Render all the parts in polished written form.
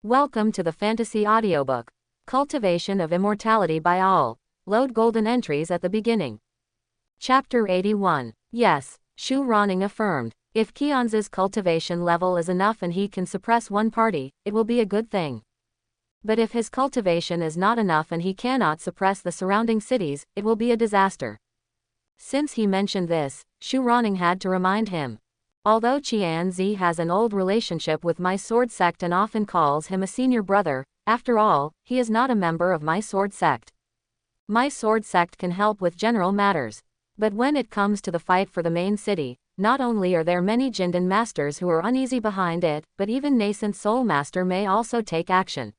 Welcome to the fantasy audiobook, Cultivation of Immortality by All. Load golden entries at the beginning. Chapter 81. Yes, Shu Ronning affirmed. If Keon's cultivation level is enough and he can suppress one party, it will be a good thing. But if his cultivation is not enough and he cannot suppress the surrounding cities, it will be a disaster. Since he mentioned this, Shu Ronning had to remind him. Although Qianzi has an old relationship with my sword sect and often calls him a senior brother, after all, he is not a member of my sword sect. My sword sect can help with general matters. But when it comes to the fight for the main city, not only are there many Jindan masters who are uneasy behind it, but even nascent soul master may also take action.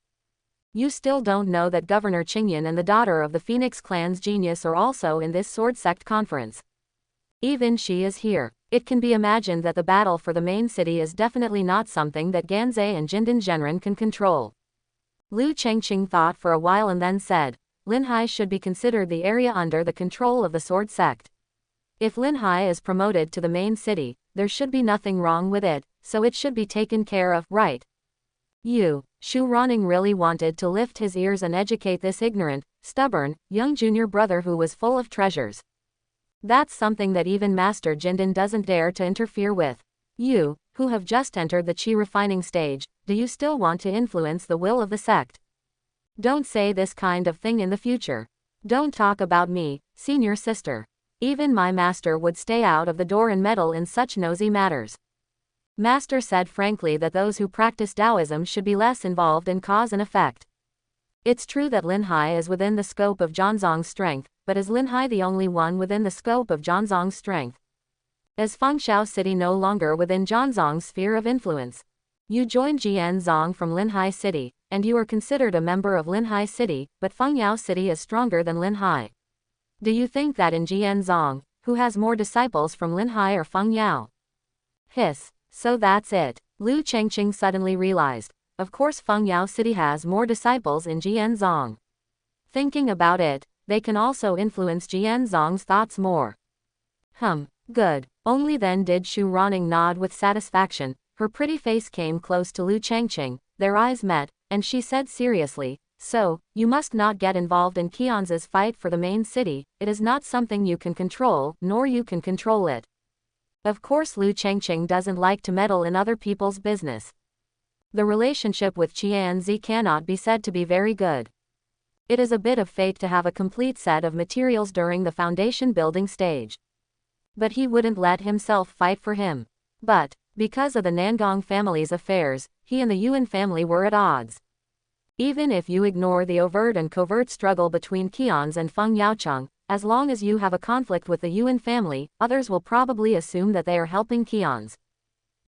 You still don't know that Governor Qingyan and the daughter of the Phoenix clan's genius are also in this sword sect conference. Even she is here. It can be imagined that the battle for the main city is definitely not something that Ganzei and Jindan Genren can control. Lu Chengqing thought for a while and then said, Linhai should be considered the area under the control of the sword sect. If Linhai is promoted to the main city, there should be nothing wrong with it, so it should be taken care of, right? Shu Ronning really wanted to lift his ears and educate this ignorant, stubborn, young junior brother who was full of treasures. That's something that even Master Jindan doesn't dare to interfere with. You, who have just entered the Qi refining stage, do you still want to influence the will of the sect? Don't say this kind of thing in the future. Don't talk about me, senior sister. Even my master would stay out of the door and meddle in such nosy matters. Master said frankly that those who practice Taoism should be less involved in cause and effect. It's true that Linhai is within the scope of Zhangzong's strength, but is Linhai the only one within the scope of Zhangzong's strength? Is Fengxiao City no longer within Zhangzong's sphere of influence? You joined Jianzong from Linhai City, and you are considered a member of Linhai City, but Fengyao City is stronger than Linhai. Do you think that in Jianzong, who has more disciples from Linhai or Fengyao? Hiss, so that's it. Lu Chengqing suddenly realized. Of course Fengyao City has more disciples in Jianzong. Thinking about it, they can also influence Jianzong's thoughts more. Good. Only then did Shu Ronning nod with satisfaction. Her pretty face came close to Lu Chengqing, their eyes met, and she said seriously, so, you must not get involved in Keon's fight for the main city, it is not something you can control, nor you can control it. Of course Lu Chengqing doesn't like to meddle in other people's business. The relationship with Qianzi cannot be said to be very good. It is a bit of fate to have a complete set of materials during the foundation building stage. But he wouldn't let himself fight for him. But, because of the Nangong family's affairs, he and the Yuan family were at odds. Even if you ignore the overt and covert struggle between Keon's and Feng Yaocheng, as long as you have a conflict with the Yuan family, others will probably assume that they are helping Keon's.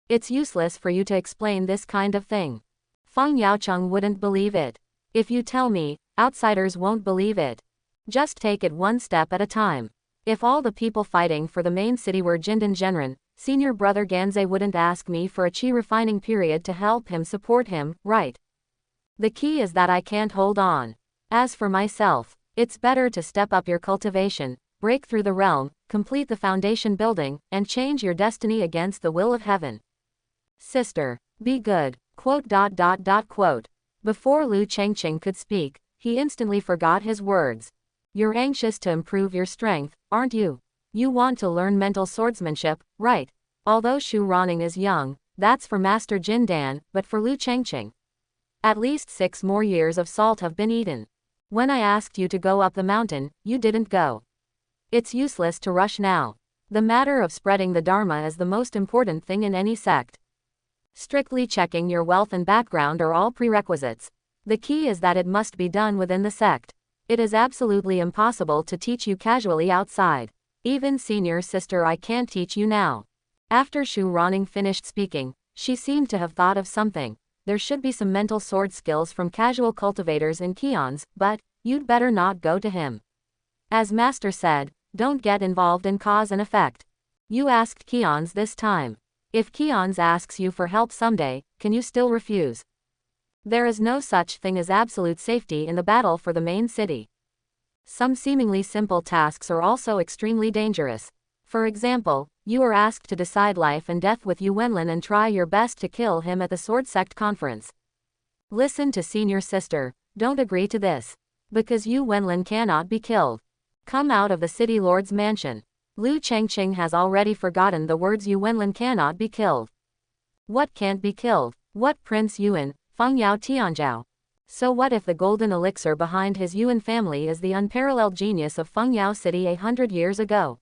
It's useless for you to explain this kind of thing. Feng Yaocheng wouldn't believe it. If you tell me, outsiders won't believe it. Just take it one step at a time. If all the people fighting for the main city were Jindan Genren, senior brother Ganzei wouldn't ask me for a Qi refining period to help him support him, right? The key is that I can't hold on. As for myself, it's better to step up your cultivation, break through the realm, complete the foundation building, and change your destiny against the will of heaven. Sister, be good. Quote. Before Lu Chengqing could speak, he instantly forgot his words. You're anxious to improve your strength, aren't you? You want to learn mental swordsmanship, right? Although Shu Ronning is young, that's for Master Jindan, but for Lu Chengqing. At least 6 more years of salt have been eaten. When I asked you to go up the mountain, you didn't go. It's useless to rush now. The matter of spreading the Dharma is the most important thing in any sect. Strictly checking your wealth and background are all prerequisites. The key is that it must be done within the sect. It is absolutely impossible to teach you casually outside. Even senior sister, I can't teach you now. After Shu Ronning finished speaking, she seemed to have thought of something. There should be some mental sword skills from casual cultivators in Keon's, but you'd better not go to him. As Master said, don't get involved in cause and effect. You asked Keon's this time. If Keon's asks you for help someday, can you still refuse? There is no such thing as absolute safety in the battle for the main city. Some seemingly simple tasks are also extremely dangerous. For example, you are asked to decide life and death with Yu Wenlin and try your best to kill him at the Sword Sect conference. Listen to senior sister, don't agree to this. Because Yu Wenlin cannot be killed. Come out of the city lord's mansion. Lu Chengqing has already forgotten the words Yu Wenlin cannot be killed. What can't be killed? What Prince Yuan, Feng Yao Tianzhao? So what if the golden elixir behind his Yuan family is the unparalleled genius of Feng Yao City 100 years ago?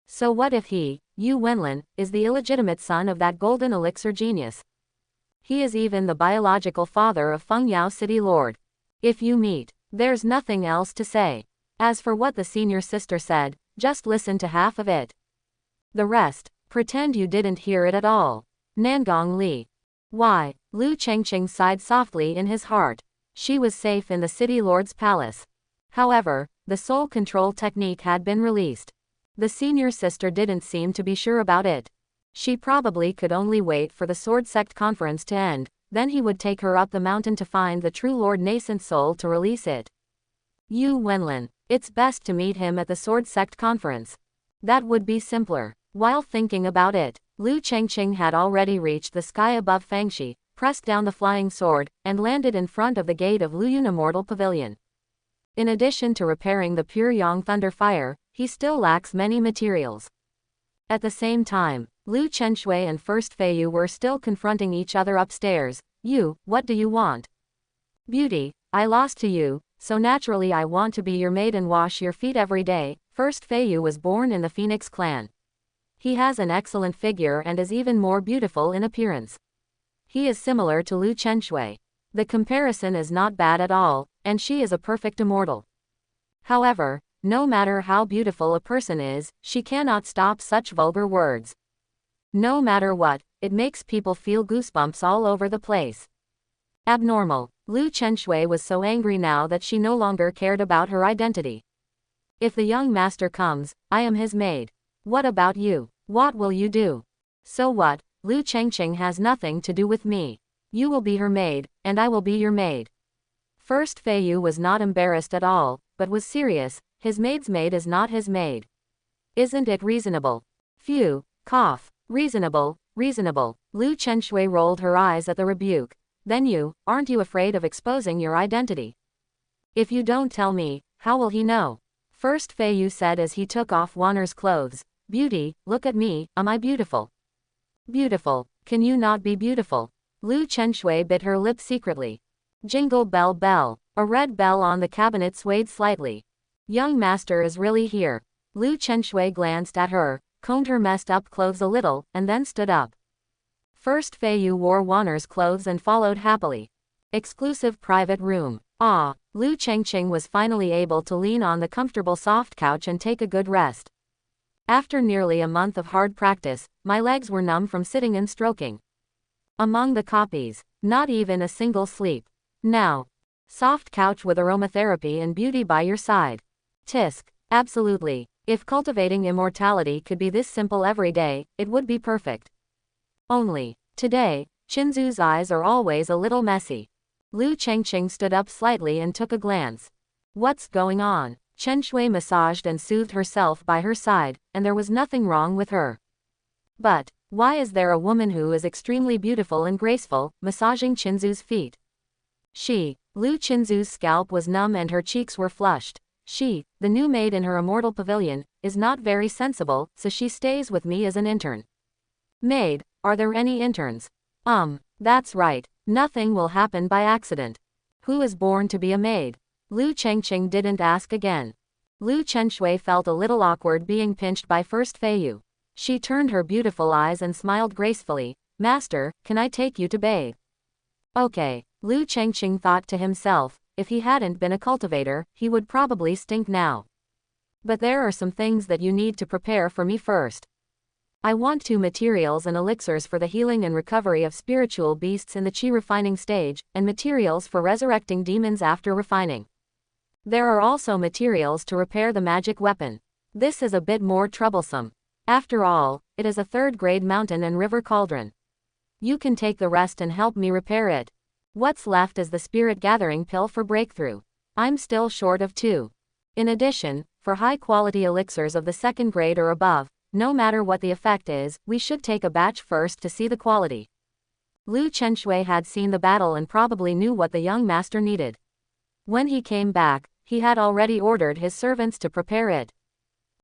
So what if he, Yu Wenlin, is the illegitimate son of that golden elixir genius? He is even the biological father of Feng Yao City Lord. If you meet, there's nothing else to say. As for what the senior sister said, just listen to half of it. The rest, pretend you didn't hear it at all. Nangong Li. Why? Lu Chengqing sighed softly in his heart. She was safe in the city lord's palace. However, the soul control technique had been released. The senior sister didn't seem to be sure about it. She probably could only wait for the sword sect conference to end, then he would take her up the mountain to find the true lord nascent soul to release it. Yu Wenlin. It's best to meet him at the sword sect conference. That would be simpler. While thinking about it, Lu Chengqing had already reached the sky above Fangxi, pressed down the flying sword, and landed in front of the gate of Luyun Immortal Pavilion. In addition to repairing the pure Yang Thunder Fire, he still lacks many materials. At the same time, Lu Chenshui and First Feiyu were still confronting each other upstairs. You, what do you want? Beauty, I lost to you, so naturally I want to be your maid and wash your feet every day. First Feiyu was born in the Phoenix clan. He has an excellent figure and is even more beautiful in appearance. He is similar to Lu Chenshui. The comparison is not bad at all, and she is a perfect immortal. However, no matter how beautiful a person is, she cannot stop such vulgar words. No matter what, it makes people feel goosebumps all over the place. Abnormal. Lu Chenshui was so angry now that she no longer cared about her identity. If the young master comes, I am his maid. What about you? What will you do? So what? Lu Chengqing has nothing to do with me. You will be her maid, and I will be your maid. First Feiyu was not embarrassed at all, but was serious. His maid's maid is not his maid. Isn't it reasonable? Phew, cough. Reasonable, reasonable. Lu Chenshui rolled her eyes at the rebuke. Then you, aren't you afraid of exposing your identity? If you don't tell me, how will he know? First Feiyu said as he took off Wanner's clothes. Beauty, look at me, am I beautiful? Beautiful, can you not be beautiful? Lu Chenshui bit her lip secretly. Jingle bell bell, a red bell on the cabinet swayed slightly. Young master is really here. Lu Chenshui glanced at her, combed her messed up clothes a little, and then stood up. First Feiyu wore Wanner's clothes and followed happily. Exclusive private room. Ah, Lu Chengqing was finally able to lean on the comfortable soft couch and take a good rest. After nearly a month of hard practice, my legs were numb from sitting and stroking. Among the copies, not even a single sleep. Now, soft couch with aromatherapy and beauty by your side. Tisk, absolutely. If cultivating immortality could be this simple every day, it would be perfect. Only, today, Chinzu's eyes are always a little messy. Lu Chengqing stood up slightly and took a glance. What's going on? Chen Shui massaged and soothed herself by her side, and there was nothing wrong with her. But, why is there a woman who is extremely beautiful and graceful, massaging Chinzu's feet? Lu Chinzu's scalp was numb and her cheeks were flushed. She, the new maid in her immortal pavilion, is not very sensible, so she stays with me as an intern. Maid, are there any interns? That's right, nothing will happen by accident. Who is born to be a maid? Lu Chengqing didn't ask again. Lu Chenshui felt a little awkward being pinched by First Feiyu. She turned her beautiful eyes and smiled gracefully. Master, can I take you to bathe? Okay, Lu Chengqing thought to himself, if he hadn't been a cultivator, he would probably stink now. But there are some things that you need to prepare for me first. I want 2 materials and elixirs for the healing and recovery of spiritual beasts in the chi refining stage, and materials for resurrecting demons after refining. There are also materials to repair the magic weapon. This is a bit more troublesome. After all, it is a 3rd-grade mountain and river cauldron. You can take the rest and help me repair it. What's left is the spirit gathering pill for breakthrough. I'm still short of 2. In addition, for high-quality elixirs of the 2nd grade or above, no matter what the effect is, we should take a batch first to see the quality. Lu Chenxue had seen the battle and probably knew what the young master needed. When he came back, he had already ordered his servants to prepare it.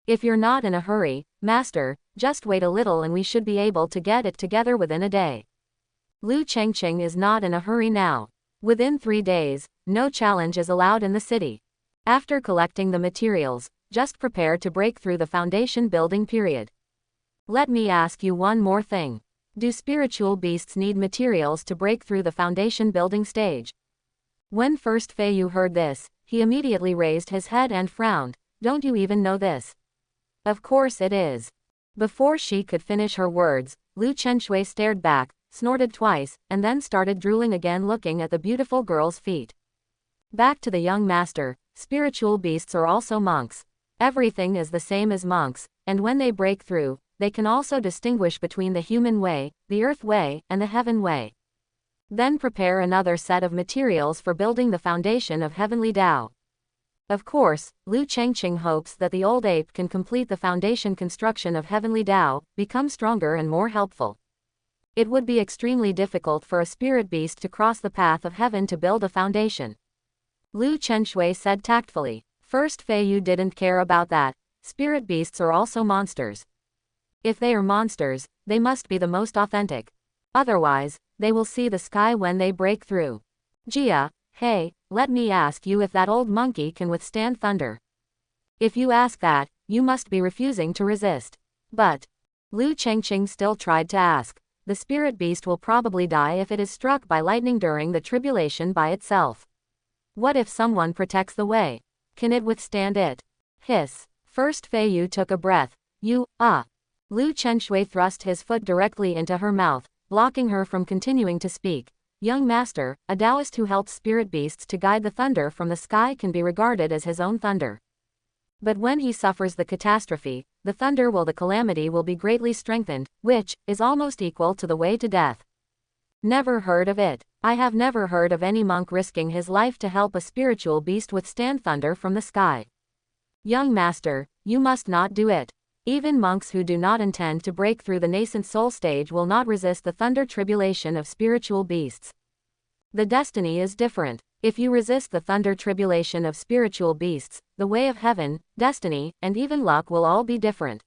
If you're not in a hurry, master, just wait a little and we should be able to get it together within a day. Lu Chengqing is not in a hurry now. Within 3 days, no challenge is allowed in the city. After collecting the materials, just prepare to break through the foundation building period. Let me ask you one more thing. Do spiritual beasts need materials to break through the foundation building stage? When First Feiyu heard this, he immediately raised his head and frowned. Don't you even know this? Of course it is. Before she could finish her words, Lu Chenxue stared back, snorted twice, and then started drooling again, looking at the beautiful girl's feet. Back to the young master, spiritual beasts are also monks. Everything is the same as monks, and when they break through, they can also distinguish between the human way, the earth way, and the heaven way. Then prepare another set of materials for building the foundation of heavenly Tao. Of course, Lu Chengqing hopes that the old ape can complete the foundation construction of heavenly Tao, become stronger and more helpful. It would be extremely difficult for a spirit beast to cross the path of heaven to build a foundation. Lu Chenxue said tactfully. First Feiyu didn't care about that. Spirit beasts are also monsters. If they are monsters, they must be the most authentic. Otherwise, they will see the sky when they break through. Jia, hey, let me ask you if that old monkey can withstand thunder. If you ask that, you must be refusing to resist. But Lu Chengqing still tried to ask. The spirit beast will probably die if it is struck by lightning during the tribulation by itself. What if someone protects the way? Can it withstand it? Hiss. First Feiyu took a breath. Lu Chenxue thrust his foot directly into her mouth, blocking her from continuing to speak. Young master, a Taoist who helps spirit beasts to guide the thunder from the sky can be regarded as his own thunder. But when he suffers the catastrophe, the calamity will be greatly strengthened, which is almost equal to the way to death. Never heard of it. I have never heard of any monk risking his life to help a spiritual beast withstand thunder from the sky. Young master, you must not do it. Even monks who do not intend to break through the nascent soul stage will not resist the thunder tribulation of spiritual beasts. The destiny is different. If you resist the thunder tribulation of spiritual beasts, the way of heaven, destiny, and even luck will all be different.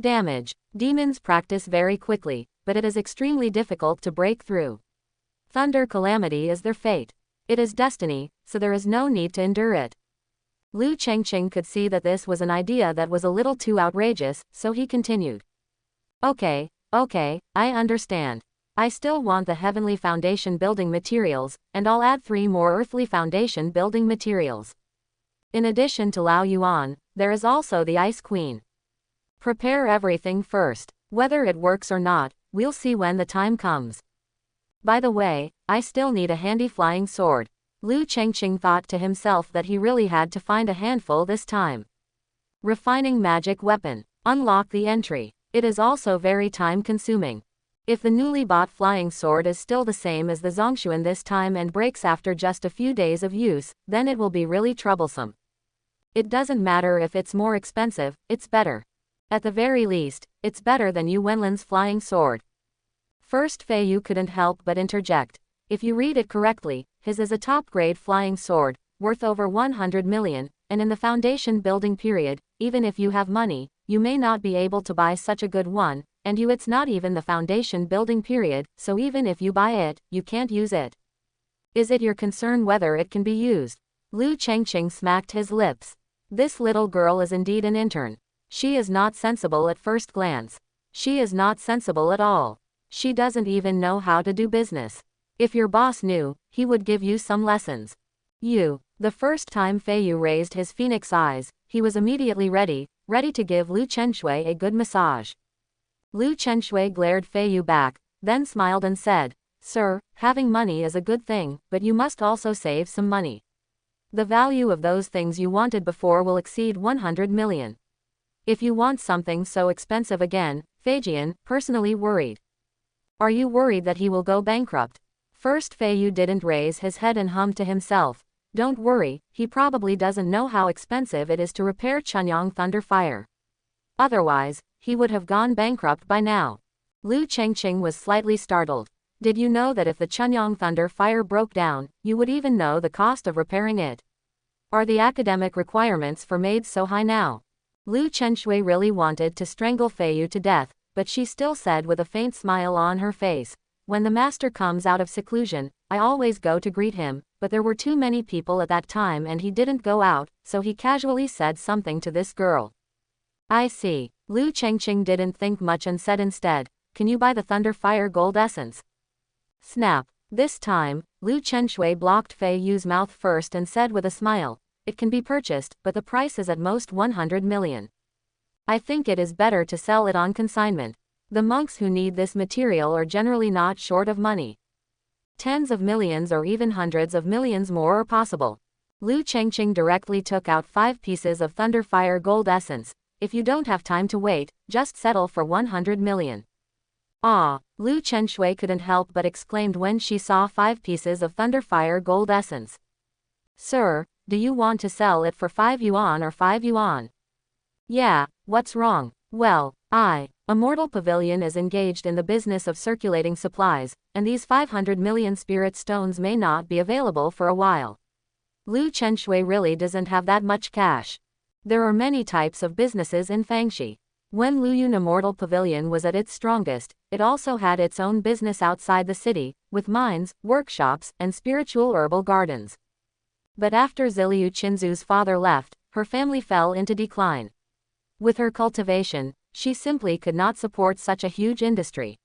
Damage. Demons practice very quickly, but it is extremely difficult to break through. Thunder calamity is their fate. It is destiny, so there is no need to endure it. Lu Chengqing could see that this was an idea that was a little too outrageous, so he continued. Okay, I understand. I still want the heavenly foundation building materials, and I'll add 3 more earthly foundation building materials. In addition to Lao Yuan, there is also the Ice Queen. Prepare everything first. Whether it works or not, we'll see when the time comes. By the way, I still need a handy flying sword. Lu Chengqing thought to himself that he really had to find a handful this time. Refining magic weapon. Unlock the entry. It is also very time-consuming. If the newly bought flying sword is still the same as the Zhongshuan this time and breaks after just a few days of use, then it will be really troublesome. It doesn't matter if it's more expensive, it's better. At the very least, it's better than Yu Wenlin's flying sword. First Feiyu couldn't help but interject. If you read it correctly, his is a top-grade flying sword, worth over 100 million, and in the foundation building period, even if you have money, you may not be able to buy such a good one, and it's not even the foundation building period, so even if you buy it, you can't use it. Is it your concern whether it can be used? Lu Chengqing smacked his lips. This little girl is indeed an intern. She is not sensible at first glance. She is not sensible at all. She doesn't even know how to do business. If your boss knew, he would give you some lessons. The first time Feiyu raised his phoenix eyes, he was immediately ready to give Lu Chenxue a good massage. Lu Chenxue glared Feiyu back, then smiled and said, Sir, having money is a good thing, but you must also save some money. The value of those things you wanted before will exceed 100 million. If you want something so expensive again, Feijian, personally worried. Are you worried that he will go bankrupt? First Feiyu didn't raise his head and hummed to himself. Don't worry, he probably doesn't know how expensive it is to repair Chunyang Thunder Fire. Otherwise, he would have gone bankrupt by now. Lu Chengqing was slightly startled. Did you know that if the Chunyang Thunder Fire broke down, you would even know the cost of repairing it? Are the academic requirements for maids so high now? Lu Chenshui really wanted to strangle Fei Yu to death, but she still said with a faint smile on her face, "When the master comes out of seclusion, I always go to greet him, but there were too many people at that time and he didn't go out, so he casually said something to this girl." "I see." Lu Chengqing didn't think much and said instead, "Can you buy the Thunder Fire Gold Essence?" Snap. This time, Lu Chenshui blocked Fei Yu's mouth first and said with a smile, "It can be purchased, but the price is at most 100 million. I think it is better to sell it on consignment. The monks who need this material are generally not short of money. Tens of millions or even hundreds of millions more are possible." Lu Chengqing directly took out 5 pieces of Thunderfire Gold Essence. "If you don't have time to wait, just settle for 100 million. "Ah!" Lu Chenshui couldn't help but exclaimed when she saw 5 pieces of Thunderfire Gold Essence. "Sir, do you want to sell it for 5 yuan or 5 yuan? "Yeah, what's wrong?" "Well, Immortal Pavilion is engaged in the business of circulating supplies, and these 500 million spirit stones may not be available for a while. Lu Chenshui really doesn't have that much cash. There are many types of businesses in Fangxi. When Luyun Immortal Pavilion was at its strongest, it also had its own business outside the city, with mines, workshops, and spiritual herbal gardens. But after Ziliu Qinzu's father left, her family fell into decline. With her cultivation, she simply could not support such a huge industry.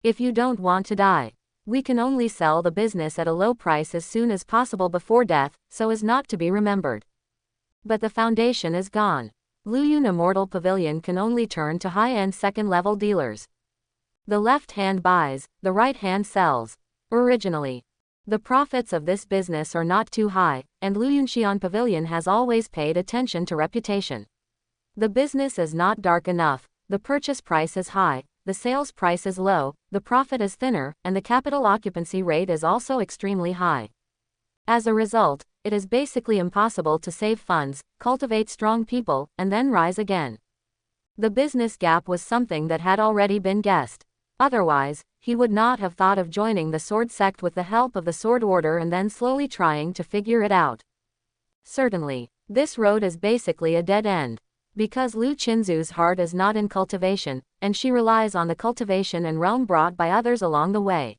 If you don't want to die, we can only sell the business at a low price as soon as possible before death, so as not to be remembered. But the foundation is gone. Luyun Immortal Pavilion can only turn to high-end second-level dealers. The left hand buys, the right hand sells. Originally, the profits of this business are not too high, and Luyun Xi'an Pavilion has always paid attention to reputation. The business is not dark enough, the purchase price is high, the sales price is low, the profit is thinner, and the capital occupancy rate is also extremely high. As a result, it is basically impossible to save funds, cultivate strong people, and then rise again. The business gap was something that had already been guessed. Otherwise, he would not have thought of joining the sword sect with the help of the sword order and then slowly trying to figure it out. Certainly, this road is basically a dead end. Because Lu Qinzu's heart is not in cultivation, and she relies on the cultivation and realm brought by others along the way.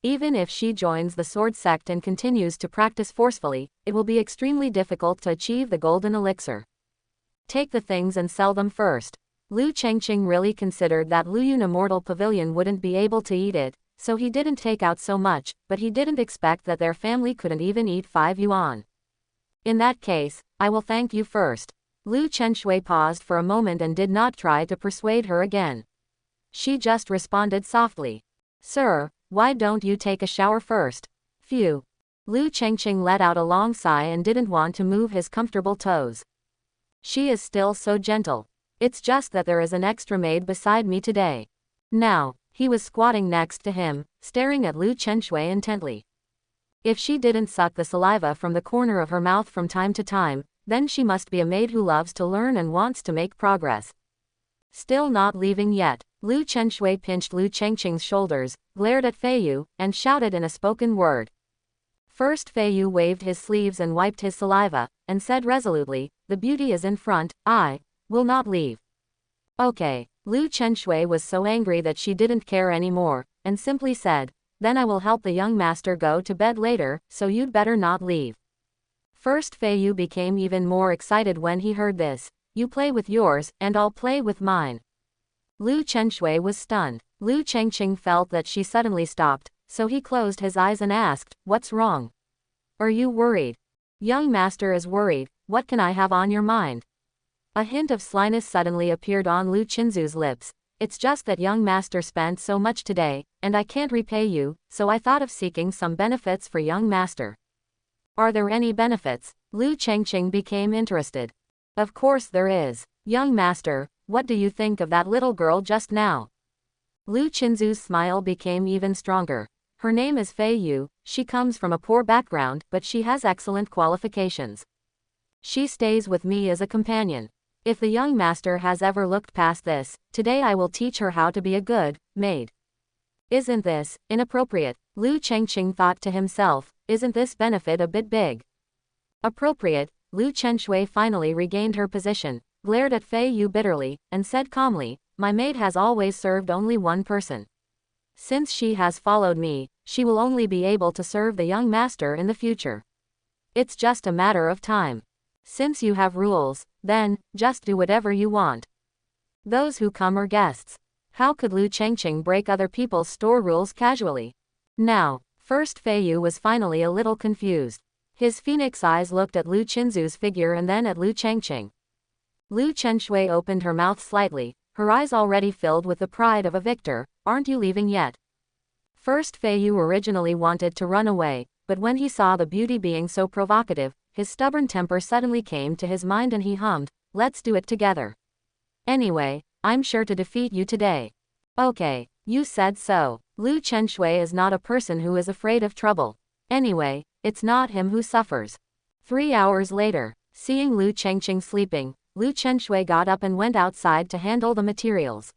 Even if she joins the sword sect and continues to practice forcefully, it will be extremely difficult to achieve the golden elixir. Take the things and sell them first. Lu Chengqing really considered that Luyun Immortal Pavilion wouldn't be able to eat it, so he didn't take out so much, but he didn't expect that their family couldn't even eat 5 yuan. "In that case, I will thank you first." Lu Chenshui paused for a moment and did not try to persuade her again. She just responded softly, "Sir, why don't you take a shower first?" "Phew." Lu Chengqing let out a long sigh and didn't want to move his comfortable toes. "She is still so gentle. It's just that there is an extra maid beside me today." Now, he was squatting next to him, staring at Lu Chenshui intently. If she didn't suck the saliva from the corner of her mouth from time to time, then she must be a maid who loves to learn and wants to make progress. Still not leaving yet, Lu Chenshui pinched Lu Chengqing's shoulders, glared at Fei Yu, and shouted in a spoken word. First Fei Yu waved his sleeves and wiped his saliva, and said resolutely, "The beauty is in front, I will not leave." "Okay." Lu Chenshui was so angry that she didn't care anymore, and simply said, "Then I will help the young master go to bed later, so you'd better not leave." First Fei Yu became even more excited when he heard this. "You play with yours, and I'll play with mine." Lu Chenshui was stunned. Lu Chengqing felt that she suddenly stopped, so he closed his eyes and asked, "What's wrong? Are you worried?" "Young master is worried. What can I have on your mind?" A hint of slyness suddenly appeared on Lu Qinzu's lips. "It's just that young master spent so much today, and I can't repay you, so I thought of seeking some benefits for young master." "Are there any benefits?" Lu Chengqing became interested. "Of course there is. Young master, what do you think of that little girl just now?" Lu Qinzu's smile became even stronger. "Her name is Fei Yu, she comes from a poor background, but she has excellent qualifications. She stays with me as a companion. If the young master has ever looked past this, today I will teach her how to be a good maid." Isn't this inappropriate? Lu Chengqing thought to himself, isn't this benefit a bit big? Appropriate. Lu Chenshui finally regained her position, glared at Fei Yu bitterly, and said calmly, my maid has always served only one person. Since she has followed me, she will only be able to serve the young master in the future. It's just a matter of time. Since you have rules, then, just do whatever you want. Those who come are guests. How could Lu Chengqing break other people's store rules casually? Now, first Fei Yu was finally a little confused. His phoenix eyes looked at Lu Qinzu's figure and then at Lu Chengqing. Lu Chenshui opened her mouth slightly, her eyes already filled with the pride of a victor. Aren't you leaving yet? First Fei Yu originally wanted to run away, but when he saw the beauty being so provocative, his stubborn temper suddenly came to his mind and he hummed, let's do it together. Anyway, I'm sure to defeat you today. Okay, you said so. Lu Chenshui is not a person who is afraid of trouble. Anyway, it's not him who suffers. 3 hours later, seeing Lu Chengqing sleeping, Lu Chenshui got up and went outside to handle the materials.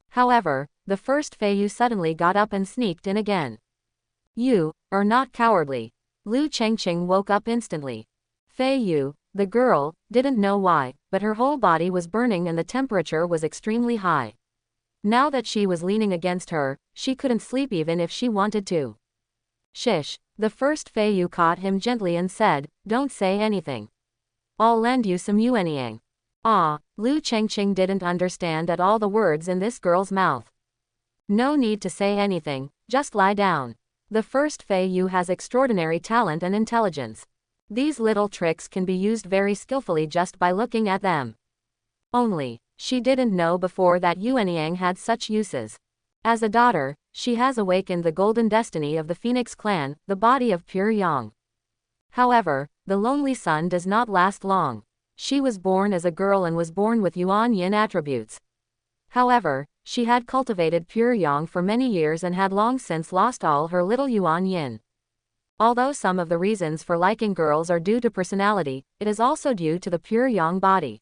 However, the first Fei Yu suddenly got up and sneaked in again. You are not cowardly. Lu Chengqing woke up instantly. Fei Yu, the girl, didn't know why, but her whole body was burning and the temperature was extremely high. Now that she was leaning against her, she couldn't sleep even if she wanted to. Shish. The first Fei Yu caught him gently and said, don't say anything. I'll lend you some yuanyang. Ah, Lu Chengqing didn't understand at all the words in this girl's mouth. No need to say anything, just lie down. The first Fei Yu has extraordinary talent and intelligence. These little tricks can be used very skillfully just by looking at them. Only, she didn't know before that yuanyang had such uses. As a daughter, she has awakened the golden destiny of the Phoenix clan, the body of pure yang. However, the lonely sun does not last long. She was born as a girl and was born with Yuan Yin attributes. However, she had cultivated pure yang for many years and had long since lost all her little Yuan Yin. Although some of the reasons for liking girls are due to personality, it is also due to the pure yang body.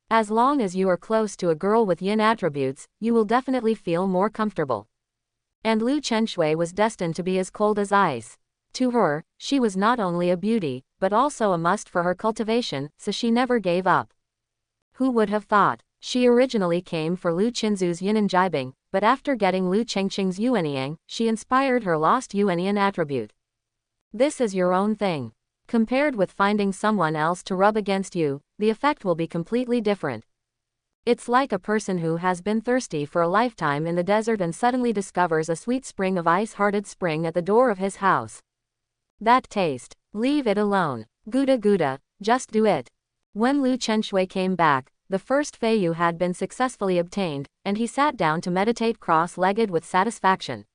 As long as you are close to a girl with yin attributes, you will definitely feel more comfortable. And Lu Chenshui was destined to be as cold as ice. To her, she was not only a beauty, but also a must for her cultivation, so she never gave up. Who would have thought? She originally came for Lu Qinzu's yin and jibing, but after getting Lu Chengqing's yuanyang, she inspired her lost yuanian attribute. This is your own thing. Compared with finding someone else to rub against you, the effect will be completely different. It's like a person who has been thirsty for a lifetime in the desert and suddenly discovers a sweet spring of ice-hearted spring at the door of his house. That taste. Leave it alone. Gouda gouda, just do it. When Lu Chenshui came back, the first Fei Yu had been successfully obtained, and he sat down to meditate cross-legged with satisfaction.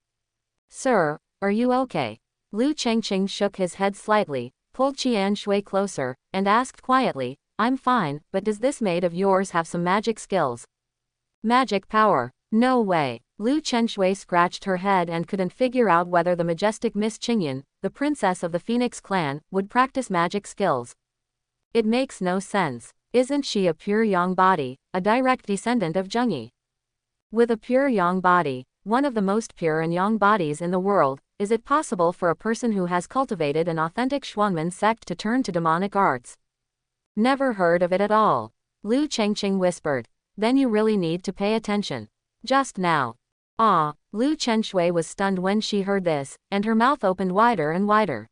Sir, are you okay? Lu Chengqing shook his head slightly, pulled Qian Shui closer, and asked quietly, I'm fine, but does this maid of yours have some magic skills? Magic power? No way. Lu Chenshui scratched her head and couldn't figure out whether the majestic Miss Qingyan, the princess of the Phoenix clan, would practice magic skills. It makes no sense. Isn't she a pure yang body, a direct descendant of Zhengyi? With a pure yang body, one of the most pure and yang bodies in the world, is it possible for a person who has cultivated an authentic Xuanmen sect to turn to demonic arts? Never heard of it at all. Lu Chengqing whispered. Then you really need to pay attention. Just now. Ah, Lu Chenshui was stunned when she heard this, and her mouth opened wider and wider.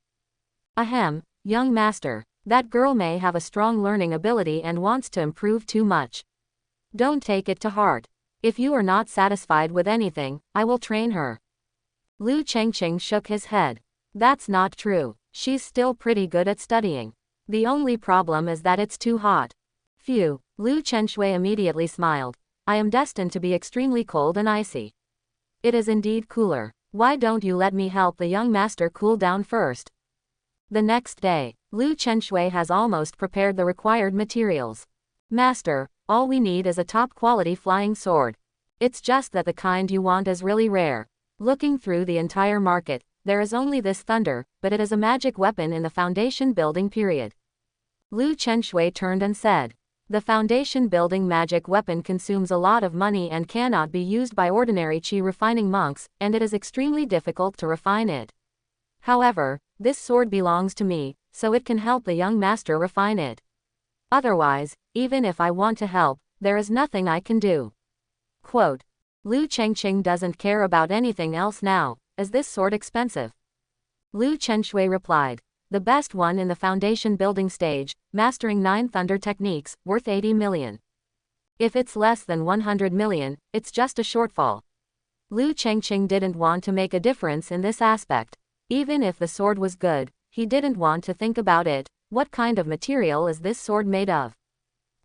Ahem, young master, that girl may have a strong learning ability and wants to improve too much. Don't take it to heart. If you are not satisfied with anything, I will train her. Lu Chengqing shook his head. That's not true. She's still pretty good at studying. The only problem is that it's too hot. Phew, Lu Chenshui immediately smiled. I am destined to be extremely cold and icy. It is indeed cooler. Why don't you let me help the young master cool down first? The next day, Lu Chenshui has almost prepared the required materials. Master, all we need is a top-quality flying sword. It's just that the kind you want is really rare. Looking through the entire market, there is only this thunder, but it is a magic weapon in the foundation building period. Lu Chenshui turned and said, The foundation building magic weapon consumes a lot of money and cannot be used by ordinary chi refining monks, and it is extremely difficult to refine it. However, this sword belongs to me, so it can help the young master refine it. Otherwise, even if I want to help, there is nothing I can do. Quote. Lu Chengqing doesn't care about anything else now. Is this sword expensive? Lu Chenshui replied. The best one in the foundation building stage, mastering 9 thunder techniques, worth 80 million. If it's less than 100 million, it's just a shortfall. Lu Chengqing didn't want to make a difference in this aspect. Even if the sword was good, he didn't want to think about it. What kind of material is this sword made of?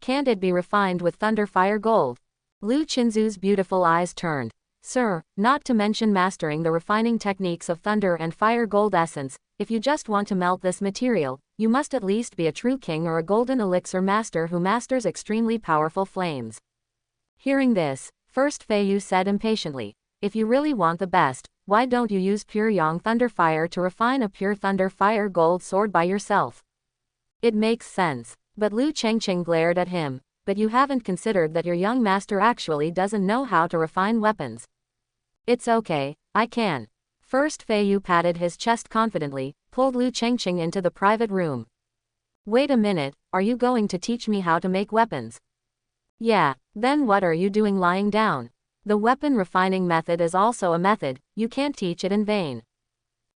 Can't it be refined with thunder fire gold? Lu Qinzu's beautiful eyes turned. Sir, not to mention mastering the refining techniques of thunder and fire gold essence, if you just want to melt this material, you must at least be a true king or a golden elixir master who masters extremely powerful flames. Hearing this, First Feiyu said impatiently, if you really want the best, why don't you use pure yang thunder fire to refine a pure thunder fire gold sword by yourself? It makes sense. But Lu Chengqing glared at him. But you haven't considered that your young master actually doesn't know how to refine weapons. It's okay, I can. First Feiyu patted his chest confidently, pulled Lu Chengqing into the private room. Wait a minute, are you going to teach me how to make weapons? Yeah, then what are you doing lying down? The weapon refining method is also a method, you can't teach it in vain.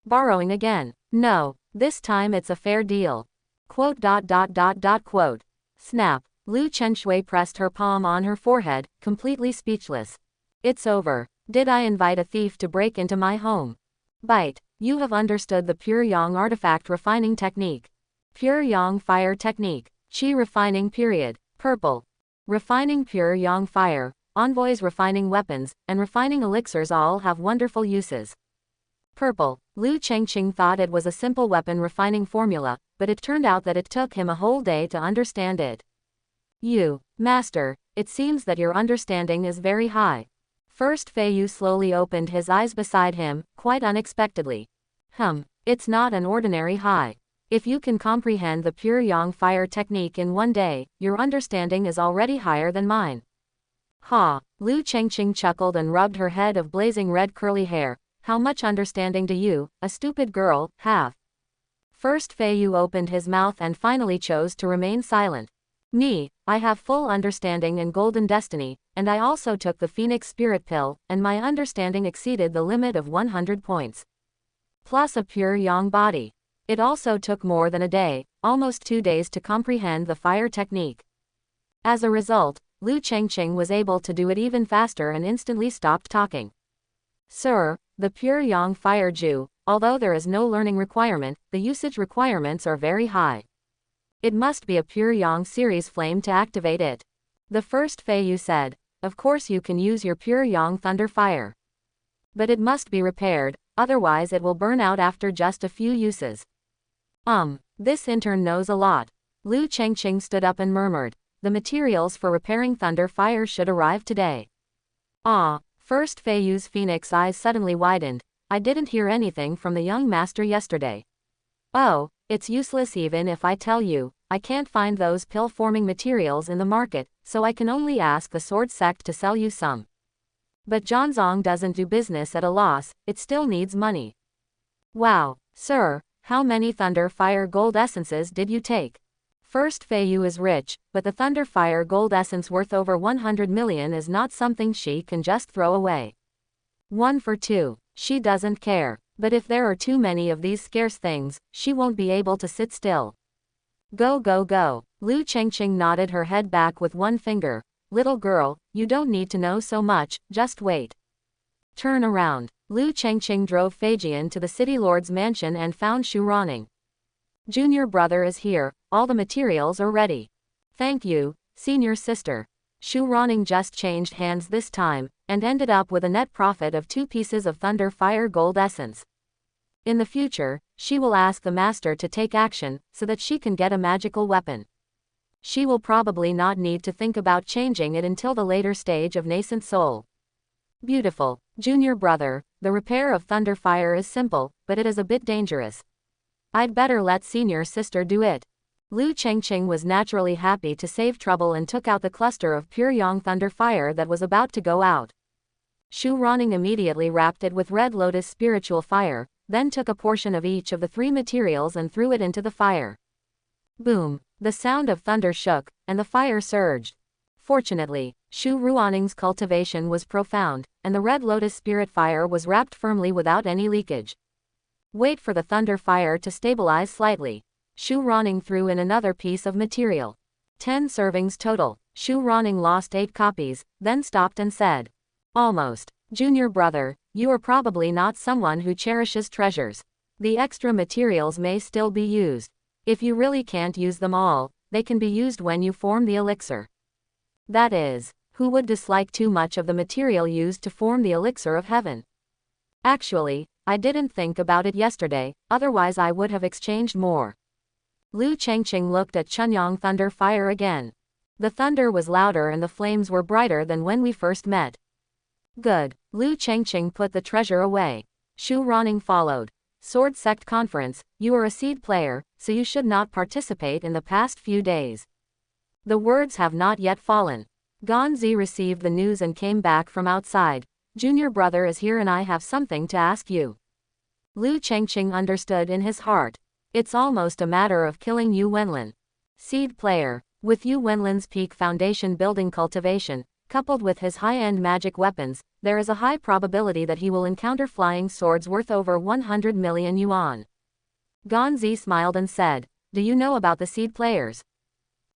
Borrowing again. No, this time it's a fair deal. Quote. Snap. Lu Chenshui pressed her palm on her forehead, completely speechless. It's over. Did I invite a thief to break into my home? Bite. You have understood the pure yang artifact refining technique. Pure yang fire technique. Qi refining period. Purple. Refining pure yang fire, envoys refining weapons, and refining elixirs all have wonderful uses. Purple. Lu Chengqing thought it was a simple weapon refining formula, but it turned out that it took him a whole day to understand it. You, master, it seems that your understanding is very high. First Feiyu slowly opened his eyes beside him, quite unexpectedly. It's not an ordinary high. If you can comprehend the pure yang fire technique in one day, your understanding is already higher than mine. Ha! Lu Chengqing chuckled and rubbed her head of blazing red curly hair. How much understanding do you, a stupid girl, have? First Feiyu opened his mouth and finally chose to remain silent. Me, I have full understanding in Golden Destiny, and I also took the Phoenix Spirit Pill, and my understanding exceeded the limit of 100 points. Plus a pure yang body. It also took more than a day, almost 2 days to comprehend the fire technique. As a result, Lu Chengqing was able to do it even faster and instantly stopped talking. Sir, the pure yang fire Ju, although there is no learning requirement, the usage requirements are very high. It must be a pure yang series flame to activate it. The first Feiyu said, of course you can use your pure yang thunder fire. But it must be repaired, otherwise it will burn out after just a few uses. This intern knows a lot. Lu Chengqing stood up and murmured, the materials for repairing thunder fire should arrive today. First Feiyu's phoenix eyes suddenly widened. I didn't hear anything from the young master yesterday. Oh, it's useless even if I tell you, I can't find those pill-forming materials in the market, so I can only ask the sword sect to sell you some. But Zhangzong doesn't do business at a loss, it still needs money. Wow, sir, how many thunder fire gold essences did you take? First Feiyu is rich, but the thunder fire gold essence worth over 100 million is not something she can just throw away. 1 for 2, she doesn't care. But if there are too many of these scarce things, she won't be able to sit still. Go go go. Lu Chengqing nodded her head back with one finger. Little girl, you don't need to know so much, just wait. Turn around. Lu Chengqing drove Feijian to the city lord's mansion and found Shu Ronning. Junior brother is here, all the materials are ready. Thank you, senior sister. Shu Ronning just changed hands this time, and ended up with a net profit of 2 pieces of thunder fire gold essence. In the future, she will ask the master to take action, so that she can get a magical weapon. She will probably not need to think about changing it until the later stage of nascent soul. Beautiful, junior brother, the repair of thunder fire is simple, but it is a bit dangerous. I'd better let senior sister do it. Lu Chengqing was naturally happy to save trouble and took out the cluster of pure yang thunder fire that was about to go out. Shu Ronning immediately wrapped it with red lotus spiritual fire, then took a portion of each of the three materials and threw it into the fire. Boom! The sound of thunder shook, and the fire surged. Fortunately, Shu Ruanning's cultivation was profound, and the red lotus spirit fire was wrapped firmly without any leakage. Wait for the thunder fire to stabilize slightly. Shu Ronning threw in another piece of material. 10 servings total. Shu Ronning lost 8 copies, then stopped and said, "Almost. Junior brother, you are probably not someone who cherishes treasures. The extra materials may still be used. If you really can't use them all, they can be used when you form the elixir. That is, who would dislike too much of the material used to form the elixir of heaven? Actually, I didn't think about it yesterday, otherwise I would have exchanged more." Lu Chengqing looked at Chunyang thunder fire again. The thunder was louder and the flames were brighter than when we first met. Good. Lu Chengqing put the treasure away. Shu Ronning followed. Sword Sect Conference, you are a seed player, so you should not participate in the past few days. The words have not yet fallen. Ganzi received the news and came back from outside. Junior brother is here and I have something to ask you. Lu Chengqing understood in his heart. It's almost a matter of killing Yu Wenlin. Seed player. With Yu Wenlin's peak foundation building cultivation, coupled with his high-end magic weapons, there is a high probability that he will encounter flying swords worth over 100 million yuan. Ganzi smiled and said, "Do you know about the seed players?"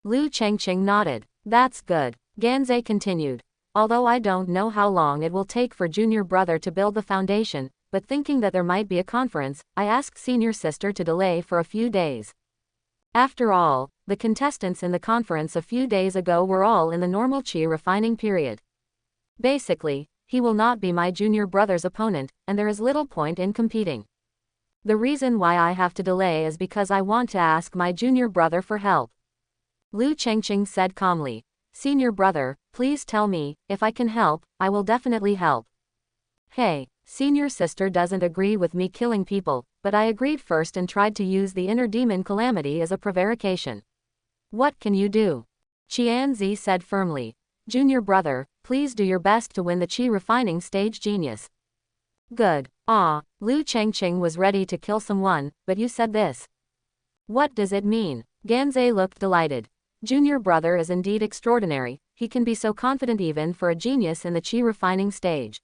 Lu Chengqing nodded. "That's good." Ganzi continued. "Although I don't know how long it will take for junior brother to build the foundation, but thinking that there might be a conference, I asked senior sister to delay for a few days. After all, the contestants in the conference a few days ago were all in the normal qi refining period. Basically, he will not be my junior brother's opponent, and there is little point in competing. The reason why I have to delay is because I want to ask my junior brother for help." Lu Chengqing said calmly, "Senior brother, please tell me, if I can help, I will definitely help." "Hey, senior sister doesn't agree with me killing people, but I agreed first and tried to use the inner demon calamity as a prevarication. What can you do?" Qianzi said firmly. "Junior brother, please do your best to win the qi refining stage genius." "Good. Lu Chengqing was ready to kill someone, but you said this. What does it mean?" Ganzi looked delighted. "Junior brother is indeed extraordinary, he can be so confident even for a genius in the qi refining stage."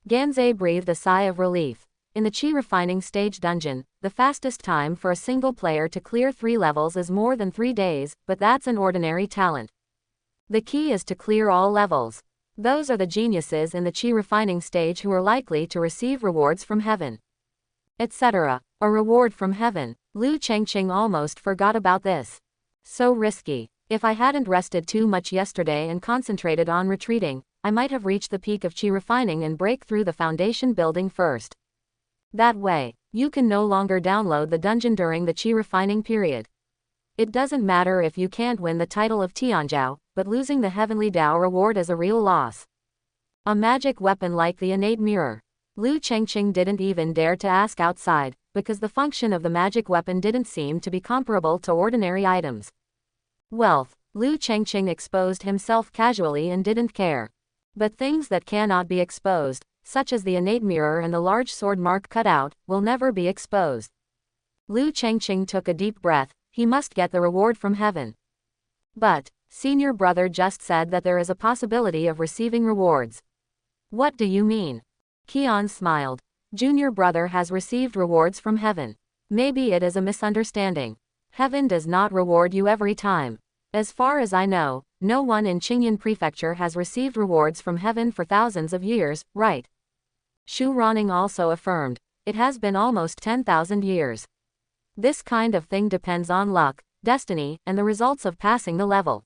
Ganzi breathed a sigh of relief. In the qi refining stage dungeon, the fastest time for a single player to clear 3 levels is more than 3 days, but that's an ordinary talent. The key is to clear all levels. Those are the geniuses in the qi refining stage who are likely to receive rewards from heaven. Etc. A reward from heaven. Lu Chengqing almost forgot about this. So risky. If I hadn't rested too much yesterday and concentrated on retreating, I might have reached the peak of qi refining and break through the foundation building first. That way, you can no longer download the dungeon during the qi refining period. It doesn't matter if you can't win the title of Tianzhao, but losing the heavenly Dao reward is a real loss. A magic weapon like the innate mirror. Lu Chengqing didn't even dare to ask outside, because the function of the magic weapon didn't seem to be comparable to ordinary items. Wealth. Lu Chengqing exposed himself casually and didn't care. But things that cannot be exposed, such as the innate mirror and the large sword mark cut out, will never be exposed. Lu Chengqing took a deep breath. He must get the reward from heaven. But, senior brother just said that there is a possibility of receiving rewards. What do you mean? Qian smiled. Junior brother has received rewards from heaven. Maybe it is a misunderstanding. Heaven does not reward you every time. As far as I know, no one in Qingyan Prefecture has received rewards from heaven for thousands of years, right? Shu Ronning also affirmed. It has been almost 10,000 years. This kind of thing depends on luck, destiny, and the results of passing the level.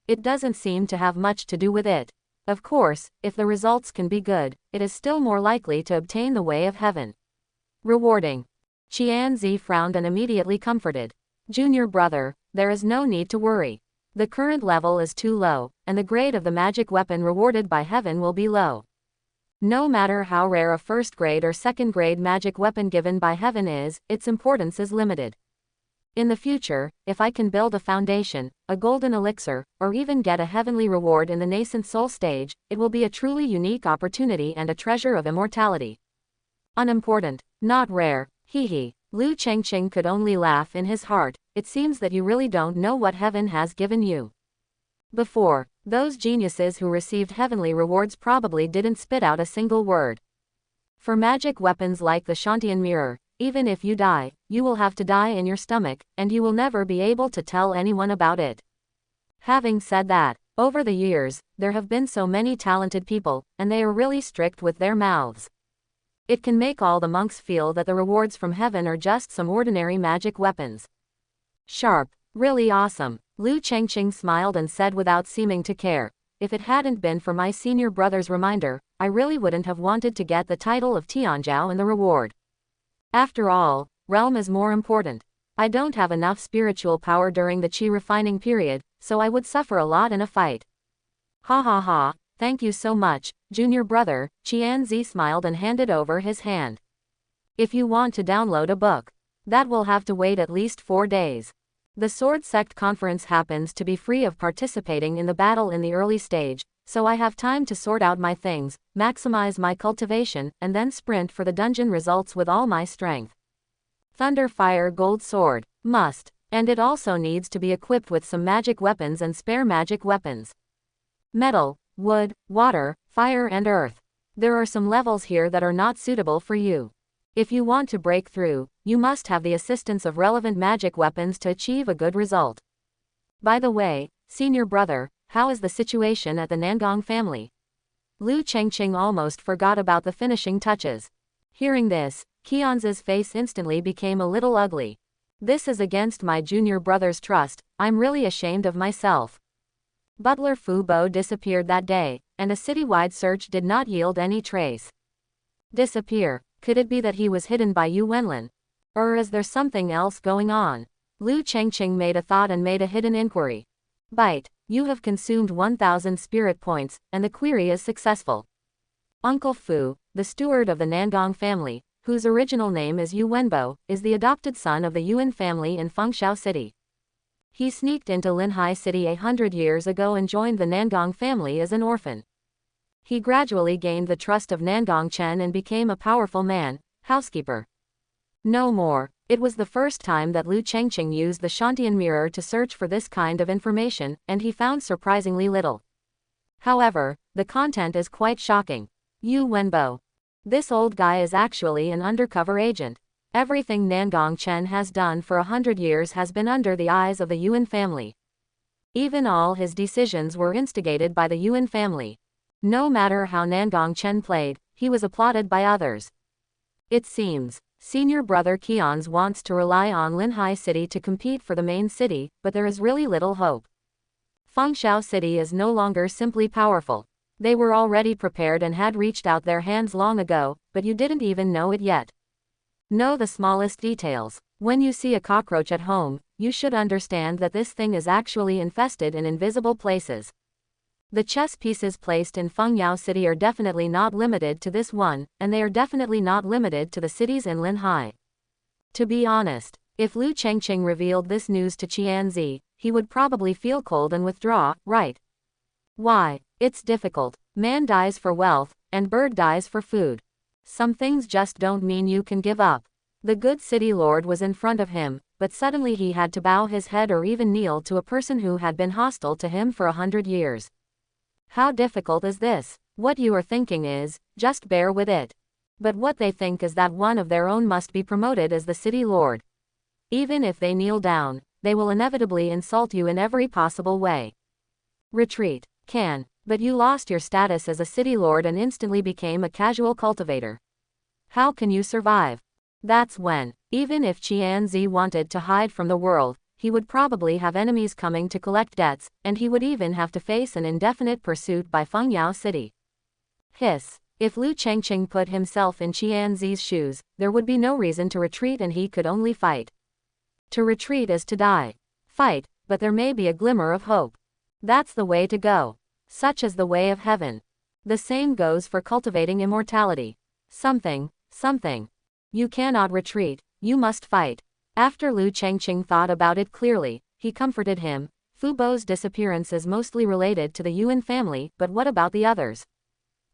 It doesn't seem to have much to do with it. Of course, if the results can be good, it is still more likely to obtain the way of heaven. Rewarding. Qianzi frowned and immediately comforted. Junior brother, there is no need to worry. The current level is too low, and the grade of the magic weapon rewarded by heaven will be low. No matter how rare a first grade or second grade magic weapon given by heaven is, its importance is limited. In the future, if I can build a foundation, a golden elixir, or even get a heavenly reward in the nascent soul stage, it will be a truly unique opportunity and a treasure of immortality. Unimportant, not rare, hee. Lu Chengqing could only laugh in his heart. It seems that you really don't know what heaven has given you. Before, those geniuses who received heavenly rewards probably didn't spit out a single word. For magic weapons like the Shantian mirror, even if you die, you will have to die in your stomach, and you will never be able to tell anyone about it. Having said that, over the years, there have been so many talented people, and they are really strict with their mouths. It can make all the monks feel that the rewards from heaven are just some ordinary magic weapons. Sharp, really awesome. Lu Chengqing smiled and said without seeming to care, if it hadn't been for my senior brother's reminder, I really wouldn't have wanted to get the title of Tianzhao and the reward. After all, realm is more important. I don't have enough spiritual power during the qi refining period, so I would suffer a lot in a fight. Ha ha ha, thank you so much, junior brother. Qianzi smiled and handed over his hand. If you want to download a book, that will have to wait at least 4 days. The Sword Sect conference happens to be free of participating in the battle in the early stage, so I have time to sort out my things, maximize my cultivation, and then sprint for the dungeon results with all my strength. Thunder Fire Gold Sword. Must. And it also needs to be equipped with some magic weapons and spare magic weapons. Metal, wood, water, fire and earth. There are some levels here that are not suitable for you. If you want to break through, you must have the assistance of relevant magic weapons to achieve a good result. By the way, senior brother, how is the situation at the Nangong family? Lu Chengqing almost forgot about the finishing touches. Hearing this, Qianzi's face instantly became a little ugly. This is against my junior brother's trust. I'm really ashamed of myself. Butler Fu Bo disappeared that day, and a citywide search did not yield any trace. Disappear? Could it be that he was hidden by Yu Wenlin? Or is there something else going on? Lu Chengqing made a thought and made a hidden inquiry. Bite. You have consumed 1,000 spirit points, and the query is successful. Uncle Fu, the steward of the Nangong family, whose original name is Yu Wenbo, is the adopted son of the Yuan family in Fengshao City. He sneaked into Linhai City 100 years ago and joined the Nangong family as an orphan. He gradually gained the trust of Nangong Chen and became a powerful man, housekeeper. No more. It was the first time that Lu Chengqing used the Shantian mirror to search for this kind of information, and he found surprisingly little. However, the content is quite shocking. Yu Wenbo. This old guy is actually an undercover agent. Everything Nangong Chen has done for 100 years has been under the eyes of the Yuan family. Even all his decisions were instigated by the Yuan family. No matter how Nangong Chen played, he was applauded by others. It seems, senior brother Qianz wants to rely on Linhai City to compete for the main city, but there is really little hope. Fengshao City is no longer simply powerful. They were already prepared and had reached out their hands long ago, but you didn't even know it yet. Know the smallest details. When you see a cockroach at home, you should understand that this thing is actually infested in invisible places. The chess pieces placed in Fengyao City are definitely not limited to this one, and they are definitely not limited to the cities in Linhai. To be honest, if Lu Chengqing revealed this news to Qianzi, he would probably feel cold and withdraw, right? Why? It's difficult. Man dies for wealth, and bird dies for food. Some things just don't mean you can give up. The good city lord was in front of him, but suddenly he had to bow his head or even kneel to a person who had been hostile to him for 100 years. How difficult is this? What you are thinking is, just bear with it. But what they think is that one of their own must be promoted as the city lord. Even if they kneel down, they will inevitably insult you in every possible way. Retreat. Can. But you lost your status as a city lord and instantly became a casual cultivator. How can you survive? That's when, even if Qianzi wanted to hide from the world, he would probably have enemies coming to collect debts, and he would even have to face an indefinite pursuit by Fengyao City. Hiss. If Lu Chengqing put himself in Qianzi's shoes, there would be no reason to retreat and he could only fight. To retreat is to die. Fight, but there may be a glimmer of hope. That's the way to go. Such is the way of heaven. The same goes for cultivating immortality. Something. You cannot retreat, you must fight. After Lu Chengqing thought about it clearly, he comforted him. Fu Bo's disappearance is mostly related to the Yuan family, but what about the others?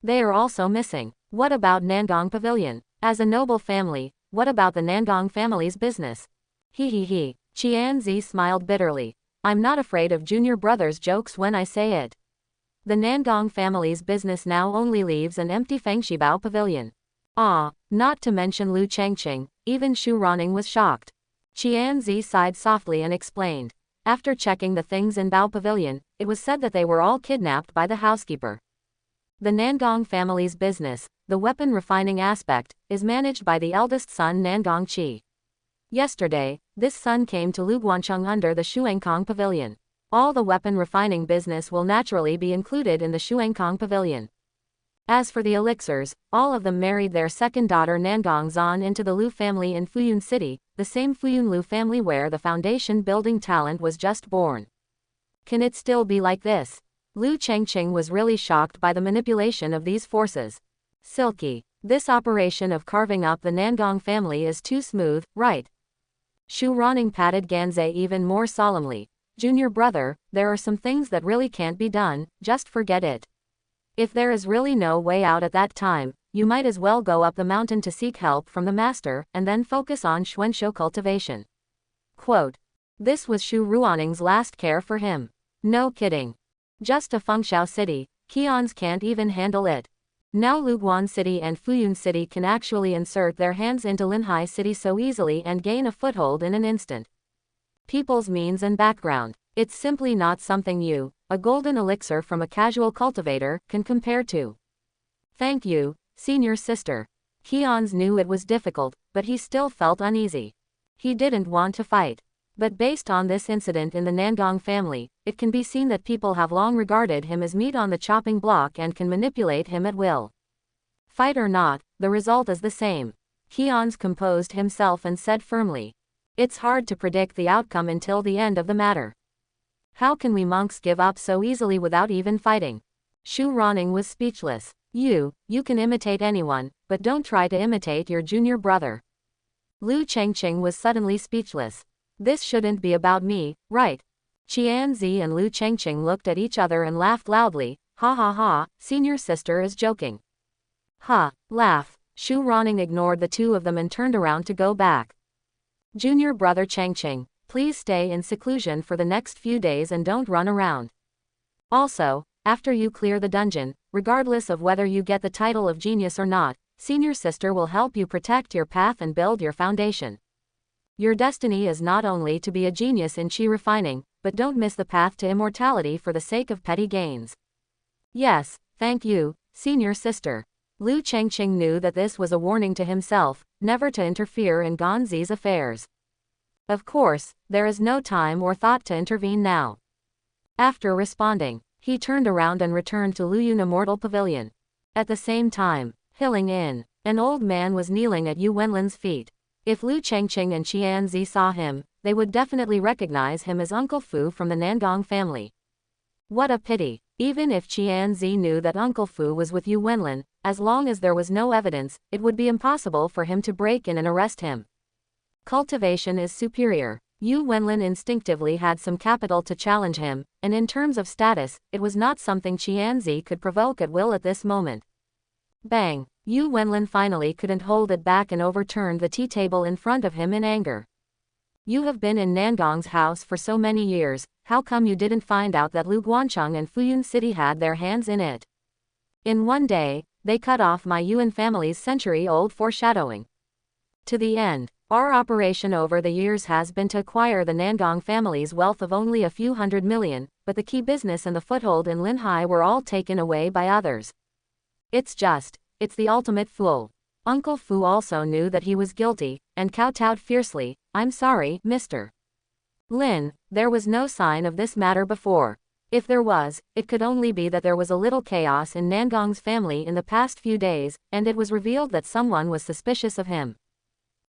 They are also missing. What about Nangong Pavilion? As a noble family, what about the Nangong family's business? He. Qianzi smiled bitterly. I'm not afraid of junior brother's jokes when I say it. The Nangong family's business now only leaves an empty Fengshibao pavilion. Not to mention Lu Chengqing, even Xu Ronning was shocked. Qianzi sighed softly and explained. After checking the things in Bao Pavilion, it was said that they were all kidnapped by the housekeeper. The Nangong family's business, the weapon refining aspect, is managed by the eldest son Nangong Qi. Yesterday, this son came to Luguancheng under the Shuangkong Pavilion. All the weapon refining business will naturally be included in the Shuangkong Pavilion. As for the elixirs, all of them married their second daughter Nangong Zan into the Lu family in Fuyun City, the same Fuyun Lu family where the foundation building talent was just born. Can it still be like this? Lu Chengqing was really shocked by the manipulation of these forces. Silky. This operation of carving up the Nangong family is too smooth, right? Xu Ronning patted Ganze even more solemnly. Junior brother, there are some things that really can't be done, just forget it. If there is really no way out at that time, you might as well go up the mountain to seek help from the master, and then focus on Xuanshou cultivation. Quote. This was Xu Ruanning's last care for him. No kidding. Just a Fengshao city, Qians can't even handle it. Now Luguan City and Fuyun City can actually insert their hands into Linhai City so easily and gain a foothold in an instant. People's means and background. It's simply not something you, a golden elixir from a casual cultivator, can compare to. Thank you, senior sister. Qians knew it was difficult, but he still felt uneasy. He didn't want to fight. But based on this incident in the Nangong family, it can be seen that people have long regarded him as meat on the chopping block and can manipulate him at will. Fight or not, the result is the same. Qians composed himself and said firmly. It's hard to predict the outcome until the end of the matter. How can we monks give up so easily without even fighting? Xu Ronning was speechless. You can imitate anyone, but don't try to imitate your junior brother. Lu Chengqing was suddenly speechless. This shouldn't be about me, right? Qianzi and Lu Chengqing looked at each other and laughed loudly. Ha ha ha, senior sister is joking. Ha, laugh. Xu Ronning ignored the two of them and turned around to go back. Junior brother Chengqing, please stay in seclusion for the next few days and don't run around. Also, after you clear the dungeon, regardless of whether you get the title of genius or not, senior sister will help you protect your path and build your foundation. Your destiny is not only to be a genius in qi refining, but don't miss the path to immortality for the sake of petty gains. Yes, thank you, senior sister. Lu Chengqing knew that this was a warning to himself, never to interfere in Ganzi's affairs. Of course, there is no time or thought to intervene now. After responding, he turned around and returned to Luyun Immortal Pavilion. At the same time, Hilling Inn, an old man was kneeling at Yu Wenlin's feet. If Lu Chengqing and Qianzi saw him, they would definitely recognize him as Uncle Fu from the Nangong family. What a pity. Even if Qianzi knew that Uncle Fu was with Yu Wenlin, as long as there was no evidence, it would be impossible for him to break in and arrest him. Cultivation is superior. Yu Wenlin instinctively had some capital to challenge him, and in terms of status, it was not something Qianzi could provoke at will at this moment. Bang! Yu Wenlin finally couldn't hold it back and overturned the tea table in front of him in anger. You have been in Nangong's house for so many years, how come you didn't find out that Lu Guancheng and Fuyun City had their hands in it? In one day, they cut off my Yuan family's century-old foreshadowing. To the end, our operation over the years has been to acquire the Nangong family's wealth of only a few hundred million, but the key business and the foothold in Linhai were all taken away by others. It's the ultimate fool. Uncle Fu also knew that he was guilty, and kowtowed fiercely. I'm sorry, Mr. Lin, there was no sign of this matter before. If there was, it could only be that there was a little chaos in Nangong's family in the past few days, and it was revealed that someone was suspicious of him.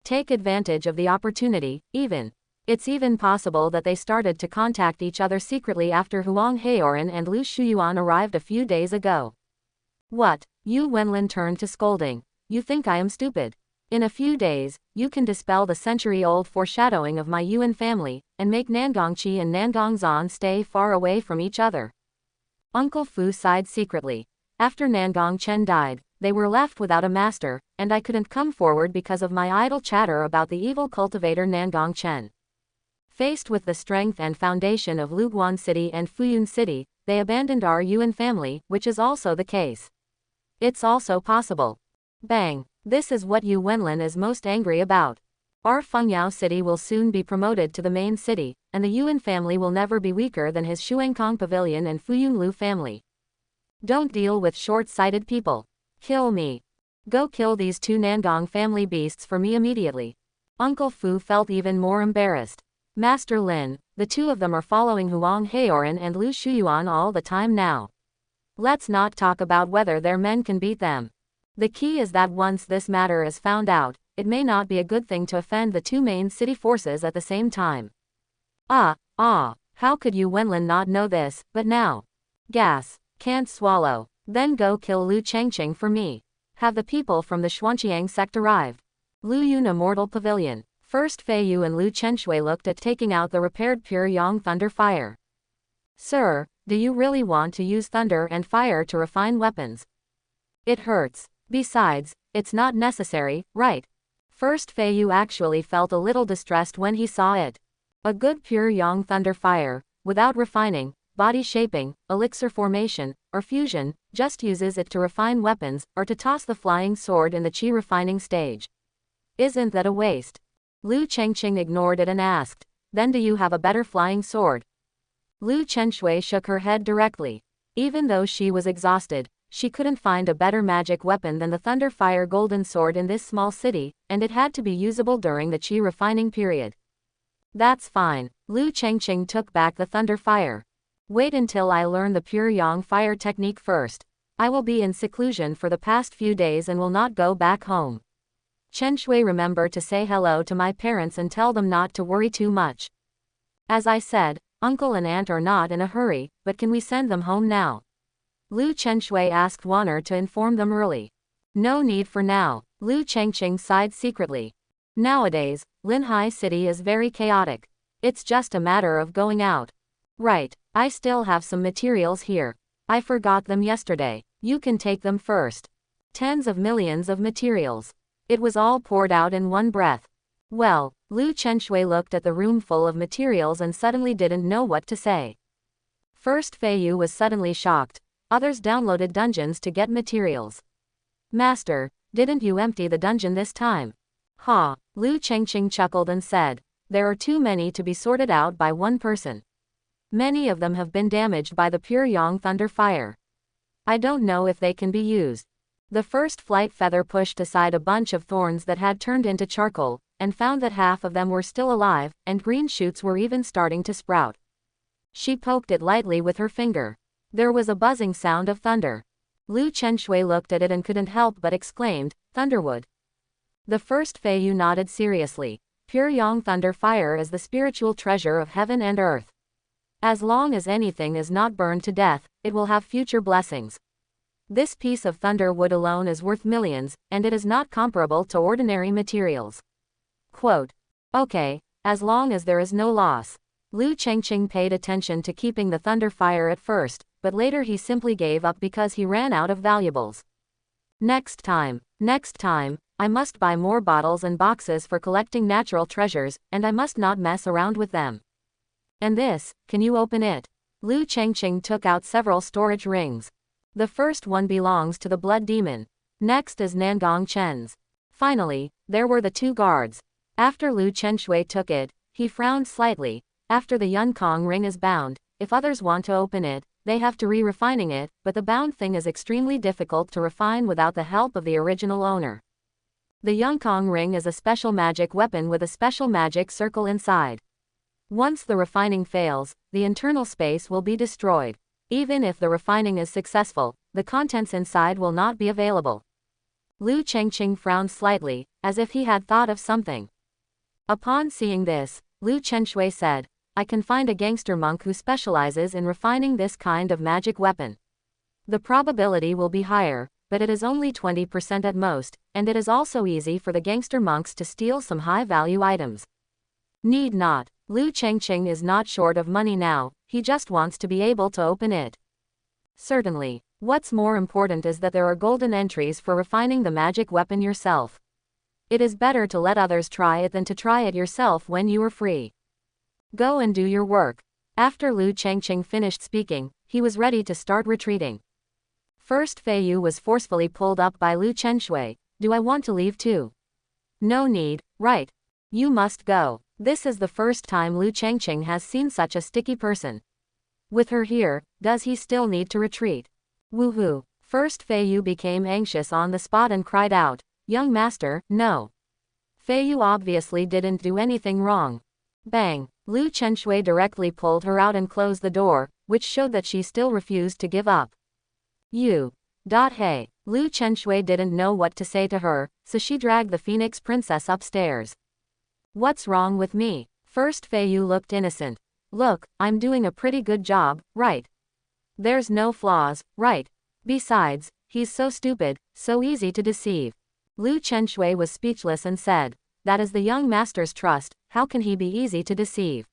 Take advantage of the opportunity, even. It's even possible that they started to contact each other secretly after Huang Heoran and Lu Shuyuan arrived a few days ago. What? Yu Wenlin turned to scolding. You think I am stupid? In a few days, you can dispel the century-old foreshadowing of my Yuan family, and make Nangongqi and Nangongzan stay far away from each other. Uncle Fu sighed secretly. After Nangong Chen died, they were left without a master, and I couldn't come forward because of my idle chatter about the evil cultivator Nangong Chen. Faced with the strength and foundation of Luguan City and Fuyun City, they abandoned our Yuan family, which is also the case. It's also possible. Bang! This is what Yu Wenlin is most angry about. Our Fengyao City will soon be promoted to the main city, and the Yuan family will never be weaker than his Shuangkong Pavilion and Fuyun Lu family. Don't deal with short-sighted people. Kill me. Go kill these two Nangong family beasts for me immediately. Uncle Fu felt even more embarrassed. Master Lin, the two of them are following Huang Heoran and Lu Shuyuan all the time now. Let's not talk about whether their men can beat them. The key is that once this matter is found out, it may not be a good thing to offend the two main city forces at the same time. How could Yu Wenlin not know this, but now? Gas. Can't swallow. Then go kill Lu Chengqing for me. Have the people from the Xuanqiang sect arrive. Lu Yun Immortal Pavilion. First Fei Yu and Lu Chenshui looked at taking out the repaired Pure Yang Thunder Fire. Sir, do you really want to use thunder and fire to refine weapons? It hurts. Besides, it's not necessary, right? First Fei Yu actually felt a little distressed when he saw it. A good Pure Yang Thunder Fire, without refining, body shaping, elixir formation, or fusion, just uses it to refine weapons, or to toss the flying sword in the chi refining stage. Isn't that a waste? Lu Chengqing ignored it and asked, then do you have a better flying sword? Lu Chenshui shook her head directly. Even though she was exhausted, she couldn't find a better magic weapon than the Thunder Fire Golden Sword in this small city, and it had to be usable during the chi refining period. That's fine. Lu Chengqing took back the Thunder Fire. Wait until I learn the Pure Yang Fire technique first. I will be in seclusion for the past few days and will not go back home. Chenshui, remember to say hello to my parents and tell them not to worry too much. As I said, uncle and aunt are not in a hurry, but can we send them home now? Lu Chenshui asked Wanner to inform them early. No need for now. Lu Chengqing sighed secretly. Nowadays, Linhai City is very chaotic. It's just a matter of going out. Right, I still have some materials here. I forgot them yesterday. You can take them first. Tens of millions of materials. It was all poured out in one breath. Well, Lu Chenshui looked at the room full of materials and suddenly didn't know what to say. First Fei Yu was suddenly shocked. Others downloaded dungeons to get materials. Master, didn't you empty the dungeon this time? Ha, Lu Chengqing chuckled and said, there are too many to be sorted out by one person. Many of them have been damaged by the Pure Yang Thunder Fire. I don't know if they can be used. The first flight feather pushed aside a bunch of thorns that had turned into charcoal, and found that half of them were still alive, and green shoots were even starting to sprout. She poked it lightly with her finger. There was a buzzing sound of thunder. Lu Chenshui looked at it and couldn't help but exclaimed, Thunderwood. The first Fei Yu nodded seriously. Pure Yang Thunder Fire is the spiritual treasure of heaven and earth. As long as anything is not burned to death, it will have future blessings. This piece of thunder wood alone is worth millions, and it is not comparable to ordinary materials. Quote. Okay, as long as there is no loss. Lu Chengqing paid attention to keeping the thunder fire at first, but later he simply gave up because he ran out of valuables. Next time, I must buy more bottles and boxes for collecting natural treasures, and I must not mess around with them. And this, can you open it? Lu Chengqing took out several storage rings. The first one belongs to the blood demon. Next is Nangong Chen's. Finally, there were the two guards. After Lu Chenshui took it, he frowned slightly. After the Yunkong ring is bound, if others want to open it, they have to re-refining it, but the bound thing is extremely difficult to refine without the help of the original owner. The Yunkong ring is a special magic weapon with a special magic circle inside. Once the refining fails, the internal space will be destroyed. Even if the refining is successful, the contents inside will not be available. Lu Chengqing frowned slightly, as if he had thought of something. Upon seeing this, Lu Chenshui said, I can find a gangster monk who specializes in refining this kind of magic weapon. The probability will be higher, but it is only 20% at most, and it is also easy for the gangster monks to steal some high-value items. Need not. Lu Chengqing is not short of money now, he just wants to be able to open it. Certainly. What's more important is that there are golden entries for refining the magic weapon yourself. It is better to let others try it than to try it yourself when you are free. Go and do your work. After Lu Chengqing finished speaking, he was ready to start retreating. First Fei Yu was forcefully pulled up by Lu Chenshui. Do I want to leave too? No need, right? You must go. This is the first time Lu Chengqing has seen such a sticky person. With her here, does he still need to retreat? Woohoo! First Fei Yu became anxious on the spot and cried out, Young master, no. Fei Yu obviously didn't do anything wrong. Bang! Lu Chenshui directly pulled her out and closed the door, which showed that she still refused to give up. Hey. Lu Chenshui didn't know what to say to her, so she dragged the Phoenix Princess upstairs. What's wrong with me? First Fei Yu looked innocent. Look, I'm doing a pretty good job, right? There's no flaws, right? Besides, he's so stupid, so easy to deceive. Lu Chenshui was speechless and said, that is the young master's trust, how can he be easy to deceive?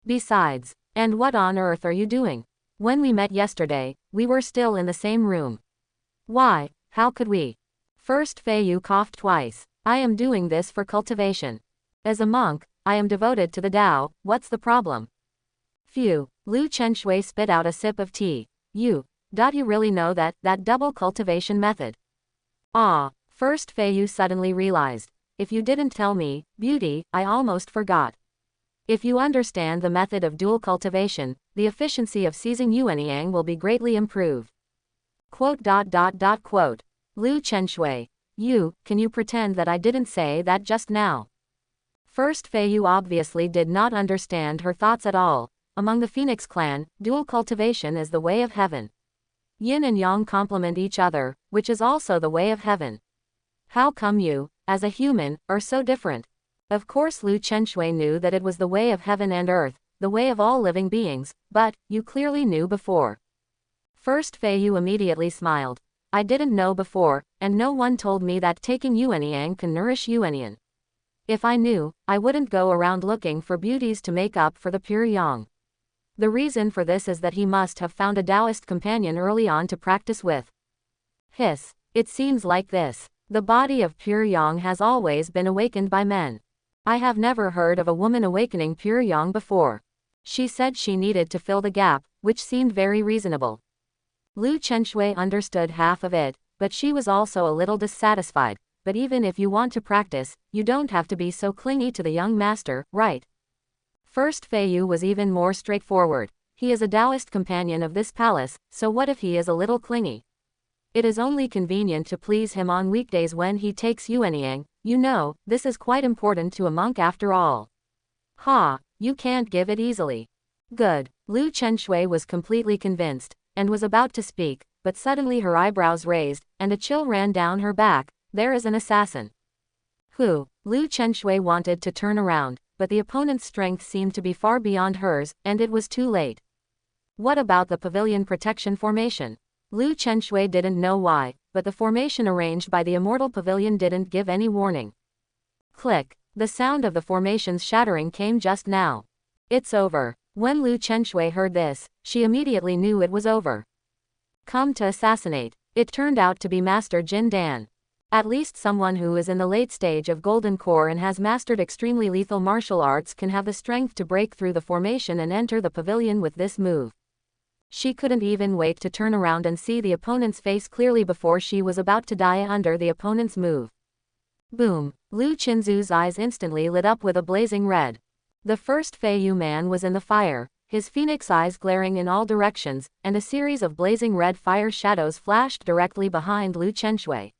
Besides, and what on earth are you doing? When we met yesterday, we were still in the same room. Why, how could we? First Fei Yu coughed twice. I am doing this for cultivation. As a monk, I am devoted to the Tao, what's the problem? Phew, Lu Chenshui spit out a sip of tea. You really know that double cultivation method? First Fei Yu suddenly realized. If you didn't tell me, beauty, I almost forgot. If you understand the method of dual cultivation, the efficiency of seizing Yuanyang will be greatly improved. Lu Chenshui. Can you pretend that I didn't say that just now? First Fei Yu obviously did not understand her thoughts at all. Among the Phoenix clan, dual cultivation is the way of heaven. Yin and Yang complement each other, which is also the way of heaven. How come you, as a human, are so different? Of course Lu Chenshui knew that it was the way of heaven and earth, the way of all living beings, but, you clearly knew before. First Fei Yu immediately smiled. I didn't know before, and no one told me that taking Yuanyang can nourish Yuanian. If I knew, I wouldn't go around looking for beauties to make up for the pure Yang. The reason for this is that he must have found a Taoist companion early on to practice with. Hiss. It seems like this. The body of pure Yang has always been awakened by men. I have never heard of a woman awakening pure Yang before. She said she needed to fill the gap, which seemed very reasonable. Lu Chenshui understood half of it, but she was also a little dissatisfied. But even if you want to practice, you don't have to be so clingy to the young master, right? First Fei Yu was even more straightforward. He is a Taoist companion of this palace, so what if he is a little clingy? It is only convenient to please him on weekdays when he takes Yuanyang. You know, this is quite important to a monk after all. You can't give it easily. Good. Lu Chenshui was completely convinced, and was about to speak, but suddenly her eyebrows raised, and a chill ran down her back. There is an assassin. Who? Lu Chenshui wanted to turn around, but the opponent's strength seemed to be far beyond hers, and it was too late. What about the pavilion protection formation? Lu Chenshui didn't know why, but the formation arranged by the Immortal Pavilion didn't give any warning. Click. The sound of the formation's shattering came just now. It's over. When Lu Chenshui heard this, she immediately knew it was over. Come to assassinate. It turned out to be Master Jin Dan. At least someone who is in the late stage of Golden Core and has mastered extremely lethal martial arts can have the strength to break through the formation and enter the pavilion with this move. She couldn't even wait to turn around and see the opponent's face clearly before she was about to die under the opponent's move. Boom! Lu Qinzu's eyes instantly lit up with a blazing red. The first Fei Yu man was in the fire, his phoenix eyes glaring in all directions, and a series of blazing red fire shadows flashed directly behind Lu Chenshui.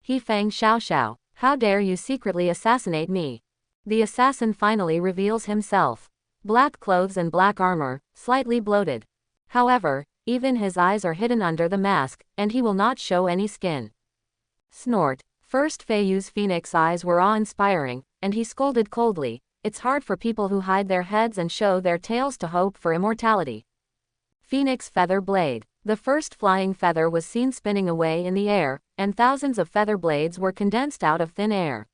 He Fang Xiao, how dare you secretly assassinate me? The assassin finally reveals himself. Black clothes and black armor, slightly bloated. However, even his eyes are hidden under the mask, and he will not show any skin. Snort. First Fei Yu's phoenix eyes were awe-inspiring, and he scolded coldly, it's hard for people who hide their heads and show their tails to hope for immortality. Phoenix feather blade. The first flying feather was seen spinning away in the air, and thousands of feather blades were condensed out of thin air.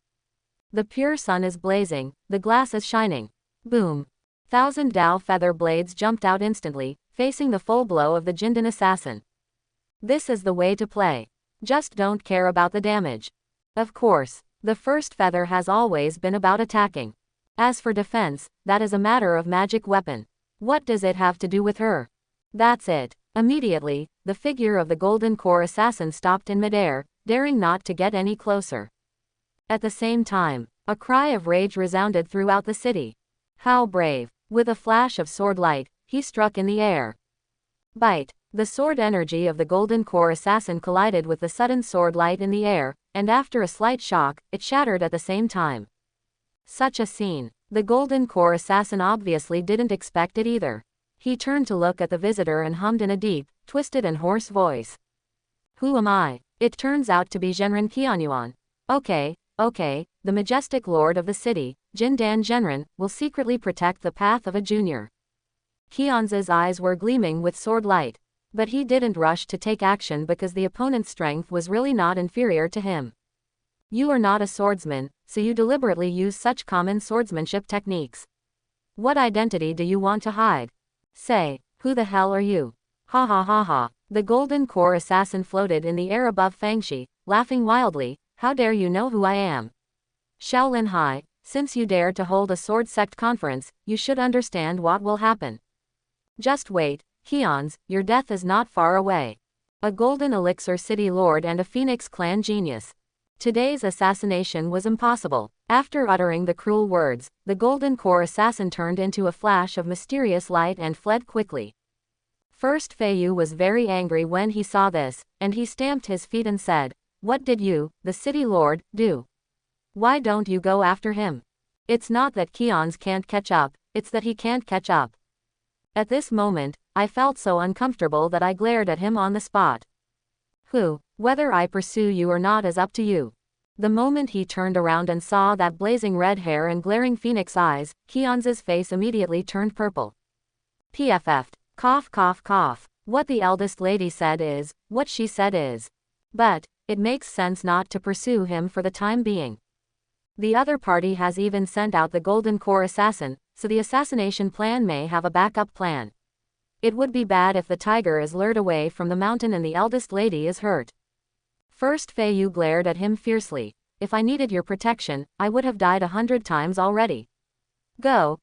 The pure sun is blazing, the glass is shining. Boom. 1,000 Dao feather blades jumped out instantly, facing the full blow of the Jindan assassin. This is the way to play. Just don't care about the damage. Of course, the first feather has always been about attacking. As for defense, that is a matter of magic weapon. What does it have to do with her? That's it. Immediately, the figure of the golden core assassin stopped in midair, daring not to get any closer. At the same time, a cry of rage resounded throughout the city. How brave! With a flash of sword light, he struck in the air. Bite! The sword energy of the golden core assassin collided with the sudden sword light in the air, and after a slight shock, it shattered at the same time. Such a scene. The golden core assassin obviously didn't expect it either. He turned to look at the visitor and hummed in a deep, twisted and hoarse voice. Who am I? It turns out to be Zhenren Qianyuan. Okay, the majestic lord of the city, Jindan Zhenren, will secretly protect the path of a junior. Qianz's eyes were gleaming with sword light. But he didn't rush to take action because the opponent's strength was really not inferior to him. You are not a swordsman, so you deliberately use such common swordsmanship techniques. What identity do you want to hide? Say, who the hell are you? Ha ha ha ha. The golden core assassin floated in the air above Fangxi, laughing wildly. How dare you know who I am? Shaolin High, since you dare to hold a sword sect conference, you should understand what will happen. Just wait, Qianz, your death is not far away. A golden elixir city lord and a phoenix clan genius. Today's assassination was impossible. After uttering the cruel words, the golden core assassin turned into a flash of mysterious light and fled quickly. First Feiyu was very angry when he saw this, and he stamped his feet and said, "What did you, the city lord, do? Why don't you go after him? It's not that Qianz can't catch up, it's that he can't catch up." At this moment, I felt so uncomfortable that I glared at him on the spot. Whether I pursue you or not is up to you. The moment he turned around and saw that blazing red hair and glaring phoenix eyes, Qianz's face immediately turned purple. PFF'd. Cough cough cough. What the eldest lady said is, what she said is. But, it makes sense not to pursue him for the time being. The other party has even sent out the golden core assassin, so the assassination plan may have a backup plan. It would be bad if the tiger is lured away from the mountain and the eldest lady is hurt. First Feiyu glared at him fiercely. If I needed your protection, I would have died 100 times already. Go,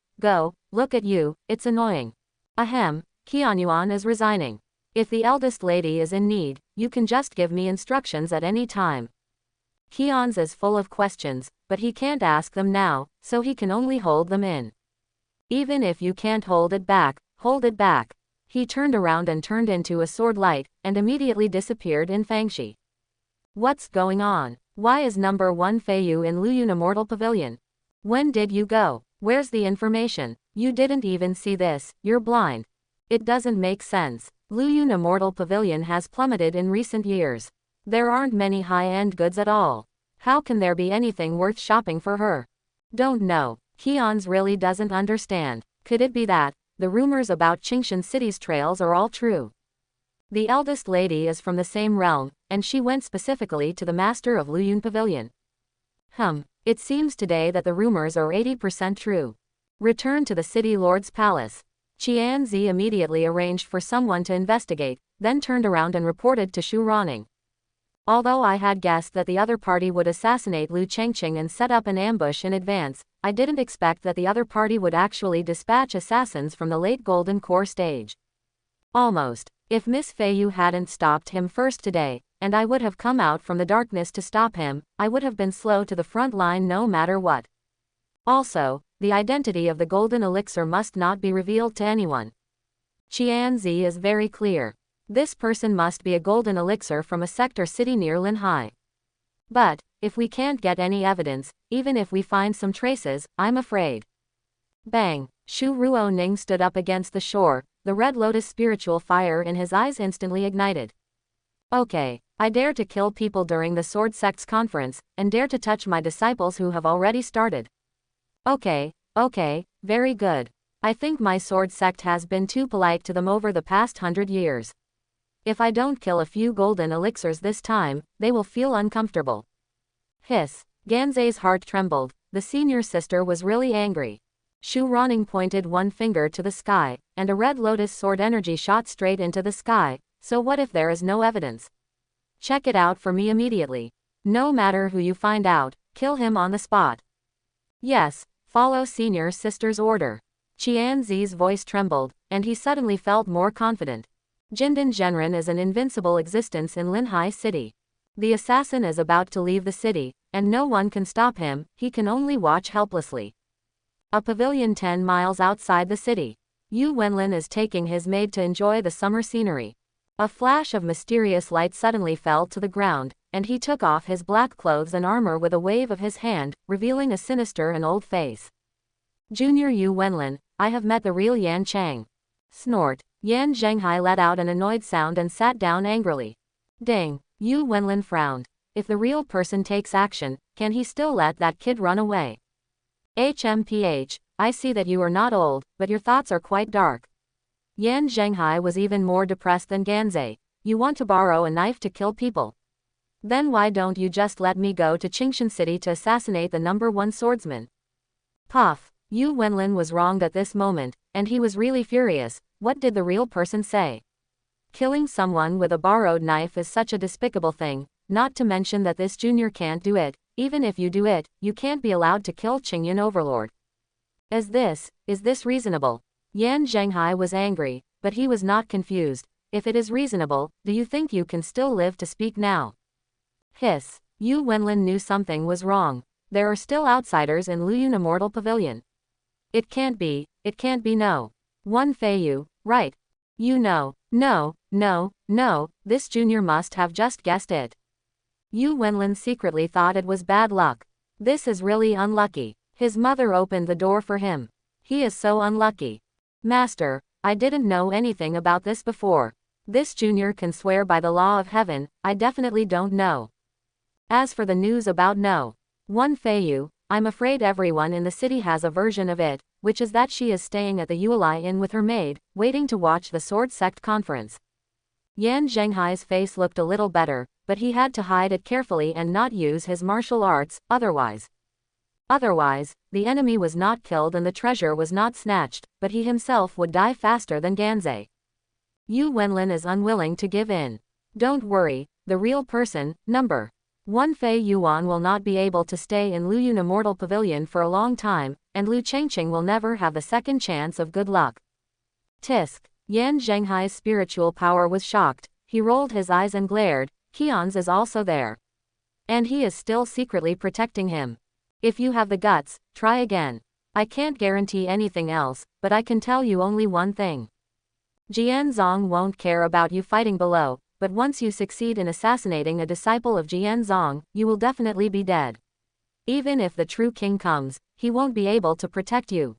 look at you, it's annoying. Ahem, Qianyuan is resigning. If the eldest lady is in need, you can just give me instructions at any time. Qianz is full of questions, but he can't ask them now, so he can only hold them in. Even if you can't hold it back, hold it back. He turned around and turned into a sword light, and immediately disappeared in Fangxi. What's going on? Why is number 1 Feiyu in Luyun Immortal Pavilion? When did you go? Where's the information? You didn't even see this, you're blind. It doesn't make sense. Luyun Immortal Pavilion has plummeted in recent years. There aren't many high-end goods at all. How can there be anything worth shopping for her? Don't know. Qianz really doesn't understand. Could it be that the rumors about Qingshan City's trails are all true? The eldest lady is from the same realm, and she went specifically to the master of Luyun Pavilion. It seems today that the rumors are 80% true. Return to the city lord's palace. Qianzi immediately arranged for someone to investigate, then turned around and reported to Shu Ronning. Although I had guessed that the other party would assassinate Lu Chengqing and set up an ambush in advance, I didn't expect that the other party would actually dispatch assassins from the late Golden Core stage. Almost. If Miss Feiyu hadn't stopped him first today, and I would have come out from the darkness to stop him, I would have been slow to the front line no matter what. Also, the identity of the golden elixir must not be revealed to anyone. Qianzi is very clear. This person must be a golden elixir from a sector city near Linhai. But, if we can't get any evidence, even if we find some traces, I'm afraid. Bang! Shu Ruoning stood up against the shore, the red lotus spiritual fire in his eyes instantly ignited. Okay, I dare to kill people during the Sword Sect's conference, and dare to touch my disciples who have already started. Okay, very good. I think my Sword Sect has been too polite to them over the past 100 years. If I don't kill a few golden elixirs this time, they will feel uncomfortable. Hiss. Ganze's heart trembled. The senior sister was really angry. Shu Ronning pointed one finger to the sky, and a red lotus sword energy shot straight into the sky. So what if there is no evidence? Check it out for me immediately. No matter who you find out, kill him on the spot. Yes, follow senior sister's order. Qianzi's voice trembled, and he suddenly felt more confident. Jindan Zhenren is an invincible existence in Linhai City. The assassin is about to leave the city, and no one can stop him, he can only watch helplessly. A pavilion 10 miles outside the city. Yu Wenlin is taking his maid to enjoy the summer scenery. A flash of mysterious light suddenly fell to the ground, and he took off his black clothes and armor with a wave of his hand, revealing a sinister and old face. Junior Yu Wenlin, I have met the real Yan Chang. Snort. Yan Zhenghai let out an annoyed sound and sat down angrily. Ding. Yu Wenlin frowned. If the real person takes action, can he still let that kid run away? HMPH, I see that you are not old, but your thoughts are quite dark. Yan Zhenghai was even more depressed than Ganze. You want to borrow a knife to kill people? Then why don't you just let me go to Qingshan City to assassinate the #1 swordsman? Puff. Yu Wenlin was wronged at this moment, and he was really furious. What did the real person say? Killing someone with a borrowed knife is such a despicable thing, not to mention that this junior can't do it. Even if you do it, you can't be allowed to kill Qingyan Overlord. Is this reasonable? Yan Zhenghai was angry, but he was not confused. If it is reasonable, do you think you can still live to speak now? Hiss. Yu Wenlin knew something was wrong. There are still outsiders in Luyun Immortal Pavilion. It can't be no. One Feiyu, right. You know, no, this junior must have just guessed it. Yu Wenlin secretly thought it was bad luck. This is really unlucky. His mother opened the door for him. He is so unlucky. Master, I didn't know anything about this before. This junior can swear by the law of heaven, I definitely don't know. As for the news about one Feiyu, I'm afraid everyone in the city has a version of it, which is that she is staying at the Yuelai Inn with her maid, waiting to watch the Sword Sect conference. Yan Zhenghai's face looked a little better, but he had to hide it carefully and not use his martial arts, otherwise, the enemy was not killed and the treasure was not snatched, but he himself would die faster than Ganze. Yu Wenlin is unwilling to give in. Don't worry, the real person, #1 Fei Yuan will not be able to stay in Luyun Immortal Pavilion for a long time, and Lu Chengqing will never have the second chance of good luck. Tisk. Yan Zhenghai's spiritual power was shocked. He rolled his eyes and glared. Qian's is also there. And he is still secretly protecting him. If you have the guts, try again. I can't guarantee anything else, but I can tell you only one thing. Jian Zong won't care about you fighting below, but once you succeed in assassinating a disciple of Jian Zong, you will definitely be dead. Even if the true king comes, he won't be able to protect you.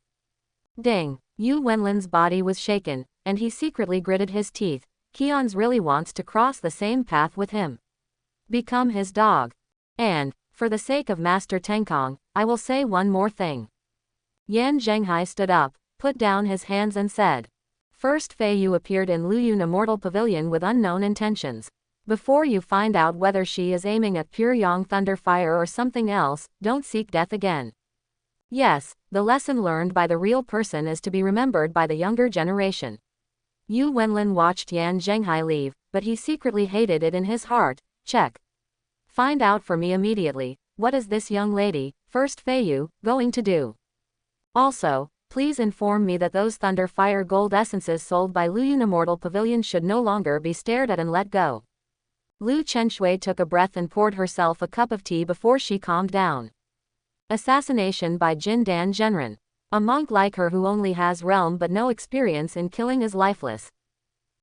Ding. Yu Wenlin's body was shaken, and he secretly gritted his teeth. Qian's really wants to cross the same path with him. Become his dog. And, for the sake of Master Tenkong, I will say one more thing. Yan Zhenghai stood up, put down his hands and said. First Feiyu appeared in Luyun Immortal Pavilion with unknown intentions. Before you find out whether she is aiming at pure Yang Thunder Fire or something else, don't seek death again. Yes, the lesson learned by the real person is to be remembered by the younger generation. Yu Wenlin watched Yan Zhenghai leave, but he secretly hated it in his heart. Check. Find out for me immediately, what is this young lady, First Feiyu, going to do? Also, please inform me that those Thunder Fire gold essences sold by Luyun Immortal Pavilion should no longer be stared at and let go. Lu Chenshui took a breath and poured herself a cup of tea before she calmed down. Assassination by Jindan Zhenren. A monk like her who only has realm but no experience in killing is lifeless.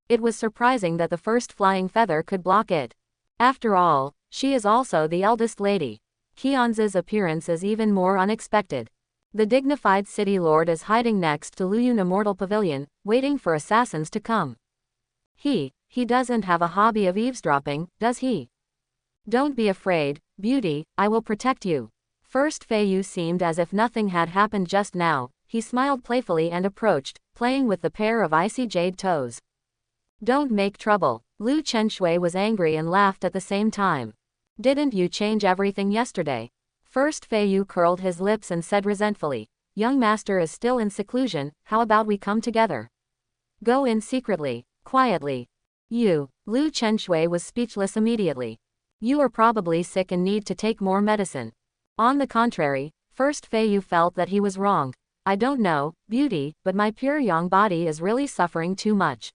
It was surprising that the first flying feather could block it. After all, she is also the eldest lady. Qian's appearance is even more unexpected. The dignified city lord is hiding next to Luyun Immortal Pavilion, waiting for assassins to come. He doesn't have a hobby of eavesdropping, does he? Don't be afraid, beauty, I will protect you. First Feiyu seemed as if nothing had happened just now. He smiled playfully and approached, playing with the pair of icy jade toes. Don't make trouble. Lu Chenxue was angry and laughed at the same time. Didn't you change everything yesterday? First Fei Yu curled his lips and said resentfully, young master is still in seclusion, how about we come together? Go in secretly, quietly. Lu Chenxue was speechless immediately. You are probably sick and need to take more medicine. On the contrary, First Fei Yu felt that he was wrong. I don't know, beauty, but my pure yang body is really suffering too much.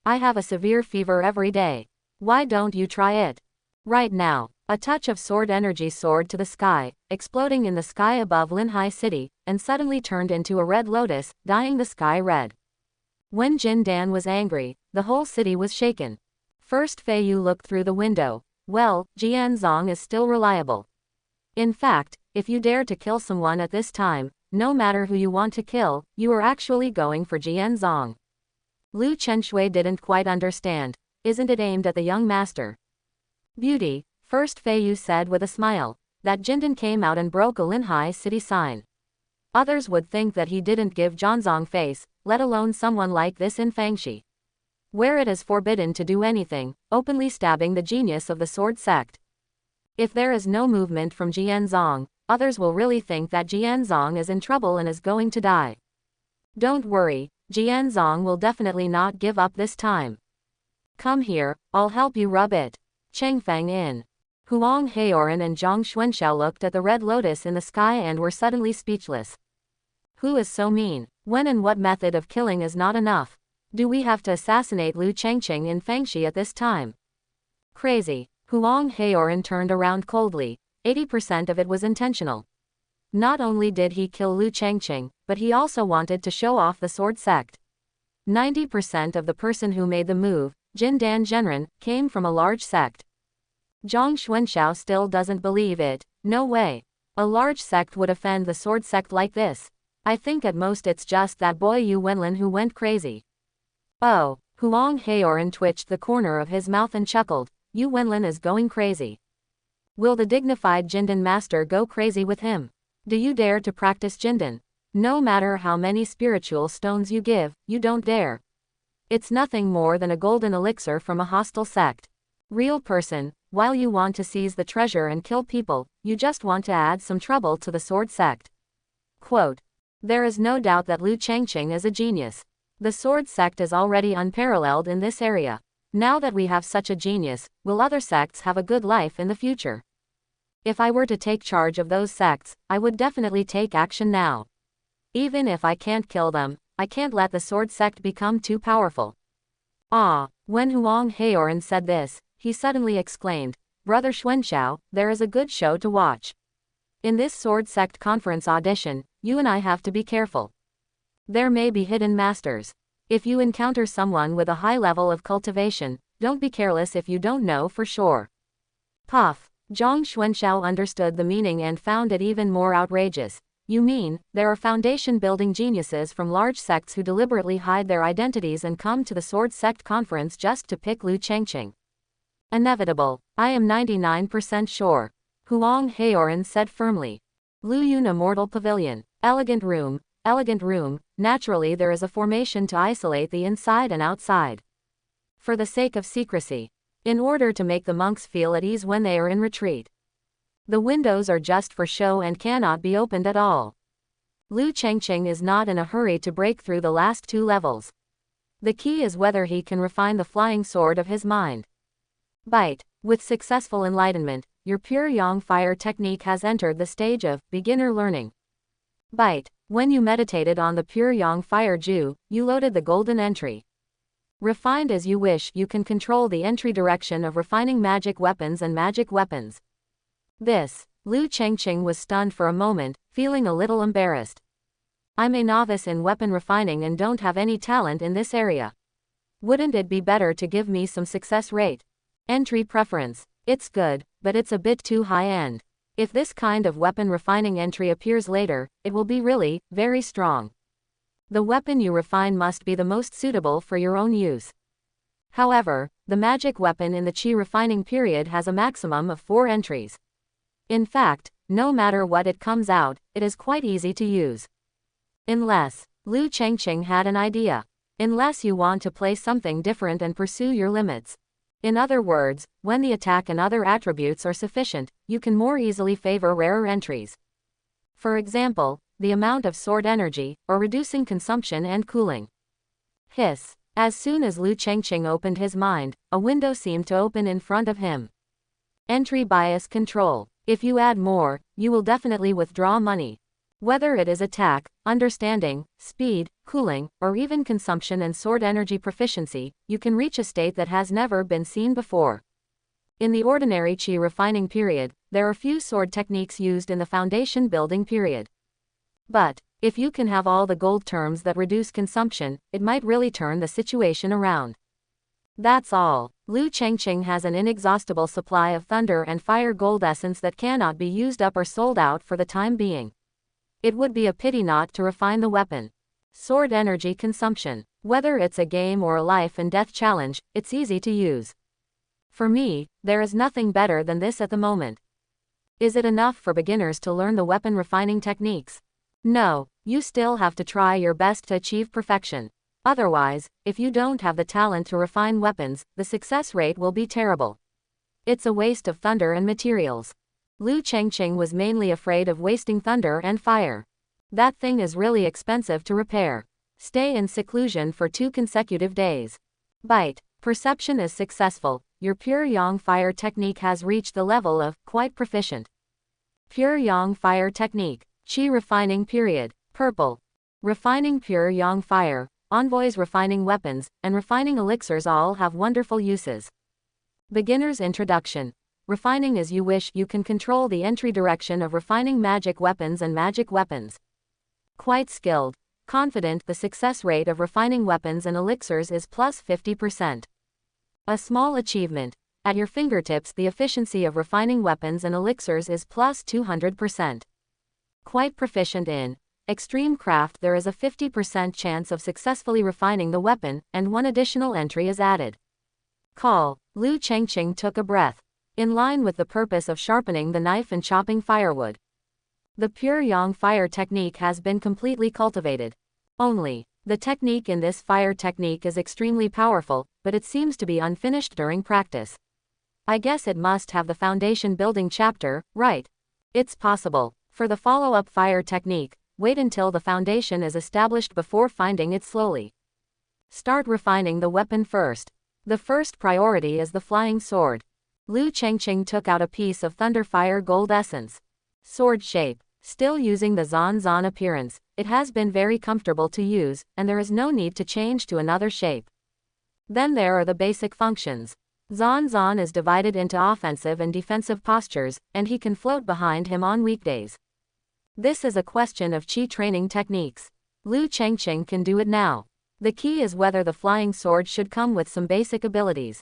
I have a severe fever every day. Why don't you try it? Right now. A touch of sword energy soared to the sky, exploding in the sky above Linhai City, and suddenly turned into a red lotus, dyeing the sky red. When Jin Dan was angry, the whole city was shaken. First Fei Yu looked through the window. Well, Jianzong is still reliable. In fact, if you dare to kill someone at this time, no matter who you want to kill, you are actually going for Jianzong. Lu Chenxue didn't quite understand. Isn't it aimed at the young master? Beauty, First Fei Yu said with a smile, that Jindan came out and broke a Linhai City sign. Others would think that he didn't give Jianzong face, let alone someone like this in Fangxi, where it is forbidden to do anything, openly stabbing the genius of the sword sect. If there is no movement from Jianzong, others will really think that Jianzong is in trouble and is going to die. Don't worry, Jianzong will definitely not give up this time. Come here, I'll help you rub it. Chengfeng in. Huang Heoran and Zhang Xuanxiao looked at the red lotus in the sky and were suddenly speechless. Who is so mean? When and what method of killing is not enough? Do we have to assassinate Lu Chengqing in Fangxi at this time? Crazy. Huang Heoran turned around coldly. 80% of it was intentional. Not only did he kill Lu Chengqing, but he also wanted to show off the sword sect. 90% of the person who made the move, Jin Dan Zhenren, came from a large sect. Zhang Xuanxiao still doesn't believe it. No way. A large sect would offend the sword sect like this. I think at most it's just that boy Yu Wenlin who went crazy. Oh, Huang Heoran twitched the corner of his mouth and chuckled. Yu Wenlin is going crazy. Will the dignified Jindan master go crazy with him? Do you dare to practice Jindan? No matter how many spiritual stones you give, you don't dare. It's nothing more than a golden elixir from a hostile sect. Real person, while you want to seize the treasure and kill people, you just want to add some trouble to the sword sect. Quote. There is no doubt that Lu Chengqing is a genius. The sword sect is already unparalleled in this area. Now that we have such a genius, will other sects have a good life in the future? If I were to take charge of those sects, I would definitely take action now. Even if I can't kill them, I can't let the sword sect become too powerful. When Huang Heoran said this, he suddenly exclaimed, Brother Xuanxiao, there is a good show to watch. In this sword sect conference audition, you and I have to be careful. There may be hidden masters. If you encounter someone with a high level of cultivation, don't be careless if you don't know for sure. Puff. Zhang Xuanxiao understood the meaning and found it even more outrageous. You mean, there are foundation-building geniuses from large sects who deliberately hide their identities and come to the sword sect conference just to pick Lu Chengqing? Inevitable. I am 99% sure. Huang Heoran said firmly. Lu Yun Immortal Pavilion. Elegant room. Elegant room. Naturally there is a formation to isolate the inside and outside. For the sake of secrecy. In order to make the monks feel at ease when they are in retreat. The windows are just for show and cannot be opened at all. Lu Chengqing is not in a hurry to break through the last 2 levels. The key is whether he can refine the flying sword of his mind. Bite. With successful enlightenment, your pure yang fire technique has entered the stage of beginner learning. Bite. When you meditated on the pure yang fire Ju, you loaded the golden entry. Refined as you wish, you can control the entry direction of refining magic weapons and magic weapons. This. Lu Chengqing was stunned for a moment, feeling a little embarrassed. I'm a novice in weapon refining and don't have any talent in this area. Wouldn't it be better to give me some success rate? Entry preference. It's good, but it's a bit too high-end. If this kind of weapon refining entry appears later, it will be really, very strong. The weapon you refine must be the most suitable for your own use. However, the magic weapon in the Qi refining period has a maximum of 4 entries. In fact, no matter what it comes out, it is quite easy to use. Unless, Lu Chengqing had an idea. Unless you want to play something different and pursue your limits. In other words, when the attack and other attributes are sufficient, you can more easily favor rarer entries. For example, the amount of sword energy, or reducing consumption and cooling. Hiss. As soon as Lu Chengqing opened his mind, a window seemed to open in front of him. Entry bias control. If you add more, you will definitely withdraw money. Whether it is attack, understanding, speed, cooling, or even consumption and sword energy proficiency, you can reach a state that has never been seen before. In the ordinary qi refining period, there are few sword techniques used in the foundation building period. But, if you can have all the gold terms that reduce consumption, it might really turn the situation around. That's all. Lu Chengqing has an inexhaustible supply of thunder and fire gold essence that cannot be used up or sold out for the time being. It would be a pity not to refine the weapon. Sword energy consumption. Whether it's a game or a life and death challenge, it's easy to use. For me, there is nothing better than this at the moment. Is it enough for beginners to learn the weapon refining techniques? No, you still have to try your best to achieve perfection. Otherwise, if you don't have the talent to refine weapons, the success rate will be terrible. It's a waste of thunder and materials. Lu Chengqing was mainly afraid of wasting thunder and fire. That thing is really expensive to repair. Stay in seclusion for 2 consecutive days. Bite. Perception is successful. Your pure yang fire technique has reached the level of quite proficient. Pure yang fire technique. Qi refining period. Purple. Refining pure yang fire, envoys refining weapons, and refining elixirs all have wonderful uses. Beginner's introduction. Refining as you wish, you can control the entry direction of refining magic weapons and magic weapons. Quite skilled. Confident, the success rate of refining weapons and elixirs is plus 50%. A small achievement. At your fingertips, the efficiency of refining weapons and elixirs is plus 200%. Quite proficient in extreme craft, there is a 50% chance of successfully refining the weapon, and 1 additional entry is added. Call. Lu Chengqing took a breath. In line with the purpose of sharpening the knife and chopping firewood. The pure yang fire technique has been completely cultivated. Only, the technique in this fire technique is extremely powerful, but it seems to be unfinished during practice. I guess it must have the foundation building chapter, right? It's possible. For the follow-up fire technique, wait until the foundation is established before finding it slowly. Start refining the weapon first. The first priority is the flying sword. Lu Chengqing took out a piece of thunderfire gold essence. Sword shape. Still using the Zan appearance, it has been very comfortable to use, and there is no need to change to another shape. Then there are the basic functions. Zan is divided into offensive and defensive postures, and he can float behind him on weekdays. This is a question of qi training techniques. Lu Chengqing can do it now. The key is whether the flying sword should come with some basic abilities.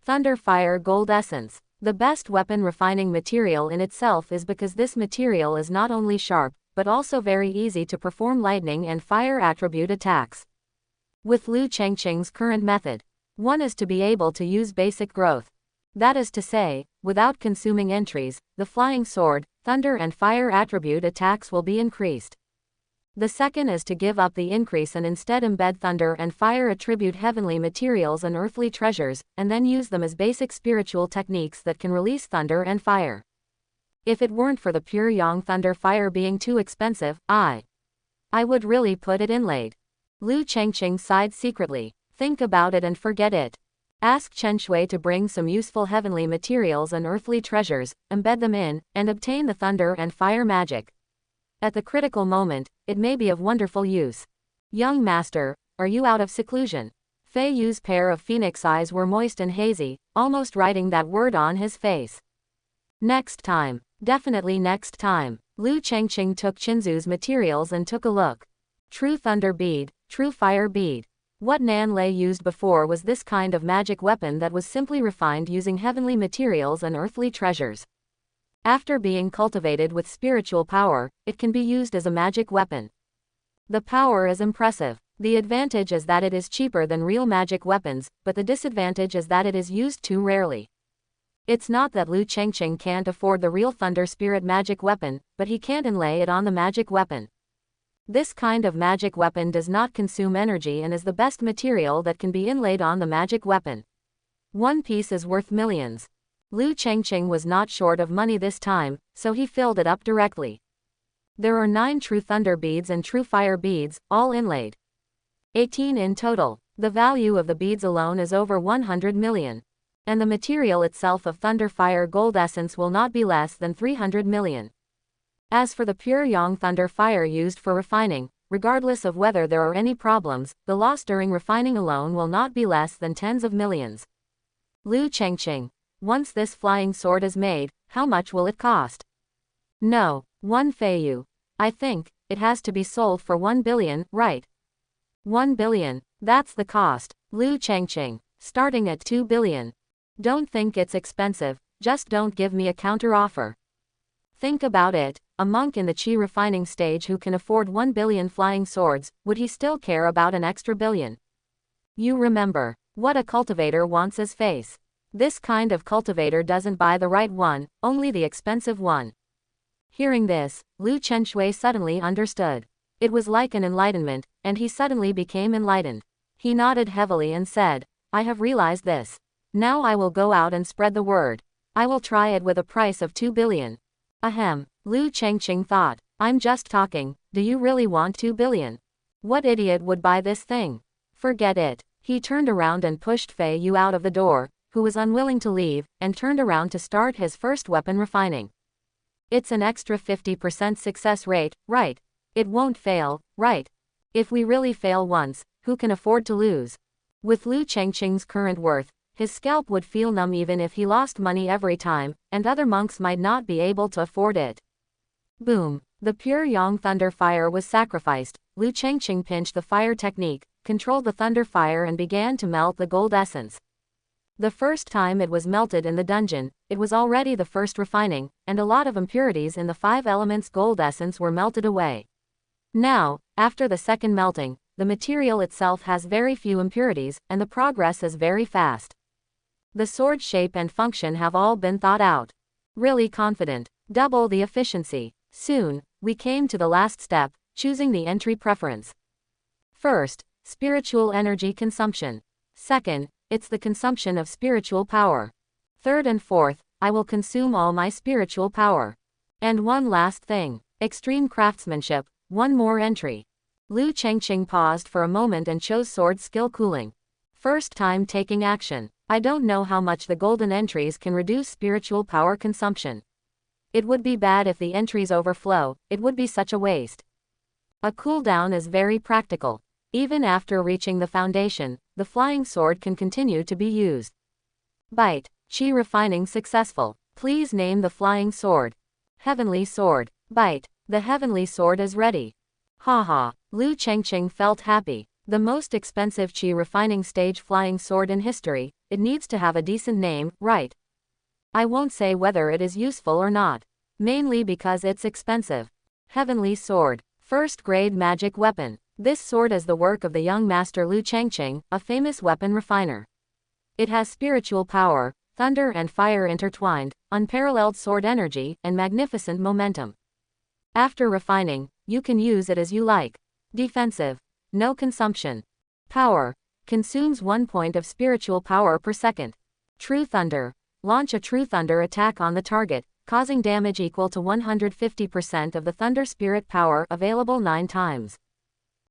Thunderfire gold essence. The best weapon refining material in itself is because this material is not only sharp, but also very easy to perform lightning and fire attribute attacks. With Lu Chengqing's current method, one is to be able to use basic growth. That is to say, without consuming entries, the flying sword, thunder and fire attribute attacks will be increased. The second is to give up the increase and instead embed thunder and fire attribute heavenly materials and earthly treasures, and then use them as basic spiritual techniques that can release thunder and fire. If it weren't for the pure yang thunder fire being too expensive, I would really put it inlaid. Lu Chengqing sighed secretly. Think about it and forget it. Ask Chen Shui to bring some useful heavenly materials and earthly treasures, embed them in, and obtain the thunder and fire magic. At the critical moment, it may be of wonderful use. Young master, are you out of seclusion? Fei Yu's pair of phoenix eyes were moist and hazy, almost writing that word on his face. Next time. Definitely next time. Lu Chengqing took Qinzu's materials and took a look. True thunder bead, true fire bead. What Nan Lei used before was this kind of magic weapon that was simply refined using heavenly materials and earthly treasures. After being cultivated with spiritual power, it can be used as a magic weapon. The power is impressive. The advantage is that it is cheaper than real magic weapons, but the disadvantage is that it is used too rarely. It's not that Lu Chengqing can't afford the real thunder spirit magic weapon, but he can't inlay it on the magic weapon. This kind of magic weapon does not consume energy and is the best material that can be inlaid on the magic weapon. One piece is worth millions. Lu Chengqing was not short of money this time, so he filled it up directly. There are 9 true thunder beads and true fire beads, all inlaid. 18 in total. The value of the beads alone is over 100 million. And the material itself of thunder fire gold essence will not be less than 300 million. As for the pure yang thunder fire used for refining, regardless of whether there are any problems, the loss during refining alone will not be less than tens of millions. Lu Chengqing. Once this flying sword is made, how much will it cost? No, 1 feiyu. I think, it has to be sold for 1 billion, right? 1 billion, that's the cost. Lu Chengqing. Starting at 2 billion. Don't think it's expensive, just don't give me a counter offer. Think about it, a monk in the chi refining stage who can afford 1 billion flying swords, would he still care about an extra billion? You remember, what a cultivator wants his face. This kind of cultivator doesn't buy the right one, only the expensive one. Hearing this, Lu Chenshui suddenly understood. It was like an enlightenment, and he suddenly became enlightened. He nodded heavily and said, I have realized this. Now I will go out and spread the word. I will try it with a price of 2 billion. Ahem, Lu Chengqing thought, I'm just talking, do you really want 2 billion? What idiot would buy this thing? Forget it. He turned around and pushed Fei Yu out of the door, who was unwilling to leave, and turned around to start his first weapon refining. It's an extra 50% success rate, right? It won't fail, right? If we really fail once, who can afford to lose? With Lu Chengqing's current worth, his scalp would feel numb even if he lost money every time, and other monks might not be able to afford it. Boom. The pure yang thunder fire was sacrificed. Lu Chengqing pinched the fire technique, controlled the thunder fire and began to melt the gold essence. The first time it was melted in the dungeon, it was already the first refining, and a lot of impurities in the 5 elements gold essence were melted away. Now, after the second melting, the material itself has very few impurities, and the progress is very fast. The sword shape and function have all been thought out. Really confident. Double the efficiency. Soon, we came to the last step, choosing the entry preference. First, spiritual energy consumption. Second, it's the consumption of spiritual power. Third and fourth, I will consume all my spiritual power. And one last thing. Extreme craftsmanship, one more entry. Lu Chengqing paused for a moment and chose sword skill cooling. First time taking action. I don't know how much the golden entries can reduce spiritual power consumption. It would be bad if the entries overflow, it would be such a waste. A cooldown is very practical. Even after reaching the foundation, the flying sword can continue to be used. Bite. Chi refining successful. Please name the flying sword. Heavenly sword. Bite. The heavenly sword is ready. Haha. Lu Chengqing felt happy. The most expensive chi refining stage flying sword in history, it needs to have a decent name, right? I won't say whether it is useful or not. Mainly because it's expensive. Heavenly sword. First grade magic weapon. This sword is the work of the young master Lu Chengqing, a famous weapon refiner. It has spiritual power, thunder and fire intertwined, unparalleled sword energy, and magnificent momentum. After refining, you can use it as you like. Defensive. No consumption. Power. Consumes 1 point of spiritual power per second. True thunder. Launch a true thunder attack on the target, causing damage equal to 150% of the thunder spirit power available 9 times.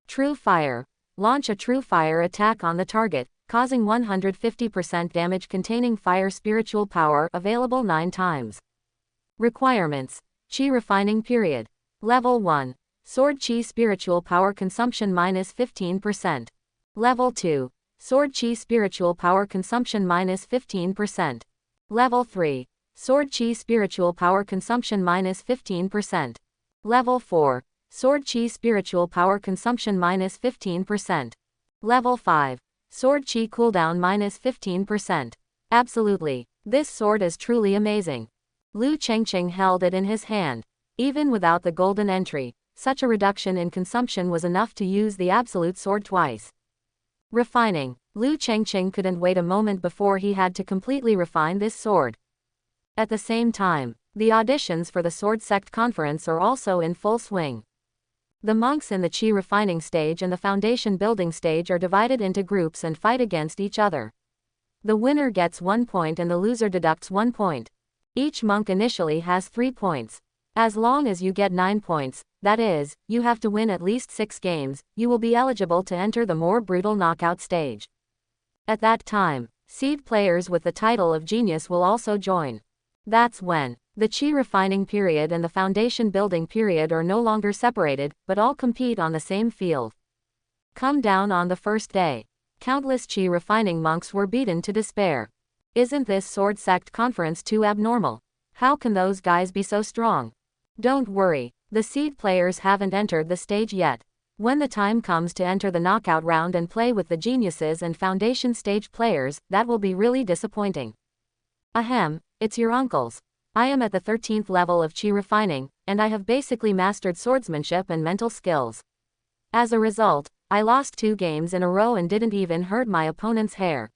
True fire. Launch a true fire attack on the target, causing 150% damage containing fire spiritual power available 9 times. Requirements. Chi refining period. Level 1. Sword Chi spiritual power consumption minus 15%. Level 2. Sword Chi spiritual power consumption minus 15%. Level 3. Sword Chi spiritual power consumption minus 15%. Level 4. Sword Chi spiritual power consumption minus 15%. Level 5. Sword Chi cooldown minus 15%. Absolutely. This sword is truly amazing. Lu Chengqing held it in his hand. Even without the golden entry, such a reduction in consumption was enough to use the absolute sword twice. Refining. Lu Chengqing couldn't wait a moment before he had to completely refine this sword. At the same time, the auditions for the Sword Sect Conference are also in full swing. The monks in the Chi refining stage and the foundation building stage are divided into groups and fight against each other. The winner gets 1 point and the loser deducts 1 point. Each monk initially has 3 points. As long as you get 9 points, that is, you have to win at least 6 games, you will be eligible to enter the more brutal knockout stage. At that time, seed players with the title of genius will also join. That's when the chi refining period and the foundation building period are no longer separated, but all compete on the same field. Come down on the first day. Countless chi refining monks were beaten to despair. Isn't this sword sect conference too abnormal? How can those guys be so strong? Don't worry, the seed players haven't entered the stage yet. When the time comes to enter the knockout round and play with the geniuses and foundation stage players, that will be really disappointing. Ahem, it's your uncles. I am at the 13th level of chi refining, and I have basically mastered swordsmanship and mental skills. As a result, I lost 2 games in a row and didn't even hurt my opponent's hair.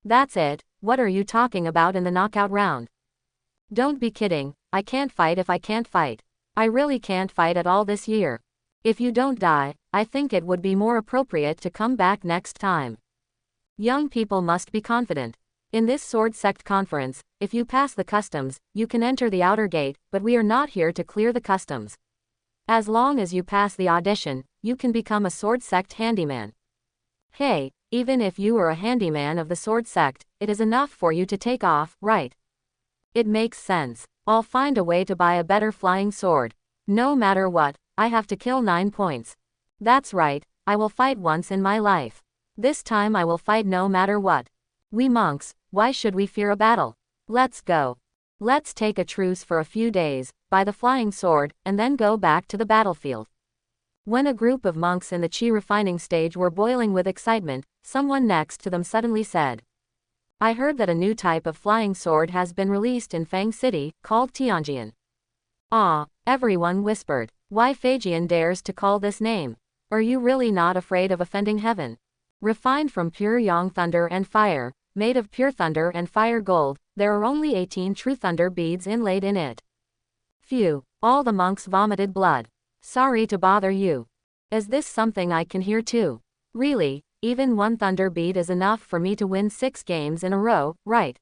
That's it. What are you talking about in the knockout round? Don't be kidding, I can't fight if I can't fight. I really can't fight at all this year. If you don't die, I think it would be more appropriate to come back next time. Young people must be confident. In this sword sect conference, if you pass the customs, you can enter the outer gate, but we are not here to clear the customs. As long as you pass the audition, you can become a sword sect handyman. Hey, even if you are a handyman of the sword sect, it is enough for you to take off, right? It makes sense. I'll find a way to buy a better flying sword. No matter what, I have to kill 9 points. That's right, I will fight once in my life. This time I will fight no matter what. We monks, why should we fear a battle? Let's go. Let's take a truce for a few days, buy the flying sword, and then go back to the battlefield. When a group of monks in the chi refining stage were boiling with excitement, someone next to them suddenly said, I heard that a new type of flying sword has been released in Fang City, called Tianjian. Ah, everyone whispered. Why Fagian dares to call this name? Are you really not afraid of offending heaven? Refined from pure yang thunder and fire, made of pure thunder and fire gold, there are only 18 true thunder beads inlaid in it. Phew, all the monks vomited blood. Sorry to bother you. Is this something I can hear too? Really, even 1 thunder bead is enough for me to win 6 games in a row, right?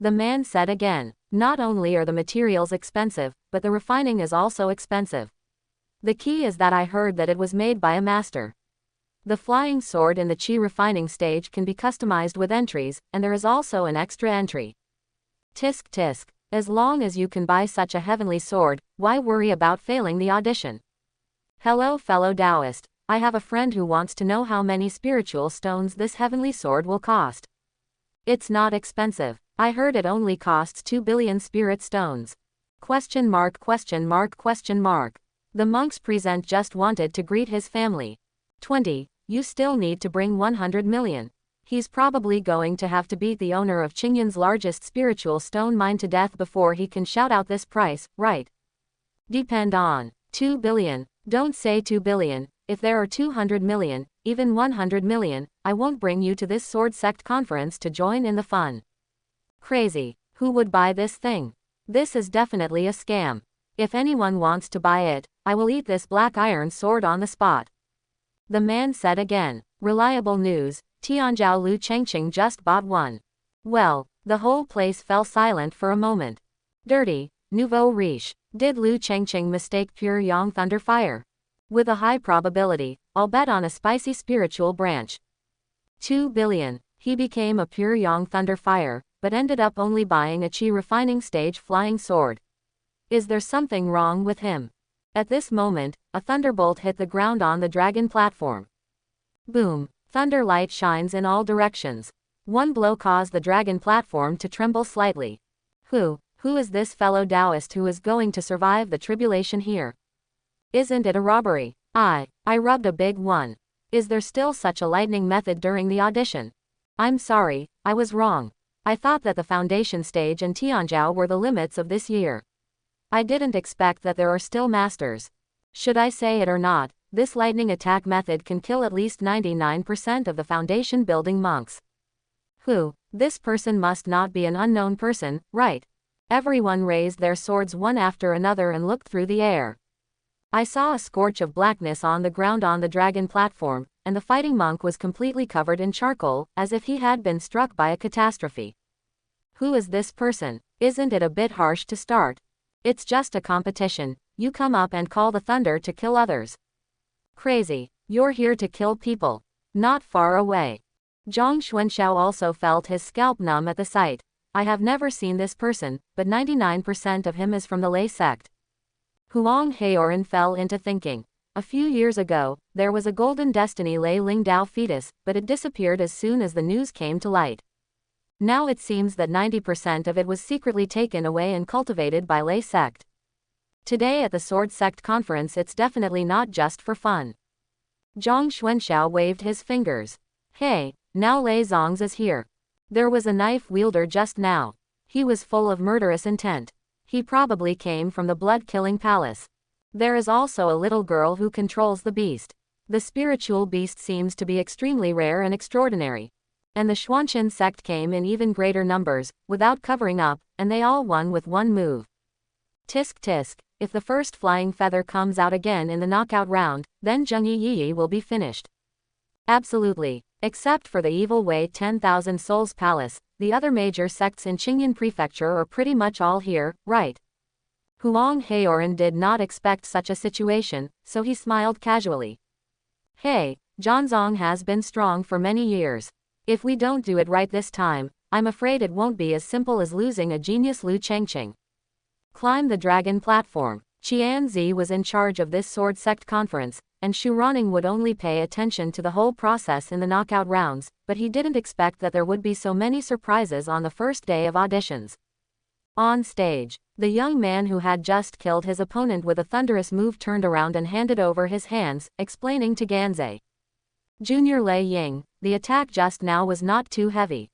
The man said again. Not only are the materials expensive, but the refining is also expensive. The key is that I heard that it was made by a master. The flying sword in the chi refining stage can be customized with entries, and there is also an extra entry. Tisk tisk. As long as you can buy such a heavenly sword, why worry about failing the audition? Hello fellow Taoist, I have a friend who wants to know how many spiritual stones this heavenly sword will cost. It's not expensive. I heard it only costs 2 billion spirit stones. Question mark question mark question mark. The monk's present just wanted to greet his family. 20. You still need to bring 100 million. He's probably going to have to beat the owner of Qingyan's largest spiritual stone mine to death before he can shout out this price, right? Depend on 2 billion. Don't say 2 billion. If there are 200 million, even 100 million, I won't bring you to this sword sect conference to join in the fun. Crazy. Who would buy this thing? This is definitely a scam. If anyone wants to buy it, I will eat this black iron sword on the spot. The man said again. Reliable news, Tianzhao Lu Chengqing just bought one. Well, the whole place fell silent for a moment. Dirty, nouveau riche. Did Lu Chengqing mistake pure yang thunder fire? With a high probability, I'll bet on a spicy spiritual branch. 2 billion. He became a pure yang thunder fire, but ended up only buying a chi refining stage flying sword. Is there something wrong with him? At this moment, a thunderbolt hit the ground on the dragon platform. Boom. Thunder light shines in all directions. One blow caused the dragon platform to tremble slightly. Who is this fellow Taoist who is going to survive the tribulation here? Isn't it a robbery? I rubbed a big one. Is there still such a lightning method during the audition? I'm sorry, I was wrong. I thought that the foundation stage and Tianzhao were the limits of this year. I didn't expect that there are still masters. Should I say it or not, this lightning attack method can kill at least 99% of the foundation building monks. This person must not be an unknown person, right? Everyone raised their swords one after another and looked through the air. I saw a scorch of blackness on the ground on the dragon platform, and the fighting monk was completely covered in charcoal, as if he had been struck by a catastrophe. Who is this person? Isn't it a bit harsh to start? It's just a competition. You come up and call the thunder to kill others. Crazy. You're here to kill people. Not far away. Zhang Xuanxiao also felt his scalp numb at the sight. I have never seen this person, but 99% of him is from the Lei sect. Huang Heoran fell into thinking. A few years ago, there was a golden destiny Lei Lingdao fetus, but it disappeared as soon as the news came to light. Now it seems that 90% of it was secretly taken away and cultivated by Lei sect. Today at the Sword Sect conference it's definitely not just for fun. Zhang Xuanxiao waved his fingers. Hey, now Lei Zong's is here. There was a knife wielder just now. He was full of murderous intent. He probably came from the blood-killing palace. There is also a little girl who controls the beast. The spiritual beast seems to be extremely rare and extraordinary. And the Xuanqin sect came in even greater numbers, without covering up, and they all won with one move. Tisk tisk, if the first flying feather comes out again in the knockout round, then Zheng Yi will be finished. Absolutely. Except for the Evil Wei 10,000 Souls Palace, the other major sects in Qingyan Prefecture are pretty much all here, right? Huang Heoran did not expect such a situation, so he smiled casually. Hey, Zhanzong has been strong for many years. If we don't do it right this time, I'm afraid it won't be as simple as losing a genius Lu Chengqing. Climb the dragon platform. Qianzi was in charge of this sword sect conference, and Shu Roning would only pay attention to the whole process in the knockout rounds, but he didn't expect that there would be so many surprises on the first day of auditions. On stage, the young man who had just killed his opponent with a thunderous move turned around and handed over his hands, explaining to Ganzei. Junior Lei Ying, the attack just now was not too heavy.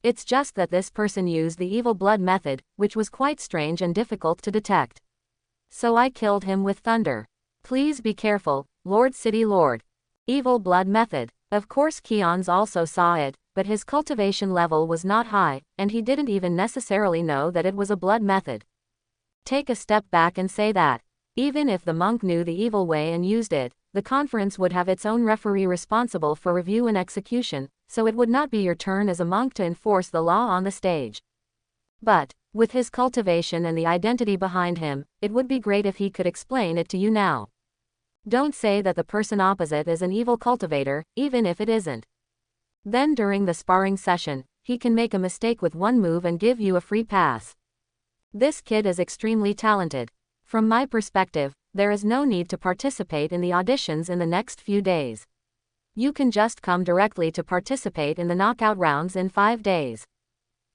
It's just that this person used the evil blood method, which was quite strange and difficult to detect. So I killed him with thunder. Please be careful, Lord City Lord. Evil blood method. Of course Keon's also saw it, but his cultivation level was not high, and he didn't even necessarily know that it was a blood method. Take a step back and say that. Even if the monk knew the evil way and used it, the conference would have its own referee responsible for review and execution, so it would not be your turn as a monk to enforce the law on the stage. But, with his cultivation and the identity behind him, it would be great if he could explain it to you now. Don't say that the person opposite is an evil cultivator, even if it isn't. Then during the sparring session, he can make a mistake with one move and give you a free pass. This kid is extremely talented. From my perspective, there is no need to participate in the auditions in the next few days. You can just come directly to participate in the knockout rounds in 5 days.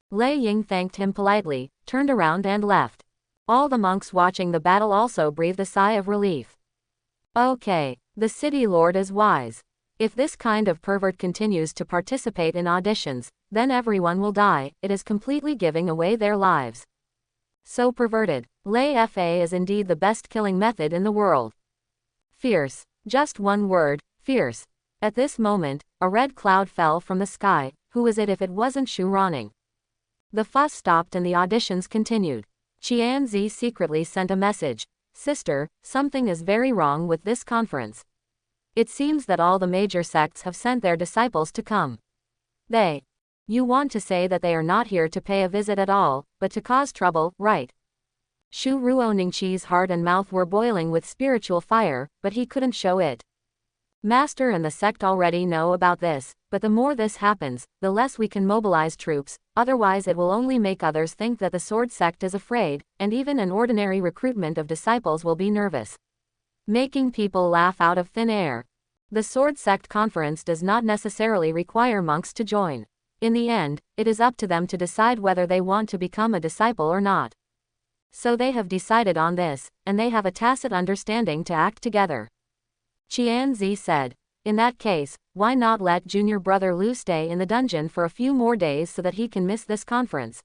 Lei Ying thanked him politely, turned around and left. All the monks watching the battle also breathed a sigh of relief. Okay, the city lord is wise. If this kind of pervert continues to participate in auditions, then everyone will die. It is completely giving away their lives. So perverted. Lei Fa is indeed the best killing method in the world. Fierce. Just one word, fierce. At this moment, a red cloud fell from the sky. Who is it if it wasn't Shu Roning? The fuss stopped and the auditions continued. Qianzi secretly sent a message. Sister, something is very wrong with this conference. It seems that all the major sects have sent their disciples to come. You want to say that they are not here to pay a visit at all, but to cause trouble, right? Shu Ruoningqi's heart and mouth were boiling with spiritual fire, but he couldn't show it. Master and the sect already know about this, but the more this happens, the less we can mobilize troops, otherwise it will only make others think that the sword sect is afraid, and even an ordinary recruitment of disciples will be nervous. Making people laugh out of thin air. The sword sect conference does not necessarily require monks to join. In the end, it is up to them to decide whether they want to become a disciple or not. So they have decided on this, and they have a tacit understanding to act together. Qianzi said. In that case, why not let junior brother Lu stay in the dungeon for a few more days so that he can miss this conference?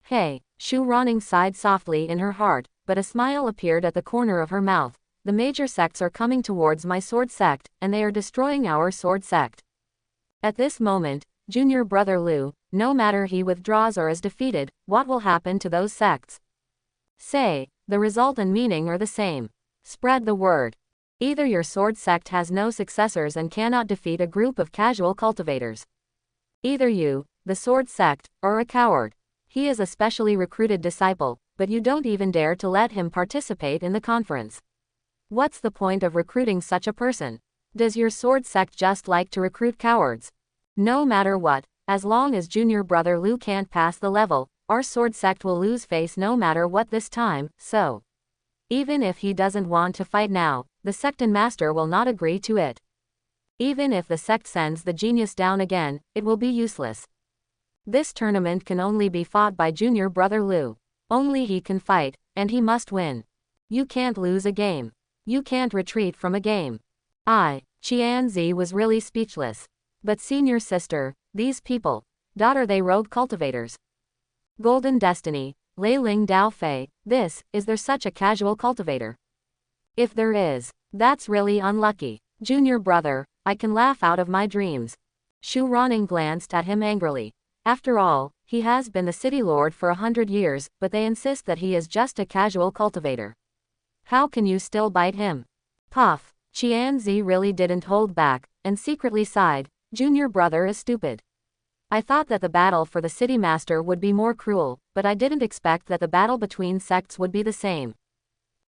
Hey, Shu Roning sighed softly in her heart, but a smile appeared at the corner of her mouth. The major sects are coming towards my sword sect, and they are destroying our sword sect. At this moment, junior brother Lu, no matter he withdraws or is defeated, what will happen to those sects? Say, the result and meaning are the same. Spread the word. Either your sword sect has no successors and cannot defeat a group of casual cultivators. Either you, the sword sect, are a coward. He is a specially recruited disciple, but you don't even dare to let him participate in the conference. What's the point of recruiting such a person? Does your sword sect just like to recruit cowards? No matter what, as long as junior brother Lu can't pass the level, our sword sect will lose face no matter what this time, so. Even if he doesn't want to fight now, the secton master will not agree to it. Even if the sect sends the genius down again, it will be useless. This tournament can only be fought by junior brother Lu. Only he can fight, and he must win. You can't lose a game. You can't retreat from a game. Qianzi was really speechless. But senior sister, these people, daughter they rogue cultivators. Golden Destiny, Lei Ling Dao Fei, is there such a casual cultivator? If there is, that's really unlucky. Junior brother, I can laugh out of my dreams. Shu Ronning glanced at him angrily. After all, he has been the city lord for 100 years, but they insist that he is just a casual cultivator. How can you still bite him? Puff, Qianzi really didn't hold back, and secretly sighed, junior brother is stupid. I thought that the battle for the city master would be more cruel, but I didn't expect that the battle between sects would be the same.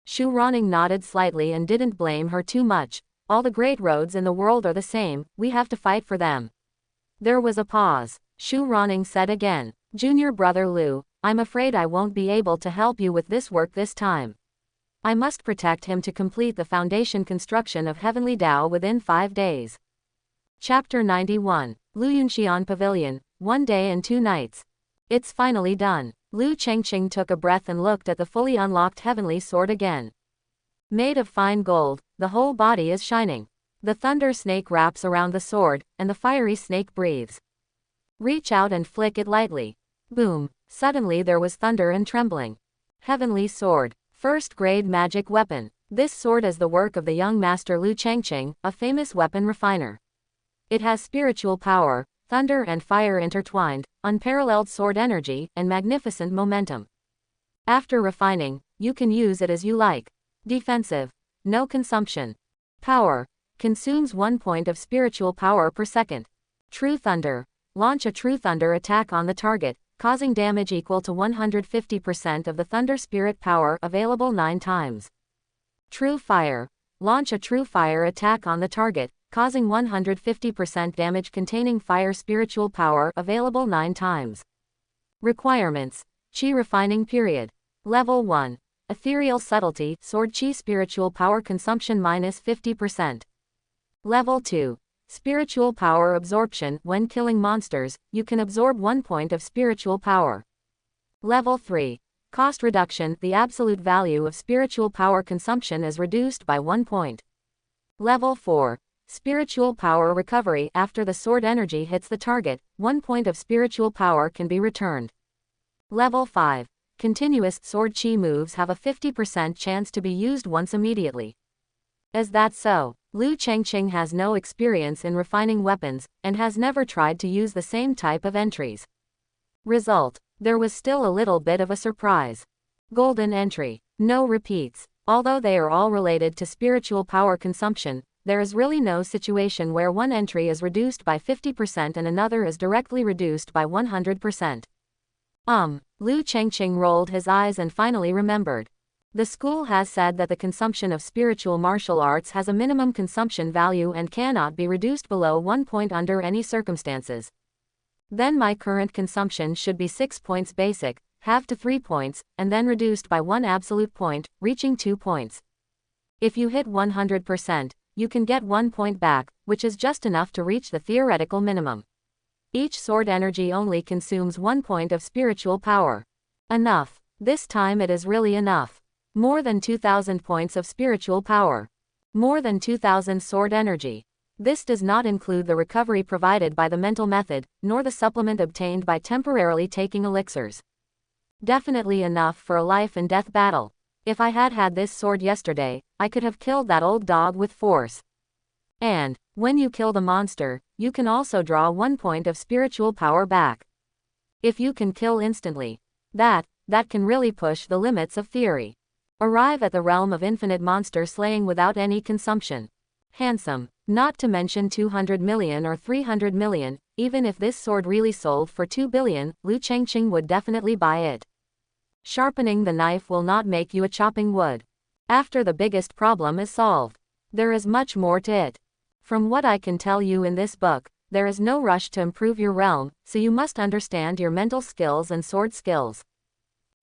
Shu Ronning nodded slightly and didn't blame her too much. All the great roads in the world are the same, we have to fight for them. There was a pause. Shu Ronning said again, junior brother Lu, I'm afraid I won't be able to help you with this work this time. I must protect him to complete the foundation construction of Heavenly Dao within 5 days. Chapter 91, Lu Yunxian Pavilion, 1 day and 2 nights. It's finally done. Lu Chengqing took a breath and looked at the fully unlocked heavenly sword again. Made of fine gold, the whole body is shining. The thunder snake wraps around the sword, and the fiery snake breathes. Reach out and flick it lightly. Boom, suddenly there was thunder and trembling. Heavenly sword, first-grade magic weapon. This sword is the work of the young master Lu Chengqing, a famous weapon refiner. It has spiritual power, thunder and fire intertwined, unparalleled sword energy, and magnificent momentum. After refining, you can use it as you like. Defensive. No consumption. Power. Consumes 1 point of spiritual power per second. True Thunder. Launch a True Thunder attack on the target, causing damage equal to 150% of the Thunder Spirit power available 9 times. True Fire. Launch a True Fire attack on the target, causing 150% damage containing Fire Spiritual power available 9 times. Requirements. Qi Refining Period. Level 1. Ethereal Subtlety, Sword Qi Spiritual Power Consumption -50%. Level 2. Spiritual Power Absorption, when killing monsters, you can absorb 1 point of spiritual power. Level 3. Cost Reduction, the absolute value of spiritual power consumption is reduced by 1 point. Level 4. Spiritual Power Recovery, after the sword energy hits the target, 1 point of spiritual power can be returned. Level 5. Continuous sword chi moves have a 50% chance to be used once immediately. Is that so? Lu Chengqing has no experience in refining weapons, and has never tried to use the same type of entries. Result. There was still a little bit of a surprise. Golden entry. No repeats. Although they are all related to spiritual power consumption, there is really no situation where one entry is reduced by 50% and another is directly reduced by 100%. Lu Chengqing rolled his eyes and finally remembered. The school has said that the consumption of spiritual martial arts has a minimum consumption value and cannot be reduced below 1 point under any circumstances. Then my current consumption should be 6 points basic, halved to 3 points, and then reduced by 1 absolute point, reaching 2 points. If you hit 100%, you can get 1 point back, which is just enough to reach the theoretical minimum. Each sword energy only consumes 1 point of spiritual power. Enough. This time it is really enough. More than 2,000 points of spiritual power. More than 2,000 sword energy. This does not include the recovery provided by the mental method, nor the supplement obtained by temporarily taking elixirs. Definitely enough for a life and death battle. If I had had this sword yesterday, I could have killed that old dog with force. And, when you kill the monster, you can also draw 1 point of spiritual power back. If you can kill instantly, that can really push the limits of theory. Arrive at the realm of infinite monster slaying without any consumption. Handsome. Not to mention 200 million or 300 million, even if this sword really sold for 2 billion, Lu Chengqing would definitely buy it. Sharpening the knife will not make you a chopping wood. After the biggest problem is solved, there is much more to it. From what I can tell you in this book, there is no rush to improve your realm, so you must understand your mental skills and sword skills.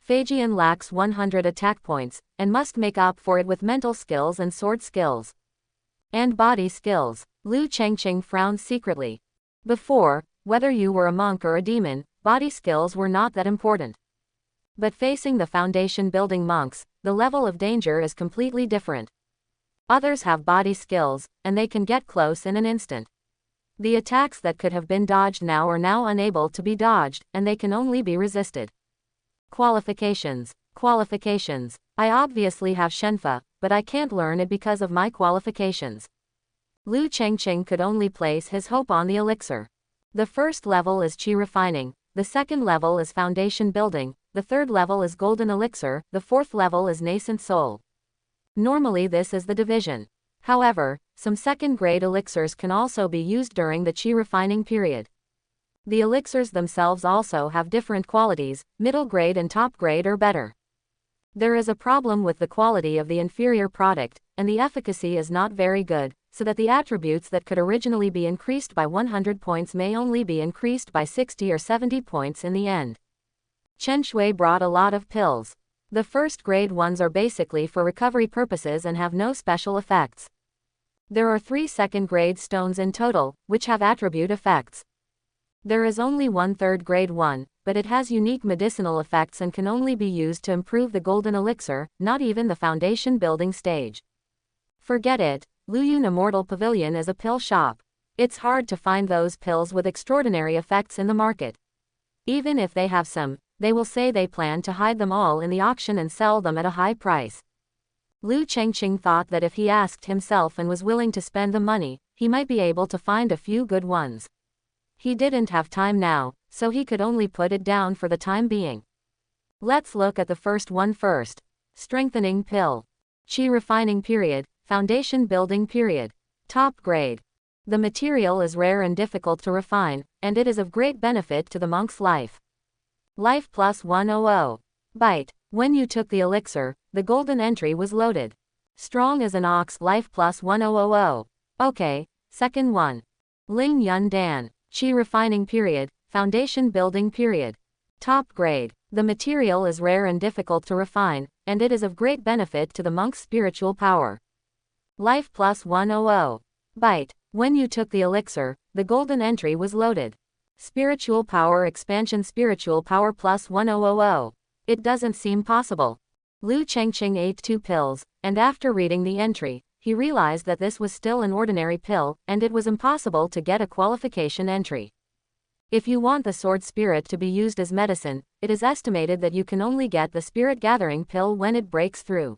Phaegian lacks 100 attack points, and must make up for it with mental skills and sword skills. And body skills. Lu Chengqing frowned secretly. Before, whether you were a monk or a demon, body skills were not that important. But facing the foundation building monks, the level of danger is completely different. Others have body skills, and they can get close in an instant. The attacks that could have been dodged now are now unable to be dodged, and they can only be resisted. Qualifications. Qualifications. I obviously have Shenfa, but I can't learn it because of my qualifications. Lu Chengqing could only place his hope on the elixir. The first level is Qi refining, the second level is foundation building, the third level is golden elixir, the fourth level is nascent soul. Normally this is the division. However, some second-grade elixirs can also be used during the Qi refining period. The elixirs themselves also have different qualities, middle grade and top grade or better. There is a problem with the quality of the inferior product, and the efficacy is not very good, so that the attributes that could originally be increased by 100 points may only be increased by 60 or 70 points in the end. Chen Shui brought a lot of pills. The first grade ones are basically for recovery purposes and have no special effects. There are 3 second grade stones in total, which have attribute effects. There is only one third grade one, but it has unique medicinal effects and can only be used to improve the golden elixir, not even the foundation building stage. Forget it, Luyun Immortal Pavilion is a pill shop. It's hard to find those pills with extraordinary effects in the market. Even if they have some, they will say they plan to hide them all in the auction and sell them at a high price. Lu Chengqing thought that if he asked himself and was willing to spend the money, he might be able to find a few good ones. He didn't have time now, so he could only put it down for the time being. Let's look at the first one first. Strengthening pill. Qi refining period, foundation building period. Top grade. The material is rare and difficult to refine, and it is of great benefit to the monk's life. Life plus 100. Bite. When you took the elixir, the golden entry was loaded. Strong as an ox. Life plus 1000. Okay, second one. Ling Yun Dan. Qi refining period, foundation building period. Top grade. The material is rare and difficult to refine, and it is of great benefit to the monk's spiritual power. Life plus 100. Bite. When you took the elixir, the golden entry was loaded. Spiritual power expansion. Spiritual power plus 1000. It doesn't seem possible. Lu Chengqing ate 2 pills, and after reading the entry, he realized that this was still an ordinary pill, and it was impossible to get a qualification entry. If you want the sword spirit to be used as medicine, it is estimated that you can only get the spirit gathering pill when it breaks through.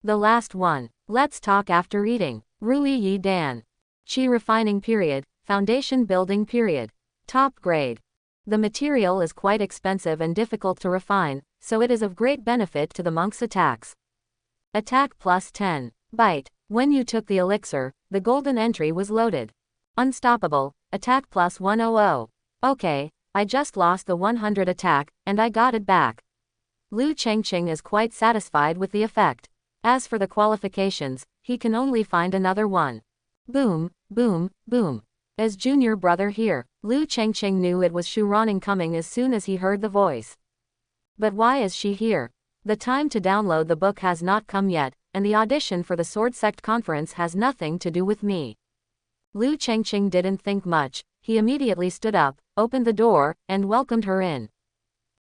The last one. Let's talk after eating. Rui Yi Dan. Qi refining period, foundation building period. Top grade. The material is quite expensive and difficult to refine, so it is of great benefit to the monk's attacks. Attack plus 10. Bite. When you took the elixir, the golden entry was loaded. Unstoppable. Attack plus 100. Okay, I just lost the 100 attack, and I got it back. Lu Chengqing is quite satisfied with the effect. As for the qualifications, he can only find another one. Boom, boom, boom. As junior brother here, Lu Chengqing knew it was Shu Raning coming as soon as he heard the voice. But why is she here? The time to download the book has not come yet, and the audition for the Sword Sect conference has nothing to do with me. Lu Chengqing didn't think much. He immediately stood up, opened the door, and welcomed her in.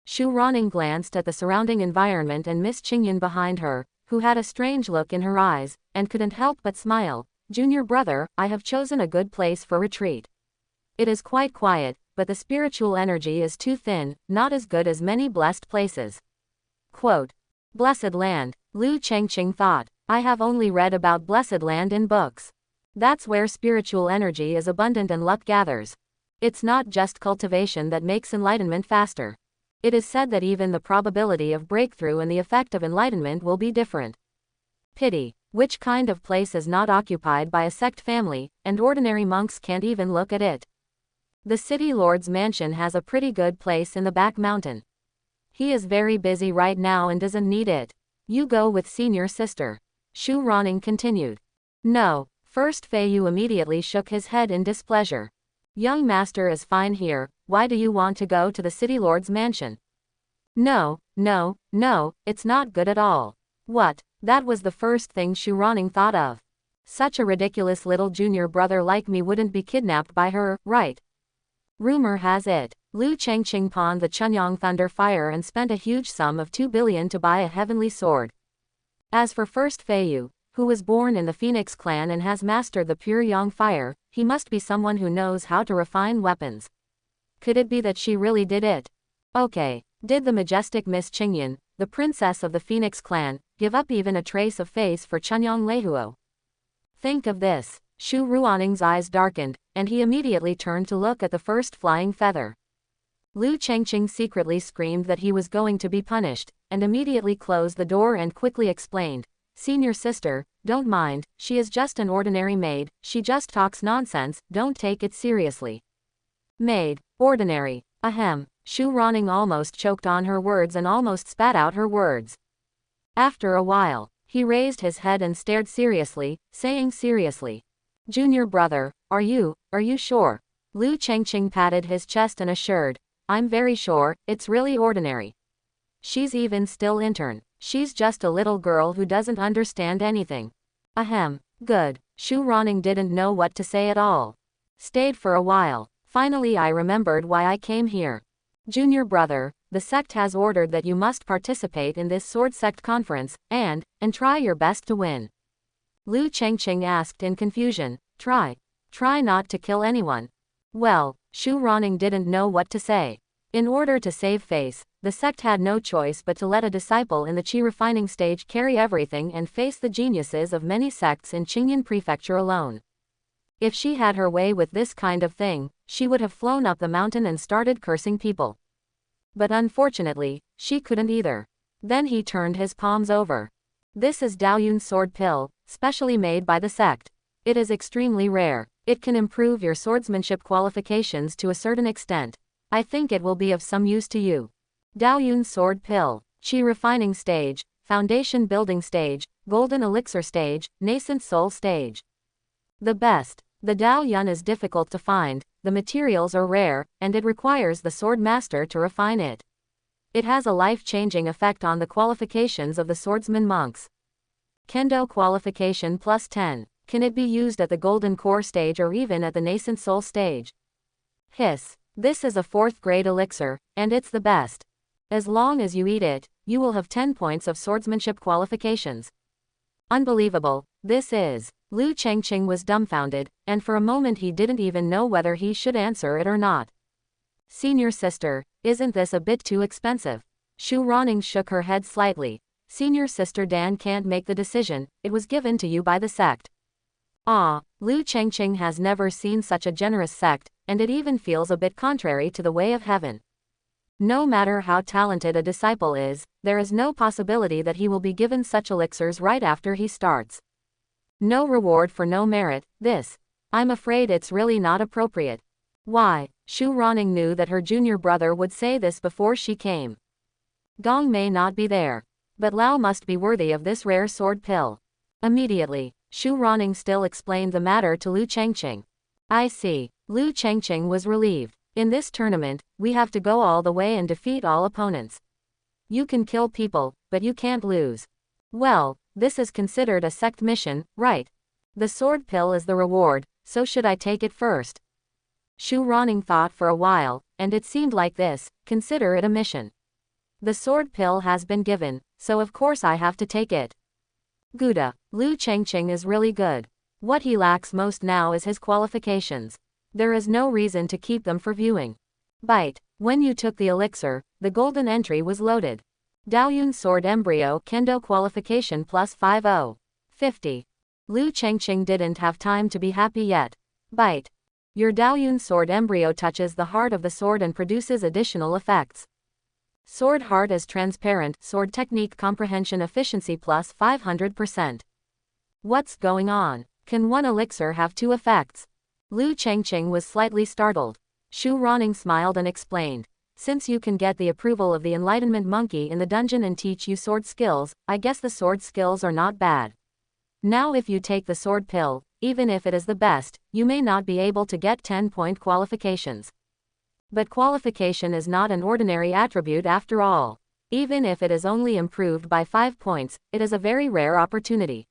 Shu Raning glanced at the surrounding environment and Miss Qingyun behind her, who had a strange look in her eyes, and couldn't help but smile. Junior brother, I have chosen a good place for retreat. It is quite quiet, but the spiritual energy is too thin, not as good as many blessed places. Quote. Blessed land, Lu Chengqing thought. I have only read about blessed land in books. That's where spiritual energy is abundant and luck gathers. It's not just cultivation that makes enlightenment faster. It is said that even the probability of breakthrough and the effect of enlightenment will be different. Pity. Which kind of place is not occupied by a sect family, and ordinary monks can't even look at it? The city lord's mansion has a pretty good place in the back mountain. He is very busy right now and doesn't need it. You go with senior sister. Shu Ronning continued. No. First Fei Yu immediately shook his head in displeasure. Young master is fine here, why do you want to go to the city lord's mansion? No, it's not good at all. What? That was the first thing Shu Ronning thought of. Such a ridiculous little junior brother like me wouldn't be kidnapped by her, right? Rumor has it, Lu Chengqing pawned the Chunyang Thunder Fire and spent a huge sum of 2 billion to buy a heavenly sword. As for First Fei Yu, who was born in the Phoenix clan and has mastered the pure Yang fire, he must be someone who knows how to refine weapons. Could it be that she really did it? Okay, did the majestic Miss Qingyan, the princess of the Phoenix clan, give up even a trace of face for Chunyang Leihuo? Think of this. Shu Ruanning's eyes darkened, and he immediately turned to look at the first flying feather. Lu Chengqing secretly screamed that he was going to be punished, and immediately closed the door and quickly explained, Senior sister, don't mind, she is just an ordinary maid, she just talks nonsense, don't take it seriously. Maid, ordinary, ahem. Shu Ronning almost choked on her words and almost spat out her words. After a while, he raised his head and stared seriously, saying seriously, Junior brother, are you sure? Lu Chengqing patted his chest and assured, I'm very sure, it's really ordinary. She's even still intern. She's just a little girl who doesn't understand anything. Ahem. Good. Shu Ronning didn't know what to say at all. Stayed for a while. Finally I remembered why I came here. Junior brother, the sect has ordered that you must participate in this sword sect conference, and try your best to win. Lu Chengqing asked in confusion, Try not to kill anyone. Well, Shu Ronning didn't know what to say. In order to save face, the sect had no choice but to let a disciple in the qi refining stage carry everything and face the geniuses of many sects in Qingyan Prefecture alone. If she had her way with this kind of thing, she would have flown up the mountain and started cursing people. But unfortunately, she couldn't either. Then he turned his palms over. This is Daoyun's sword pill, specially made by the sect. It is extremely rare. It can improve your swordsmanship qualifications to a certain extent. I think it will be of some use to you. Daoyun sword pill, qi refining stage, foundation building stage, golden elixir stage, nascent soul stage. The best. The Daoyun is difficult to find, the materials are rare, and it requires the sword master to refine it. It has a life-changing effect on the qualifications of the swordsman monks. Kendo qualification plus 10. Can it be used at the golden core stage or even at the nascent soul stage? Hiss. This is a 4th grade elixir, and it's the best. As long as you eat it, you will have 10 points of swordsmanship qualifications. Unbelievable, this is. Lu Chengqing was dumbfounded, and for a moment he didn't even know whether he should answer it or not. Senior sister, isn't this a bit too expensive? Shu Ronning shook her head slightly. Senior sister Dan can't make the decision, it was given to you by the sect. Ah, Lu Chengqing has never seen such a generous sect, and it even feels a bit contrary to the way of heaven. No matter how talented a disciple is, there is no possibility that he will be given such elixirs right after he starts. No reward for no merit, this. I'm afraid it's really not appropriate. Why? Shu Ronning knew that her junior brother would say this before she came. Gong may not be there, but Lao must be worthy of this rare sword pill. Immediately, Shu Ronning still explained the matter to Lu Chengqing. I see. Lu Chengqing was relieved. In this tournament, we have to go all the way and defeat all opponents. You can kill people, but you can't lose. Well, this is considered a sect mission, right? The sword pill is the reward, so should I take it first? Shu Ronning thought for a while, and it seemed like this, consider it a mission. The sword pill has been given, so of course I have to take it. Gouda, Lu Chengqing is really good. What he lacks most now is his qualifications. There is no reason to keep them for viewing. Bite. When you took the elixir, the golden entry was loaded. Daoyun sword embryo kendo qualification plus 50. 50. Lu Chengqing didn't have time to be happy yet. Bite. Your Daoyun sword embryo touches the heart of the sword and produces additional effects. Sword heart is transparent, sword technique comprehension efficiency plus 500%. What's going on? Can one elixir have two effects? Lu Chengqing was slightly startled. Shu Ronning smiled and explained. Since you can get the approval of the Enlightenment Monkey in the dungeon and teach you sword skills, I guess the sword skills are not bad. Now if you take the sword pill, even if it is the best, you may not be able to get 10-point qualifications. But qualification is not an ordinary attribute after all. Even if it is only improved by 5 points, it is a very rare opportunity.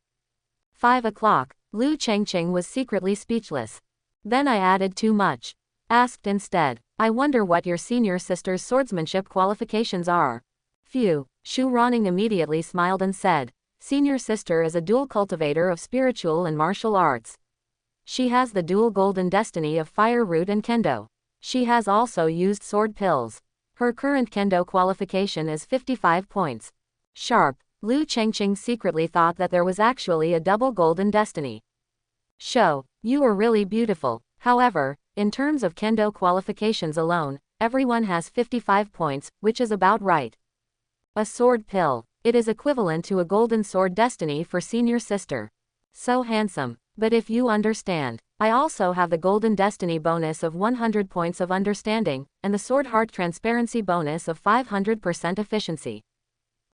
5 o'clock. Lu Chengqing was secretly speechless. Then I added too much. Asked instead, I wonder what your senior sister's swordsmanship qualifications are. Phew. Shu Ronning immediately smiled and said, senior sister is a dual cultivator of spiritual and martial arts. She has the dual golden destiny of fire root and kendo. She has also used sword pills. Her current kendo qualification is 55 points. Sharp. Lu Chengqing secretly thought that there was actually a double golden destiny. Show, you are really beautiful. However, in terms of kendo qualifications alone, everyone has 55 points, which is about right. A sword pill. It is equivalent to a golden sword destiny for senior sister. So handsome. But if you understand, I also have the golden destiny bonus of 100 points of understanding, and the sword heart transparency bonus of 500% efficiency.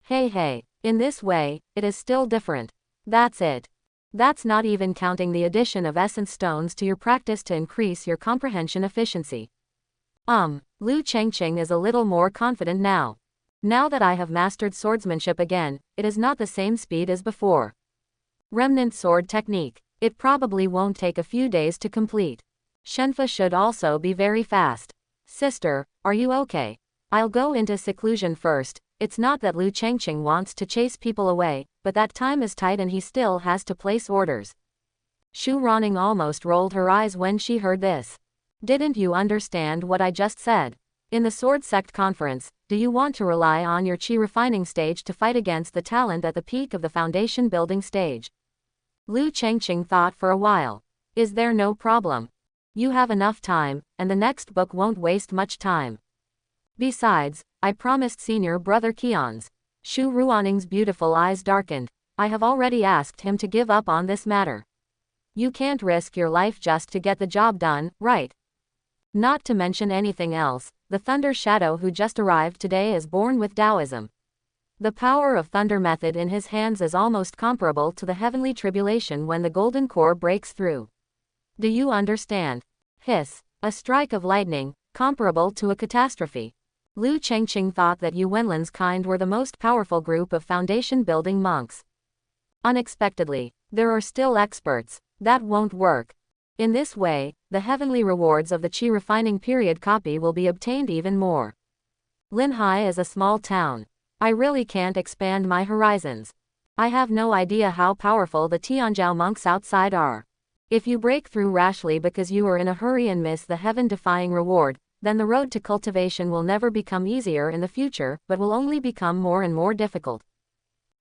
Hey, in this way, it is still different. That's it. That's not even counting the addition of essence stones to your practice to increase your comprehension efficiency. Lu Chengqing is a little more confident now. Now that I have mastered swordsmanship again, it is not the same speed as before. Remnant sword technique. It probably won't take a few days to complete. Shenfa should also be very fast. Sister, are you okay? I'll go into seclusion first. It's not that Lu Chengqing wants to chase people away, but that time is tight and he still has to place orders. Shu Ronning almost rolled her eyes when she heard this. Didn't you understand what I just said? In the Sword Sect Conference, do you want to rely on your chi refining stage to fight against the talent at the peak of the foundation building stage? Lu Chengqing thought for a while. Is there no problem? You have enough time, and the next book won't waste much time. Besides, I promised senior brother Qian's. Shu Ruanning's beautiful eyes darkened. I have already asked him to give up on this matter. You can't risk your life just to get the job done, right? Not to mention anything else, the Thunder Shadow who just arrived today is born with Taoism. The power of Thunder method in his hands is almost comparable to the heavenly tribulation when the golden core breaks through. Do you understand? Hiss. A strike of lightning, comparable to a catastrophe. Lu Chengqing thought that Yu Wenlin's kind were the most powerful group of foundation-building monks. Unexpectedly, there are still experts. That won't work. In this way, the heavenly rewards of the Qi refining period copy will be obtained even more. Linhai is a small town. I really can't expand my horizons. I have no idea how powerful the Tianzhao monks outside are. If you break through rashly because you are in a hurry and miss the heaven-defying reward, then the road to cultivation will never become easier in the future, but will only become more and more difficult.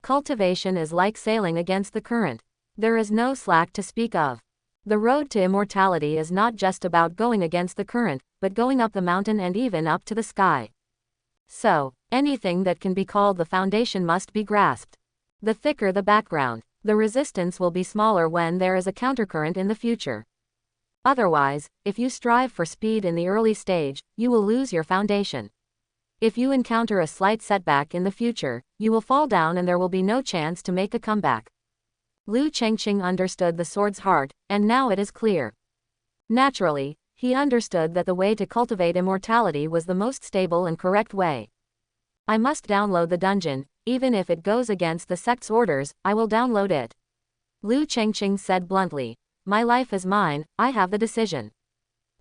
Cultivation is like sailing against the current. There is no slack to speak of. The road to immortality is not just about going against the current, but going up the mountain and even up to the sky. So, anything that can be called the foundation must be grasped. The thicker the background, the resistance will be smaller when there is a countercurrent in the future. Otherwise, if you strive for speed in the early stage, you will lose your foundation. If you encounter a slight setback in the future, you will fall down and there will be no chance to make a comeback. Lu Chengqing understood the sword's heart, and now it is clear. Naturally, he understood that the way to cultivate immortality was the most stable and correct way. I must download the dungeon, even if it goes against the sect's orders, I will download it. Lu Chengqing said bluntly. My life is mine, I have the decision.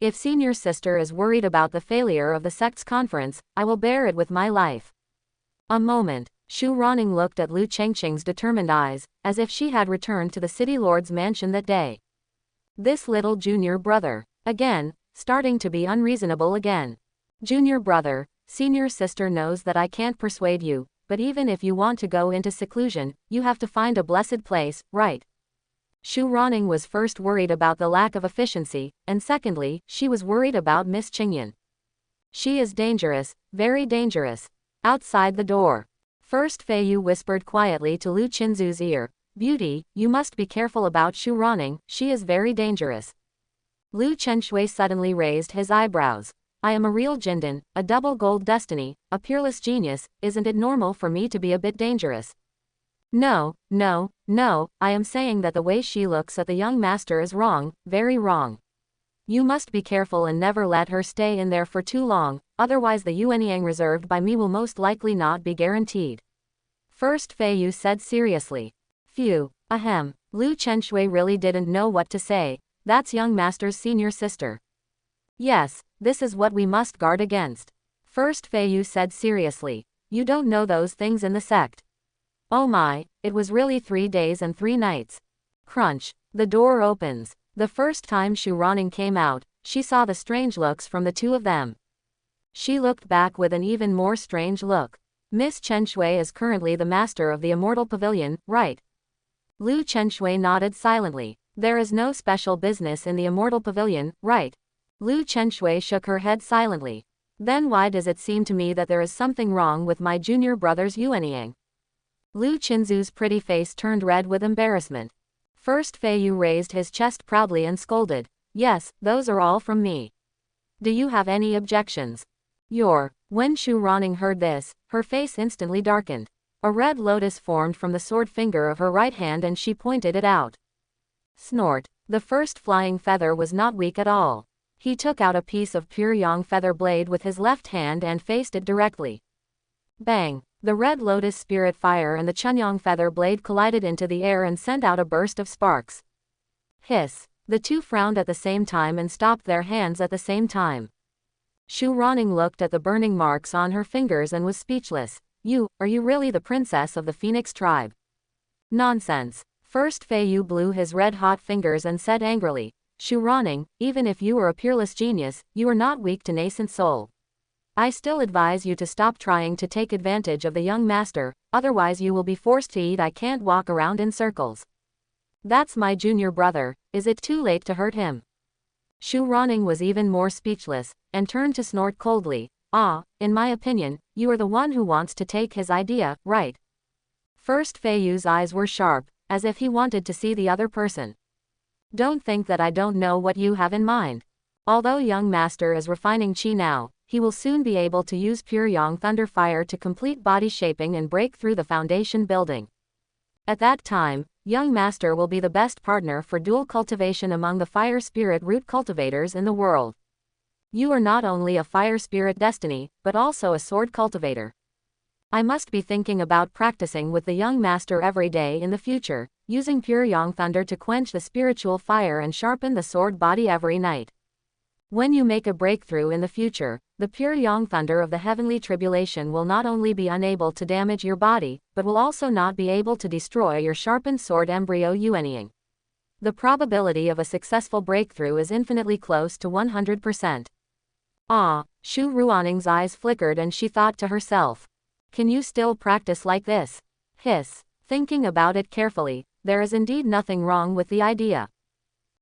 If senior sister is worried about the failure of the sect's conference, I will bear it with my life. A moment. Shu Ronning looked at Lu Chengqing's determined eyes, as if she had returned to the city lord's mansion that day. This little junior brother, again, starting to be unreasonable again. Junior brother, senior sister knows that I can't persuade you, but even if you want to go into seclusion, you have to find a blessed place, right? Shu Ronning was first worried about the lack of efficiency, and secondly, she was worried about Miss Qingyan. She is dangerous, very dangerous. Outside the door, First Feiyu whispered quietly to Lu Qinzu's ear, "Beauty, you must be careful about Shu Ronning, she is very dangerous." Lu Chenshui suddenly raised his eyebrows. "I am a real Jindan, a double gold destiny, a peerless genius, isn't it normal for me to be a bit dangerous?" "No, no, no, I am saying that the way she looks at the young master is wrong, very wrong. You must be careful and never let her stay in there for too long, otherwise the yuanyang reserved by me will most likely not be guaranteed." First Feiyu said seriously. "Phew, ahem." Lu Chenshui really didn't know what to say. That's young master's senior sister. "Yes, this is what we must guard against." First Feiyu said seriously. "You don't know those things in the sect." Oh my, it was really 3 days and 3 nights. Crunch. The door opens. The first time Shu Ronning came out, she saw the strange looks from the two of them. She looked back with an even more strange look. "Miss Chenshui is currently the master of the Immortal Pavilion, right?" Lu Chenshui nodded silently. "There is no special business in the Immortal Pavilion, right?" Lu Chenshui shook her head silently. "Then why does it seem to me that there is something wrong with my junior brother's yuanyang?" Lu Qinzu's pretty face turned red with embarrassment. First Feiyu raised his chest proudly and scolded, "Yes, those are all from me. Do you have any objections?" When Shu Ronning heard this, her face instantly darkened. A red lotus formed from the sword finger of her right hand and she pointed it out. Snort. The first flying feather was not weak at all. He took out a piece of pure yang feather blade with his left hand and faced it directly. Bang! The red lotus spirit fire and the chunyang feather blade collided into the air and sent out a burst of sparks. Hiss! The two frowned at the same time and stopped their hands at the same time. Shu Ronning looked at the burning marks on her fingers and was speechless. Are you really the princess of the Phoenix tribe?" "Nonsense." First Feiyu blew his red-hot fingers and said angrily, "Shu Ronning, even if you are a peerless genius, you are not weak to nascent soul. I still advise you to stop trying to take advantage of the young master, otherwise you will be forced to eat. I can't walk around in circles. That's my junior brother, is it too late to hurt him?" Shu Ronning was even more speechless, and turned to snort coldly, "In my opinion, you are the one who wants to take his idea, right?" First Feiyu's eyes were sharp, as if he wanted to see the other person. "Don't think that I don't know what you have in mind. Although young master is refining chi now, he will soon be able to use pure yang thunder fire to complete body shaping and break through the foundation building. At that time, young master will be the best partner for dual cultivation among the fire spirit root cultivators in the world. You are not only a fire spirit destiny, but also a sword cultivator. I must be thinking about practicing with the young master every day in the future, using pure yang thunder to quench the spiritual fire and sharpen the sword body every night. When you make a breakthrough in the future, the pure yang thunder of the heavenly tribulation will not only be unable to damage your body, but will also not be able to destroy your sharpened sword embryo yuanying. The probability of a successful breakthrough is infinitely close to 100%. Shu Ruanning's eyes flickered and she thought to herself, "Can you still practice like this?" Hiss. Thinking about it carefully, there is indeed nothing wrong with the idea.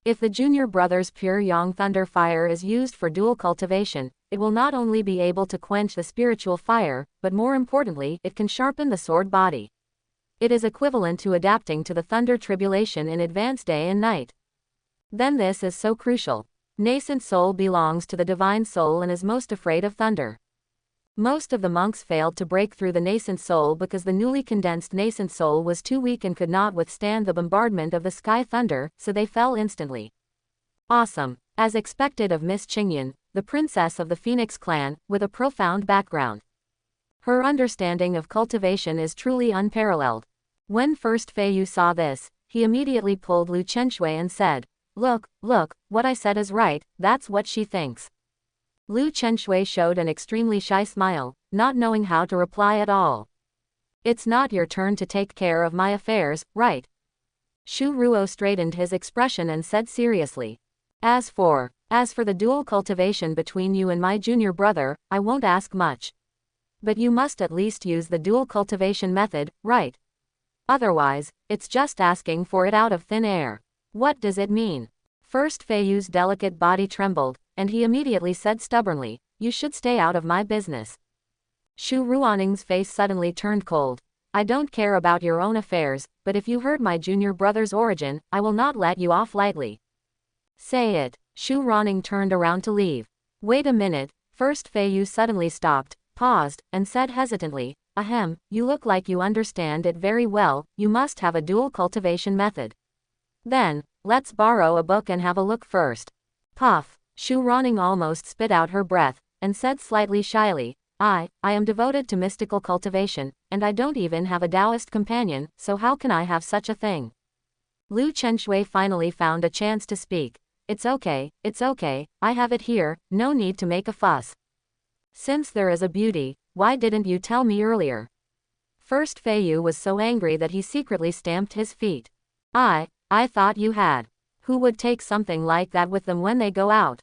If the junior brother's pure yang thunder fire is used for dual cultivation, it will not only be able to quench the spiritual fire, but more importantly, it can sharpen the sword body. It is equivalent to adapting to the thunder tribulation in advance day and night. Then this is so crucial. Nascent soul belongs to the divine soul and is most afraid of thunder. Most of the monks failed to break through the nascent soul because the newly condensed nascent soul was too weak and could not withstand the bombardment of the sky thunder, so they fell instantly. Awesome. As expected of Miss Qingyan, the princess of the Phoenix clan, with a profound background. Her understanding of cultivation is truly unparalleled. When First Feiyu saw this, he immediately pulled Lu Chenshui and said, Look, what I said is right, that's what she thinks." Lu Chenshui showed an extremely shy smile, not knowing how to reply at all. "It's not your turn to take care of my affairs, right?" Shu Ruo straightened his expression and said seriously. As for the dual cultivation between you and my junior brother, I won't ask much. But you must at least use the dual cultivation method, right? Otherwise, it's just asking for it out of thin air." "What does it mean?" First Feiyu's delicate body trembled, and he immediately said stubbornly, "You should stay out of my business." Shu Ruaning's face suddenly turned cold. I don't care about your own affairs, but if you heard my junior brother's origin, I will not let you off lightly. Say it. Shu Ruaning turned around to leave. Wait a minute. First Fei Yu suddenly stopped, paused, and said hesitantly, Ahem, you look like you understand it very well, you must have a dual cultivation method. Then, let's borrow a book and have a look first. Puff. Shu Ruaning almost spit out her breath, and said slightly shyly, I am devoted to mystical cultivation, and I don't even have a Taoist companion, so how can I have such a thing? Lu Chenshui finally found a chance to speak. It's okay, I have it here, no need to make a fuss. Since there is a beauty, why didn't you tell me earlier? First Fei Yu was so angry that he secretly stamped his feet. I thought you had. Who would take something like that with them when they go out?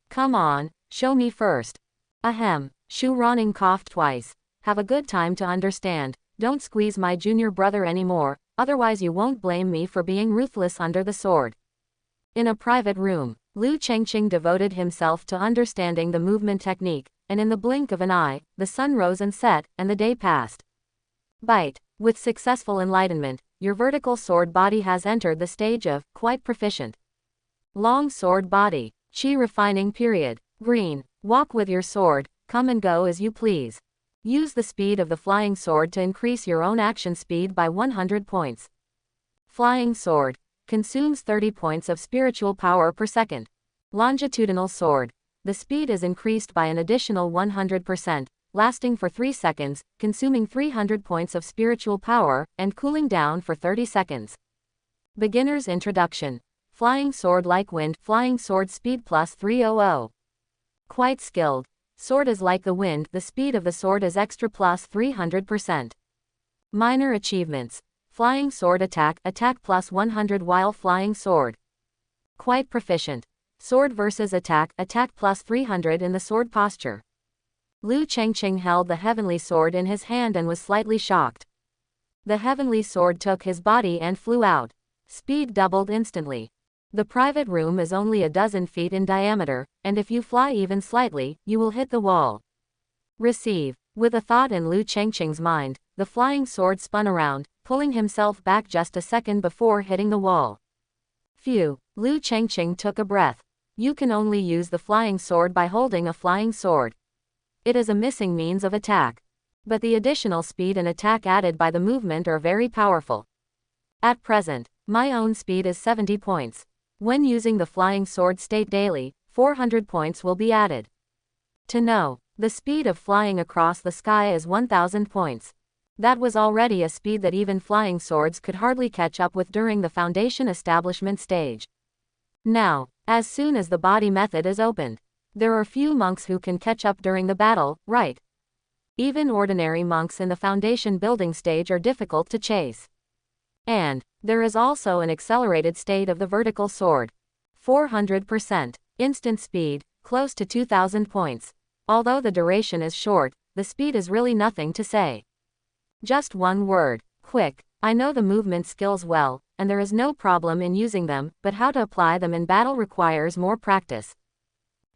Come on, show me first. Ahem. Shu Ruaning coughed twice. Have a good time to understand. Don't squeeze my junior brother anymore, otherwise you won't blame me for being ruthless under the sword. In a private room, Lu Chengqing devoted himself to understanding the movement technique, and in the blink of an eye, the sun rose and set, and the day passed. Bite. With successful enlightenment, your vertical sword body has entered the stage of quite proficient. Long sword body. Qi refining period. Green. Walk with your sword, come and go as you please. Use the speed of the flying sword to increase your own action speed by 100 points. Flying sword. Consumes 30 points of spiritual power per second. Longitudinal sword. The speed is increased by an additional 100%, lasting for 3 seconds, consuming 300 points of spiritual power, and cooling down for 30 seconds. Beginner's introduction. Flying sword like wind, flying sword speed plus 300. Quite skilled. Sword is like the wind, the speed of the sword is extra plus 300%. Minor achievements. Flying sword attack plus 100 while flying sword. Quite proficient. Sword versus attack plus 300 in the sword posture. Lu Chengqing held the heavenly sword in his hand and was slightly shocked. The heavenly sword took his body and flew out. Speed doubled instantly. The private room is only a dozen feet in diameter, and if you fly even slightly, you will hit the wall. Receive. With a thought in Lu Chengqing's mind, the flying sword spun around, pulling himself back just a second before hitting the wall. Phew. Lu Chengqing took a breath. You can only use the flying sword by holding a flying sword. It is a missing means of attack. But the additional speed and attack added by the movement are very powerful. At present, my own speed is 70 points. When using the flying sword state daily, 400 points will be added. To know, the speed of flying across the sky is 1000 points. That was already a speed that even flying swords could hardly catch up with during the foundation establishment stage. Now, as soon as the body method is opened, there are few monks who can catch up during the battle, right? Even ordinary monks in the foundation building stage are difficult to chase. And there is also an accelerated state of the vertical sword. 400%. Instant speed, close to 2000 points. Although the duration is short, the speed is really nothing to say. Just one word, quick. I know the movement skills well, and there is no problem in using them, but how to apply them in battle requires more practice.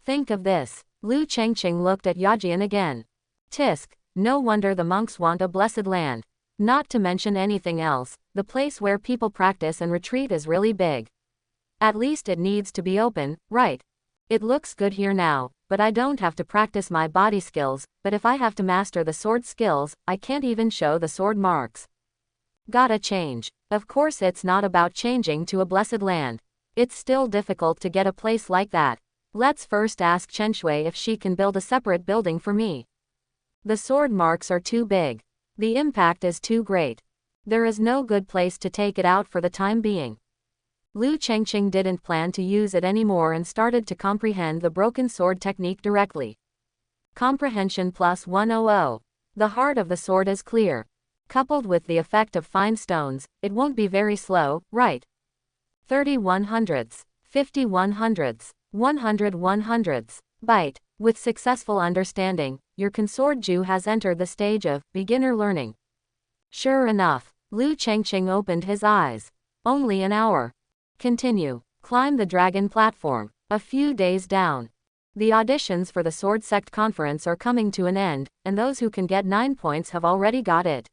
Think of this. Lu Chengqing looked at Yajian again. Tisk, no wonder the monks want a blessed land. Not to mention anything else, the place where people practice and retreat is really big. At least it needs to be open, right? It looks good here now, but I don't have to practice my body skills, but if I have to master the sword skills, I can't even show the sword marks. Gotta change. Of course it's not about changing to a blessed land. It's still difficult to get a place like that. Let's first ask Chen Shui if she can build a separate building for me. The sword marks are too big. The impact is too great. There is no good place to take it out for the time being. Lu Chengqing didn't plan to use it anymore and started to comprehend the broken sword technique directly. Comprehension plus 100. The heart of the sword is clear. Coupled with the effect of fine stones, it won't be very slow, right? 30 100ths, 50 100ths, 100 100ths. Bite. With successful understanding, your consort Ju has entered the stage of beginner learning. Sure enough, Lu Chengqing opened his eyes. Only an hour. Continue. Climb the dragon platform. A few days down. The auditions for the Sword Sect Conference are coming to an end, and those who can get 9 points have already got it.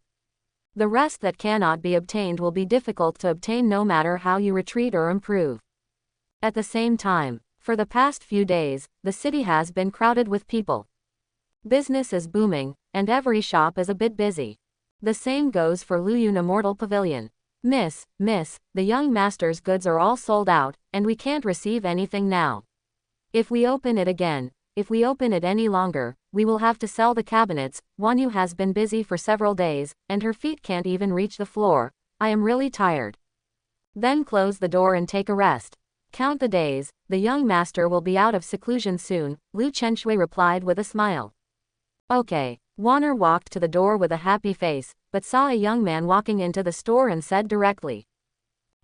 The rest that cannot be obtained will be difficult to obtain no matter how you retreat or improve. At the same time, for the past few days, the city has been crowded with people. Business is booming, and every shop is a bit busy. The same goes for Luyun Immortal Pavilion. Miss, the young master's goods are all sold out, and we can't receive anything now. If we open it any longer, we will have to sell the cabinets. Wanyu has been busy for several days, and her feet can't even reach the floor. I am really tired. Then close the door and take a rest. Count the days, the young master will be out of seclusion soon, Lu Chenshui replied with a smile. Okay. Warner walked to the door with a happy face, but saw a young man walking into the store and said directly,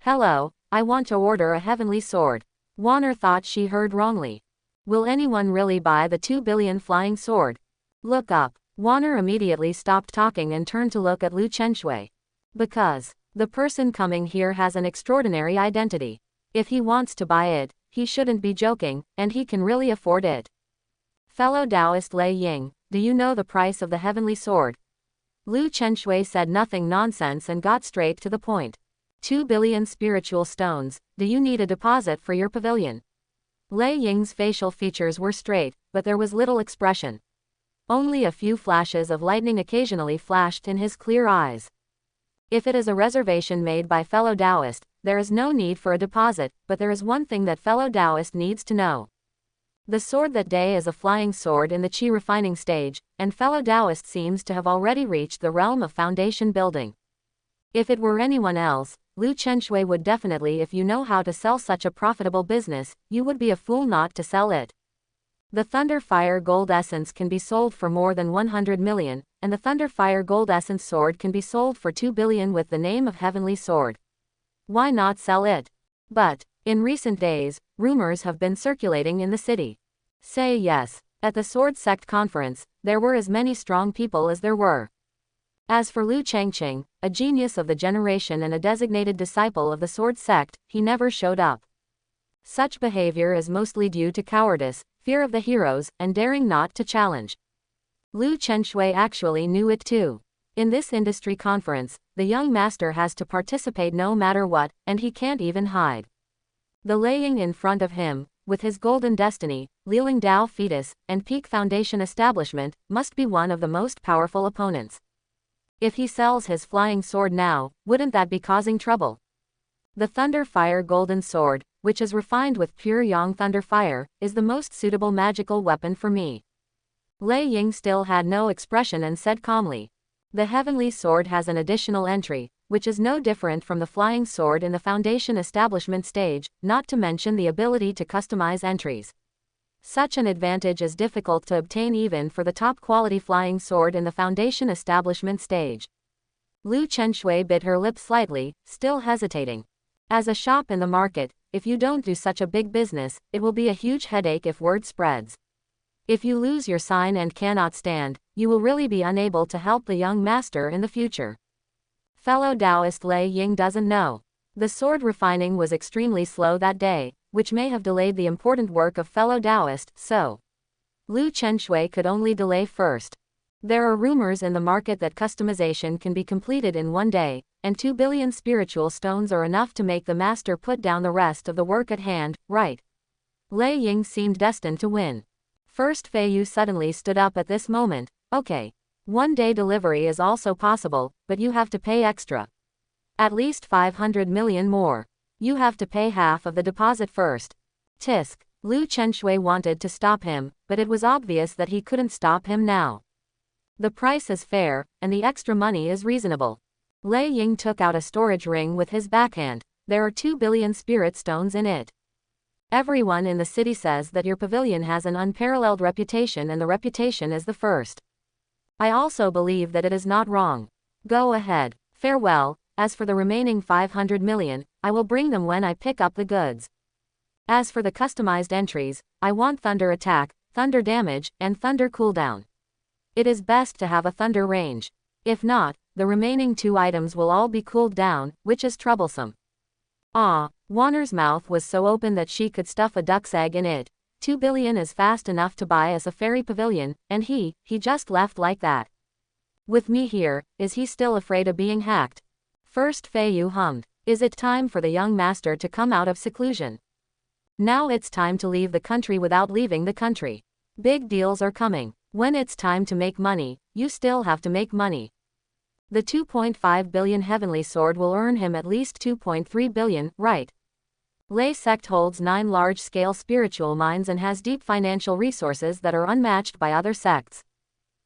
"Hello, I want to order a heavenly sword." Warner thought she heard wrongly. Will anyone really buy the 2 billion flying sword? Look up. Warner immediately stopped talking and turned to look at Lu Chenshui. Because the person coming here has an extraordinary identity. If he wants to buy it, he shouldn't be joking, and he can really afford it. Fellow Taoist Lei Ying, do you know the price of the heavenly sword? Lu Chenshui said nothing nonsense and got straight to the point. 2 billion spiritual stones, do you need a deposit for your pavilion? Lei Ying's facial features were straight, but there was little expression. Only a few flashes of lightning occasionally flashed in his clear eyes. If it is a reservation made by fellow Taoist, there is no need for a deposit, but there is one thing that fellow Taoist needs to know. The sword that day is a flying sword in the Qi refining stage, and fellow Taoist seems to have already reached the realm of foundation building. If it were anyone else, Lu Chenshui would definitely. If you know how to sell such a profitable business, you would be a fool not to sell it. The Thunder Fire Gold Essence can be sold for more than 100 million, and the Thunder Fire Gold Essence sword can be sold for 2 billion with the name of Heavenly Sword. Why not sell it? But, in recent days, rumors have been circulating in the city. Say yes. At the Sword Sect Conference, there were as many strong people as there were. As for Lu Changqing, a genius of the generation and a designated disciple of the Sword Sect, he never showed up. Such behavior is mostly due to cowardice, fear of the heroes, and daring not to challenge. Lu Chenshui actually knew it too. In this industry conference, the young master has to participate no matter what, and he can't even hide. The laying in front of him, with his golden destiny, Liling Dao fetus, and peak foundation establishment, must be one of the most powerful opponents. If he sells his flying sword now, wouldn't that be causing trouble? The Thunder Fire Golden Sword, which is refined with pure Yang Thunder Fire, is the most suitable magical weapon for me. Lei Ying still had no expression and said calmly. The Heavenly Sword has an additional entry, which is no different from the flying sword in the foundation establishment stage, not to mention the ability to customize entries. Such an advantage is difficult to obtain even for the top quality flying sword in the foundation establishment stage. Lu Chenshui bit her lip slightly, still hesitating. As a shop in the market, if you don't do such a big business, it will be a huge headache if word spreads. If you lose your sign and cannot stand, you will really be unable to help the young master in the future. Fellow Taoist Lei Ying doesn't know. The sword refining was extremely slow that day, which may have delayed the important work of fellow Taoist, so Lu Chenshui could only delay first. There are rumors in the market that customization can be completed in one day, and 2 billion spiritual stones are enough to make the master put down the rest of the work at hand, right? Lei Ying seemed destined to win. First Fei Yu suddenly stood up at this moment. Okay. 1-day delivery is also possible, but you have to pay extra. At least 500 million more. You have to pay half of the deposit first. Tisk. Lu Chenshui wanted to stop him, but it was obvious that he couldn't stop him now. The price is fair, and the extra money is reasonable. Lei Ying took out a storage ring with his backhand. There are 2 billion spirit stones in it. Everyone in the city says that your pavilion has an unparalleled reputation, and the reputation is the first. I also believe that it is not wrong. Go ahead. Farewell. As for the remaining 500 million, I will bring them when I pick up the goods. As for the customized entries, I want thunder attack, thunder damage, and thunder cooldown. It is best to have a thunder range. If not, the remaining 2 items will all be cooled down, which is troublesome. Warner's mouth was so open that she could stuff a duck's egg in it. 2 billion is fast enough to buy us a fairy pavilion, and he just left like that. With me here, is he still afraid of being hacked? First Fei Yu hummed. Is it time for the young master to come out of seclusion? Now it's time to leave the country without leaving the country. Big deals are coming. When it's time to make money, you still have to make money. The 2.5 billion heavenly sword will earn him at least 2.3 billion, right? Lei sect holds 9 large-scale spiritual mines and has deep financial resources that are unmatched by other sects.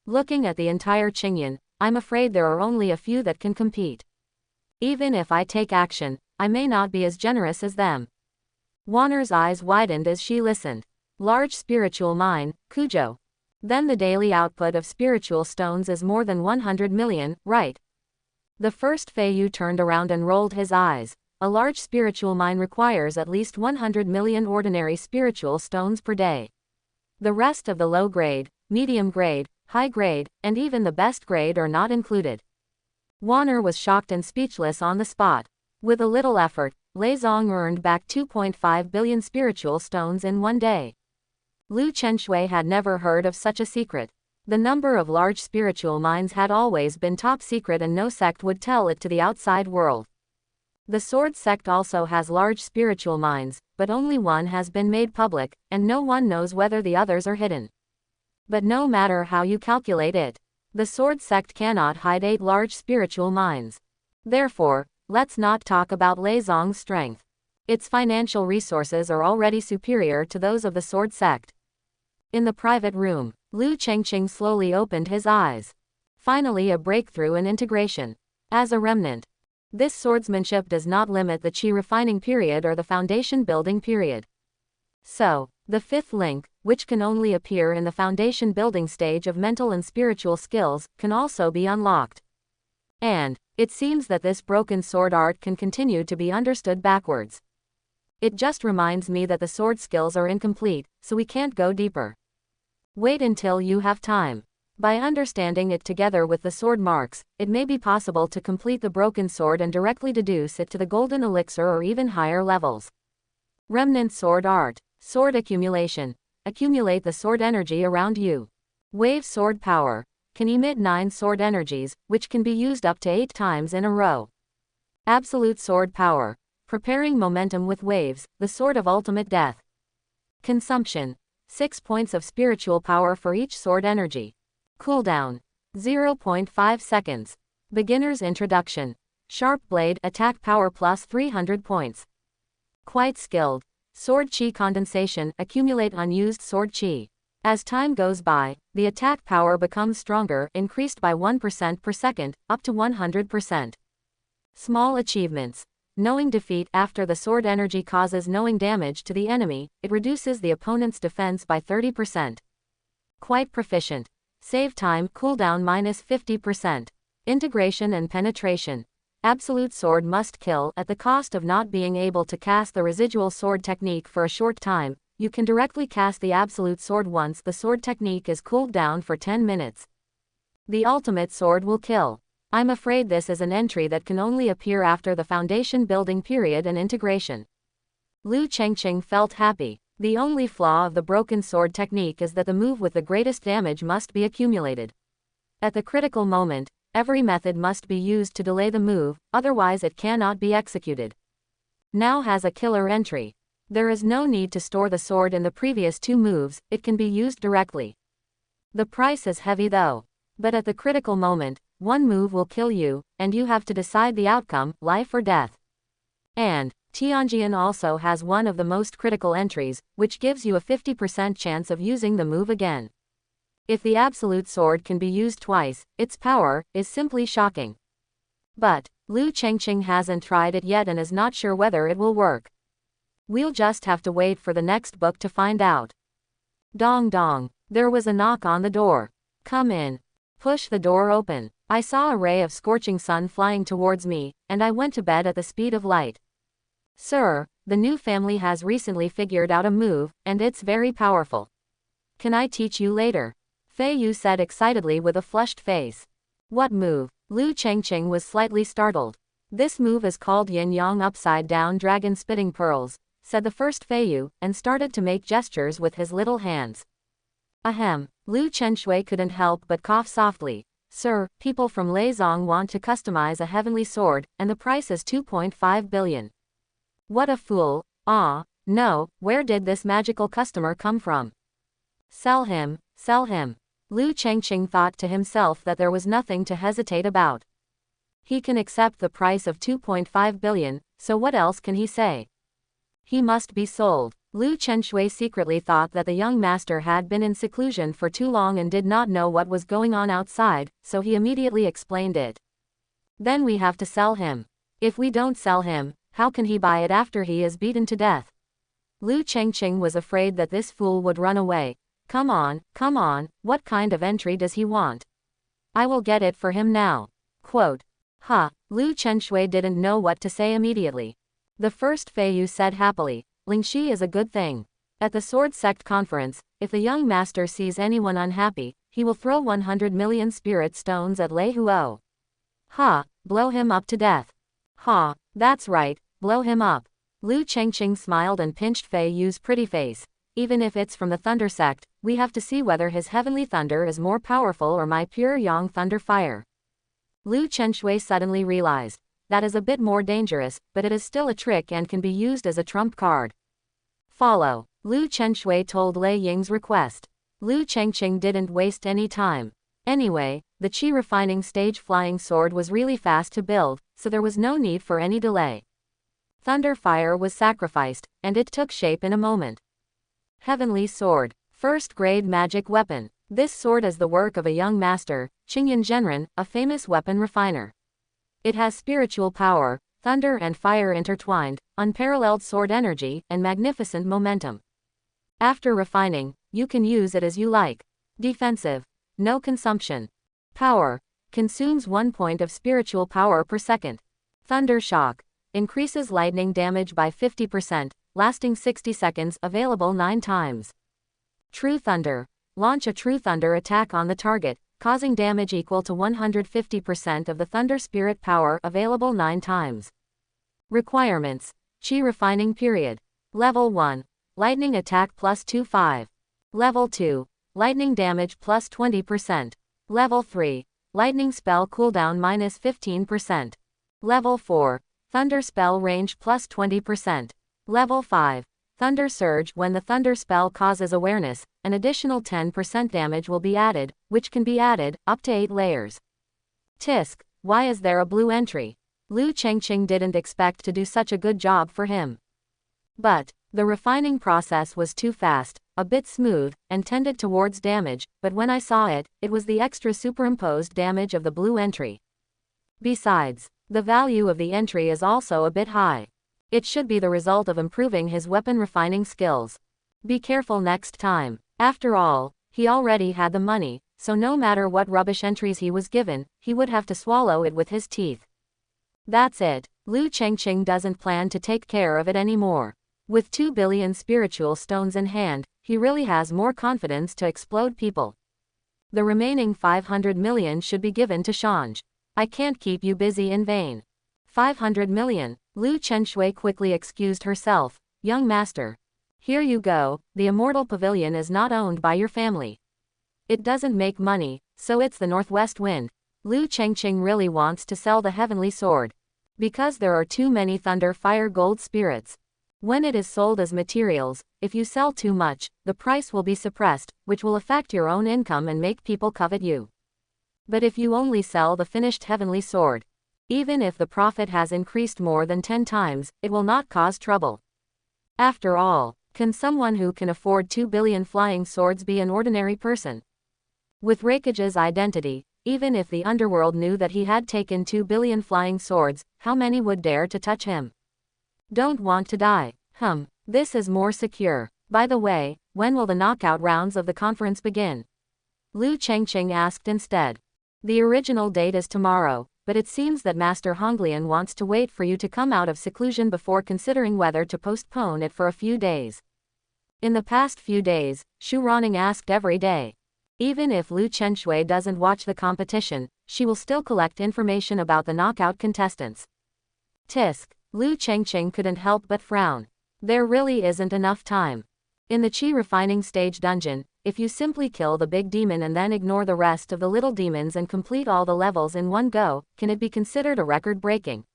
Looking at the entire Qingyan, I'm afraid there are only a few that can compete. Even if I take action, I may not be as generous as them. Wanner's eyes widened as she listened. Large spiritual mine, Kuzhou. Then the daily output of spiritual stones is more than 100 million, right? The first Fei Yu turned around and rolled his eyes. A large spiritual mine requires at least 100 million ordinary spiritual stones per day. The rest of the low grade, medium grade, high grade, and even the best grade are not included. Wanner was shocked and speechless on the spot. With a little effort, Lei Zong earned back 2.5 billion spiritual stones in one day. Lu Chenshui had never heard of such a secret. The number of large spiritual mines had always been top secret and no sect would tell it to the outside world. The sword sect also has large spiritual mines, but only one has been made public, and no one knows whether the others are hidden. But no matter how you calculate it, the sword sect cannot hide 8 large spiritual mines. Therefore, let's not talk about Lei Zong's strength. Its financial resources are already superior to those of the sword sect. In the private room, Lu Chengqing slowly opened his eyes. Finally a breakthrough in integration. As a remnant. This swordsmanship does not limit the qi refining period or the foundation building period. So, the 5th link, which can only appear in the foundation building stage of mental and spiritual skills, can also be unlocked. And, it seems that this broken sword art can continue to be understood backwards. It just reminds me that the sword skills are incomplete, so we can't go deeper. Wait until you have time. By understanding it together with the sword marks, it may be possible to complete the broken sword and directly deduce it to the golden elixir or even higher levels. Remnant sword art. Sword accumulation. Accumulate the sword energy around you. Wave sword power. Can emit 9 sword energies, which can be used up to 8 times in a row. Absolute sword power. Preparing momentum with waves, the sword of ultimate death. Consumption. 6 points of spiritual power for each sword energy. Cooldown. 0.5 seconds. Beginner's introduction. Sharp blade attack power plus 300 points. Quite skilled. Sword chi condensation, accumulate unused sword chi. As time goes by, the attack power becomes stronger, increased by 1% per second, up to 100%. Small achievements. Knowing defeat after the sword energy causes knowing damage to the enemy, it reduces the opponent's defense by 30%. Quite proficient. Save time, cooldown minus 50%. Integration and penetration. Absolute sword must kill at the cost of not being able to cast the residual sword technique for a short time. You can directly cast the absolute sword once the sword technique is cooled down for 10 minutes. The ultimate sword will kill. I'm afraid this is an entry that can only appear after the foundation building period and integration. Lu Chengqing felt happy. The only flaw of the broken sword technique is that the move with the greatest damage must be accumulated. At the critical moment, every method must be used to delay the move, otherwise it cannot be executed. Now has a killer entry. There is no need to store the sword in the previous 2 moves, it can be used directly. The price is heavy though. But at the critical moment, 1 move will kill you, and you have to decide the outcome, life or death. And, Tianjian also has one of the most critical entries, which gives you a 50% chance of using the move again. If the absolute sword can be used twice, its power is simply shocking. But, Lu Chengqing hasn't tried it yet and is not sure whether it will work. We'll just have to wait for the next book to find out. Dong dong. There was a knock on the door. Come in. Push the door open. I saw a ray of scorching sun flying towards me, and I went to bed at the speed of light. Sir, the new family has recently figured out a move, and it's very powerful. Can I teach you later? Fei Yu said excitedly with a flushed face. What move? Lu Chengqing was slightly startled. This move is called Yin Yang Upside Down Dragon Spitting Pearls. said the first Feiyu, and started to make gestures with his little hands. Ahem. Lu Chenshui couldn't help but cough softly. Sir, people from Leizong want to customize a heavenly sword, and the price is 2.5 billion. What a fool. Ah, no, where did this magical customer come from? Sell him, sell him. Lu Chengqing thought to himself that there was nothing to hesitate about. He can accept the price of 2.5 billion, so what else can he say? He must be sold. Lu Chenshui secretly thought that the young master had been in seclusion for too long and did not know what was going on outside, so he immediately explained it. Then we have to sell him. If we don't sell him, how can he buy it after he is beaten to death? Lu Chengqing was afraid that this fool would run away. Come on, what kind of entry does he want? I will get it for him now. Quote. Lu Chenshui didn't know what to say immediately. The first Feiyu said happily, Lingxi is a good thing. At the Sword Sect conference, if the young master sees anyone unhappy, he will throw 100 million spirit stones at Lei Huo. Blow him up to death. That's right, blow him up. Lu Chengqing smiled and pinched Fei Yu's pretty face. Even if it's from the Thunder Sect, we have to see whether his heavenly thunder is more powerful or my pure yang thunder fire. Lu Chenshui suddenly realized. That is a bit more dangerous, but it is still a trick and can be used as a trump card. Follow. Lu Chenshui told Lei Ying's request. Lu Chengqing didn't waste any time. Anyway, the Qi refining stage flying sword was really fast to build, so there was no need for any delay. Thunder fire was sacrificed, and it took shape in a moment. Heavenly sword. First grade magic weapon. This sword is the work of a young master, Qingyan Zhenren, a famous weapon refiner. It has spiritual power, thunder and fire intertwined, unparalleled sword energy, and magnificent momentum. After refining, you can use it as you like. Defensive. No consumption. Power. Consumes 1 point of spiritual power per second. Thunder shock. Increases lightning damage by 50%, lasting 60 seconds, available 9 times. True thunder. Launch a true thunder attack on the target, causing damage equal to 150% of the thunder spirit power, available 9 times. Requirements. Qi refining period. Level 1. Lightning attack plus 25. Level 2. Lightning damage plus 20%. Level 3. Lightning spell cooldown minus 15%. Level 4. Thunder spell range plus 20%. Level 5. Thunder surge. When the thunder spell causes awareness, an additional 10% damage will be added, which can be added up to 8 layers. Tisk, why is there a blue entry? Lu Chengqing didn't expect to do such a good job for him. But the refining process was too fast, a bit smooth, and tended towards damage, but when I saw it, it was the extra superimposed damage of the blue entry. Besides, the value of the entry is also a bit high. It should be the result of improving his weapon refining skills. Be careful next time. After all, he already had the money, so no matter what rubbish entries he was given, he would have to swallow it with his teeth. That's it. Lu Chengqing doesn't plan to take care of it anymore. With 2 billion spiritual stones in hand, he really has more confidence to explode people. The remaining 500 million should be given to Shanj. I can't keep you busy in vain. 500 million. Lu Chenshui quickly excused herself. Young master. Here you go, the Immortal Pavilion is not owned by your family. It doesn't make money, so it's the northwest wind. Lu Chengqing really wants to sell the heavenly sword. Because there are too many thunder fire gold spirits. When it is sold as materials, if you sell too much, the price will be suppressed, which will affect your own income and make people covet you. But if you only sell the finished heavenly sword, even if the profit has increased more than 10 times, it will not cause trouble. After all, can someone who can afford 2 billion flying swords be an ordinary person? With Raikage's identity, even if the underworld knew that he had taken 2 billion flying swords, how many would dare to touch him? Don't want to die. This is more secure. By the way, when will the knockout rounds of the conference begin? Lu Chengqing asked instead. The original date is tomorrow, but it seems that Master Honglian wants to wait for you to come out of seclusion before considering whether to postpone it for a few days. In the past few days, Shu Ronning asked every day. Even if Lu Chenshui doesn't watch the competition, she will still collect information about the knockout contestants. Tisk. Lu Chengqing couldn't help but frown. There really isn't enough time. In the chi refining stage dungeon, if you simply kill the big demon and then ignore the rest of the little demons and complete all the levels in one go, can it be considered a record-breaking?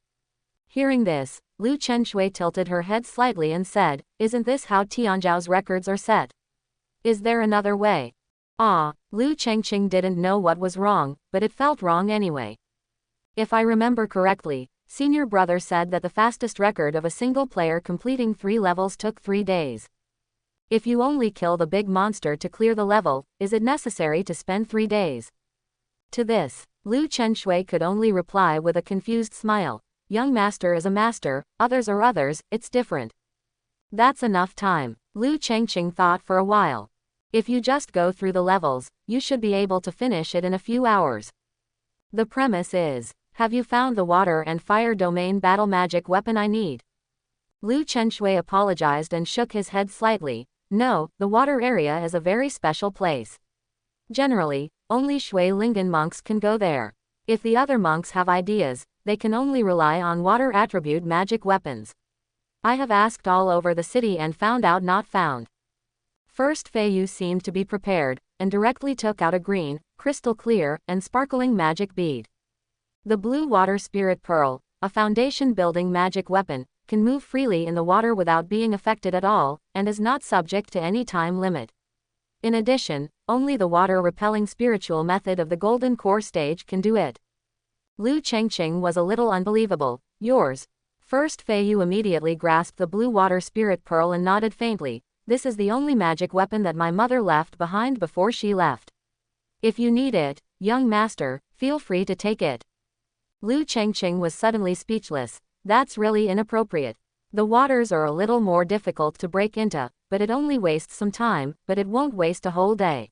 Hearing this, Lu Chenshui tilted her head slightly and said, "Isn't this how Tianzhao's records are set? Is there another way?" Lu Chengqing didn't know what was wrong, but it felt wrong anyway. If I remember correctly, Senior Brother said that the fastest record of a single player completing 3 levels took 3 days. If you only kill the big monster to clear the level, is it necessary to spend 3 days? To this, Lu Chenshui could only reply with a confused smile. Young master is a master, others are others, it's different. That's enough time. Lu Chengqing thought for a while. If you just go through the levels, you should be able to finish it in a few hours. The premise is, have you found the water and fire domain battle magic weapon I need? Lu Chenshui apologized and shook his head slightly. No, the water area is a very special place. Generally, only Shui Lingen monks can go there. If the other monks have ideas, they can only rely on water attribute magic weapons. I have asked all over the city and found out not found. First Feiyu seemed to be prepared, and directly took out a green, crystal clear, and sparkling magic bead. The blue water spirit pearl, a foundation building magic weapon, can move freely in the water without being affected at all, and is not subject to any time limit. In addition, only the water-repelling spiritual method of the Golden Core stage can do it. Lu Chengqing was a little unbelievable. Yours. First Feiyu immediately grasped the blue water spirit pearl and nodded faintly. This is the only magic weapon that my mother left behind before she left. If you need it, young master, feel free to take it. Lu Chengqing was suddenly speechless. That's really inappropriate. The waters are a little more difficult to break into, but it only wastes some time, but it won't waste a whole day.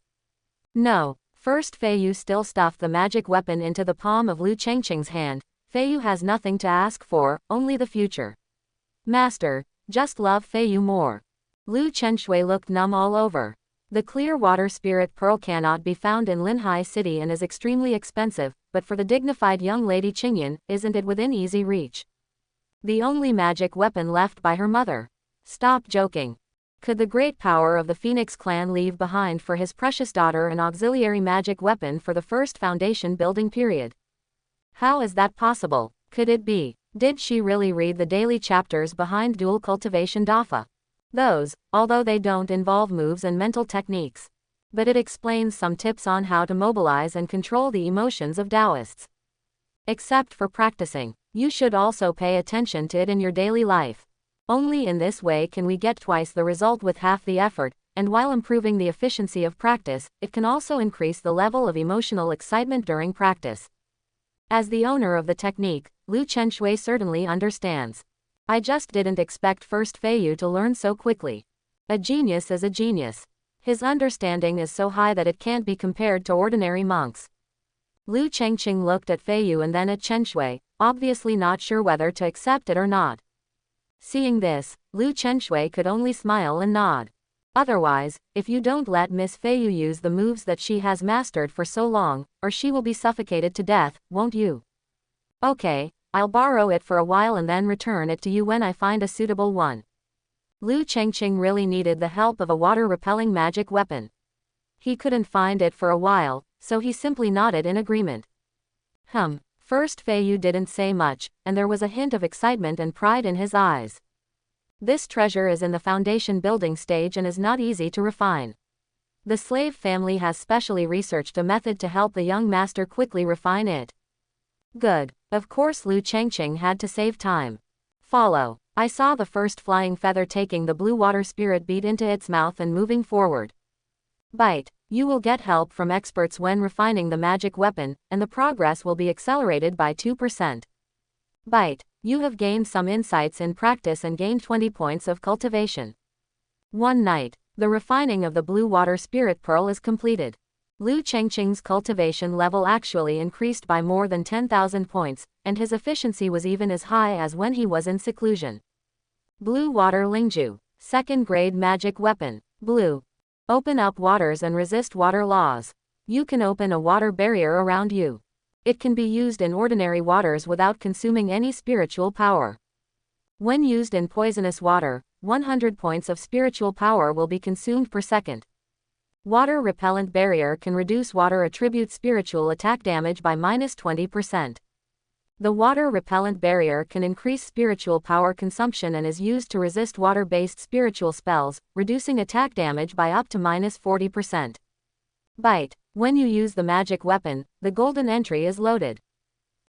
No. First Feiyu still stuffed the magic weapon into the palm of Lu Chengqing's hand. Feiyu has nothing to ask for, only the future. Master, just love Feiyu more. Lu Chenshui looked numb all over. The clear water spirit pearl cannot be found in Linhai City and is extremely expensive, but for the dignified young lady Qingyan, isn't it within easy reach? The only magic weapon left by her mother. Stop joking. Could the great power of the Phoenix clan leave behind for his precious daughter an auxiliary magic weapon for the first foundation building period? How is that possible? Could it be? Did she really read the daily chapters behind Dual Cultivation Dafa? Those, although they don't involve moves and mental techniques. But it explains some tips on how to mobilize and control the emotions of Taoists. Except for practicing, you should also pay attention to it in your daily life. Only in this way can we get twice the result with half the effort, and while improving the efficiency of practice, it can also increase the level of emotional excitement during practice. As the owner of the technique, Lu Chenshui certainly understands. I just didn't expect First Feiyu to learn so quickly. A genius is a genius. His understanding is so high that it can't be compared to ordinary monks. Lu Chengqing looked at Feiyu and then at Chenshui, obviously not sure whether to accept it or not. Seeing this, Lu Chenshui could only smile and nod. Otherwise, if you don't let Miss Feiyu use the moves that she has mastered for so long, or she will be suffocated to death, won't you? Okay, I'll borrow it for a while and then return it to you when I find a suitable one. Lu Chengqing really needed the help of a water-repelling magic weapon. He couldn't find it for a while, so he simply nodded in agreement. First Feiyu didn't say much, and there was a hint of excitement and pride in his eyes. This treasure is in the foundation building stage and is not easy to refine. The slave family has specially researched a method to help the young master quickly refine it. Good. Of course Lu Chengqing had to save time. Follow. I saw the first flying feather taking the blue water spirit bead into its mouth and moving forward. Bite. You will get help from experts when refining the magic weapon, and the progress will be accelerated by 2%. Bite. You have gained some insights in practice and gained 20 points of cultivation. One night, the refining of the blue water spirit pearl is completed. Lu Chengqing's cultivation level actually increased by more than 10,000 points, and his efficiency was even as high as when he was in seclusion. Blue water Lingju. Second grade magic weapon. Blue. Open up waters and resist water laws. You can open a water barrier around you. It can be used in ordinary waters without consuming any spiritual power. When used in poisonous water, 100 points of spiritual power will be consumed per second. Water repellent barrier can reduce water attribute spiritual attack damage by -20%. The water repellent barrier can increase spiritual power consumption and is used to resist water-based spiritual spells, reducing attack damage by up to -40%. Bite. When you use the magic weapon, the golden entry is loaded.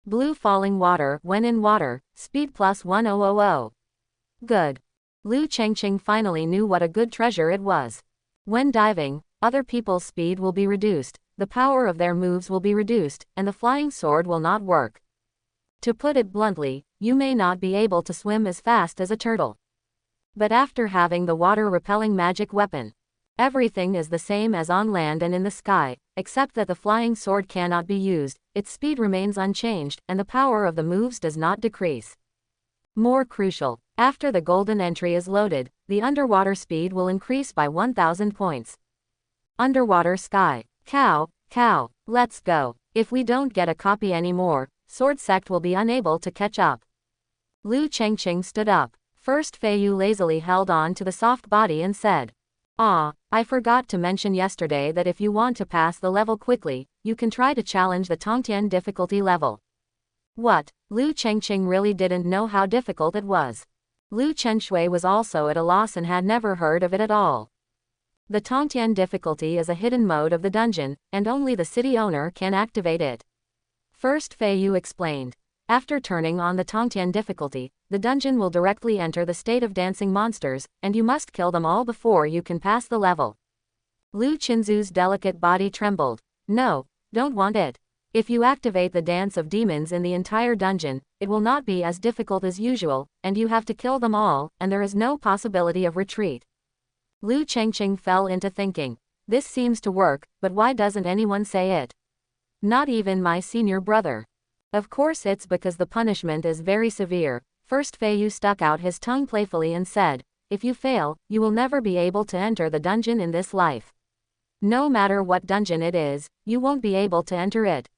Blue falling water. When in water, speed plus 1000. Good. Liu Chengqing finally knew what a good treasure it was. When diving, other people's speed will be reduced, the power of their moves will be reduced, and the flying sword will not work. To put it bluntly, you may not be able to swim as fast as a turtle. But after having the water-repelling magic weapon, everything is the same as on land and in the sky, except that the flying sword cannot be used, its speed remains unchanged, and the power of the moves does not decrease. More crucial, after the golden entry is loaded, the underwater speed will increase by 1000 points. Underwater sky. Cow, let's go. If we don't get a copy anymore, Sword Sect will be unable to catch up. Liu Chengqing stood up. First Feiyu lazily held on to the soft body and said, I forgot to mention yesterday that if you want to pass the level quickly, you can try to challenge the Tongtian difficulty level. What? Liu Chengqing really didn't know how difficult it was. Liu Chenshui was also at a loss and had never heard of it at all. The Tongtian difficulty is a hidden mode of the dungeon, and only the city owner can activate it. First Feiyu explained. After turning on the Tongtian difficulty, the dungeon will directly enter the state of dancing monsters, and you must kill them all before you can pass the level. Liu Qinzu's delicate body trembled. No, don't want it. If you activate the dance of demons in the entire dungeon, it will not be as difficult as usual, and you have to kill them all, and there is no possibility of retreat. Liu Chengqing fell into thinking. This seems to work, but why doesn't anyone say it? Not even my senior brother. Of course it's because the punishment is very severe. First Feiyu stuck out his tongue playfully and said, if you fail, you will never be able to enter the dungeon in this life. No matter what dungeon it is, you won't be able to enter it.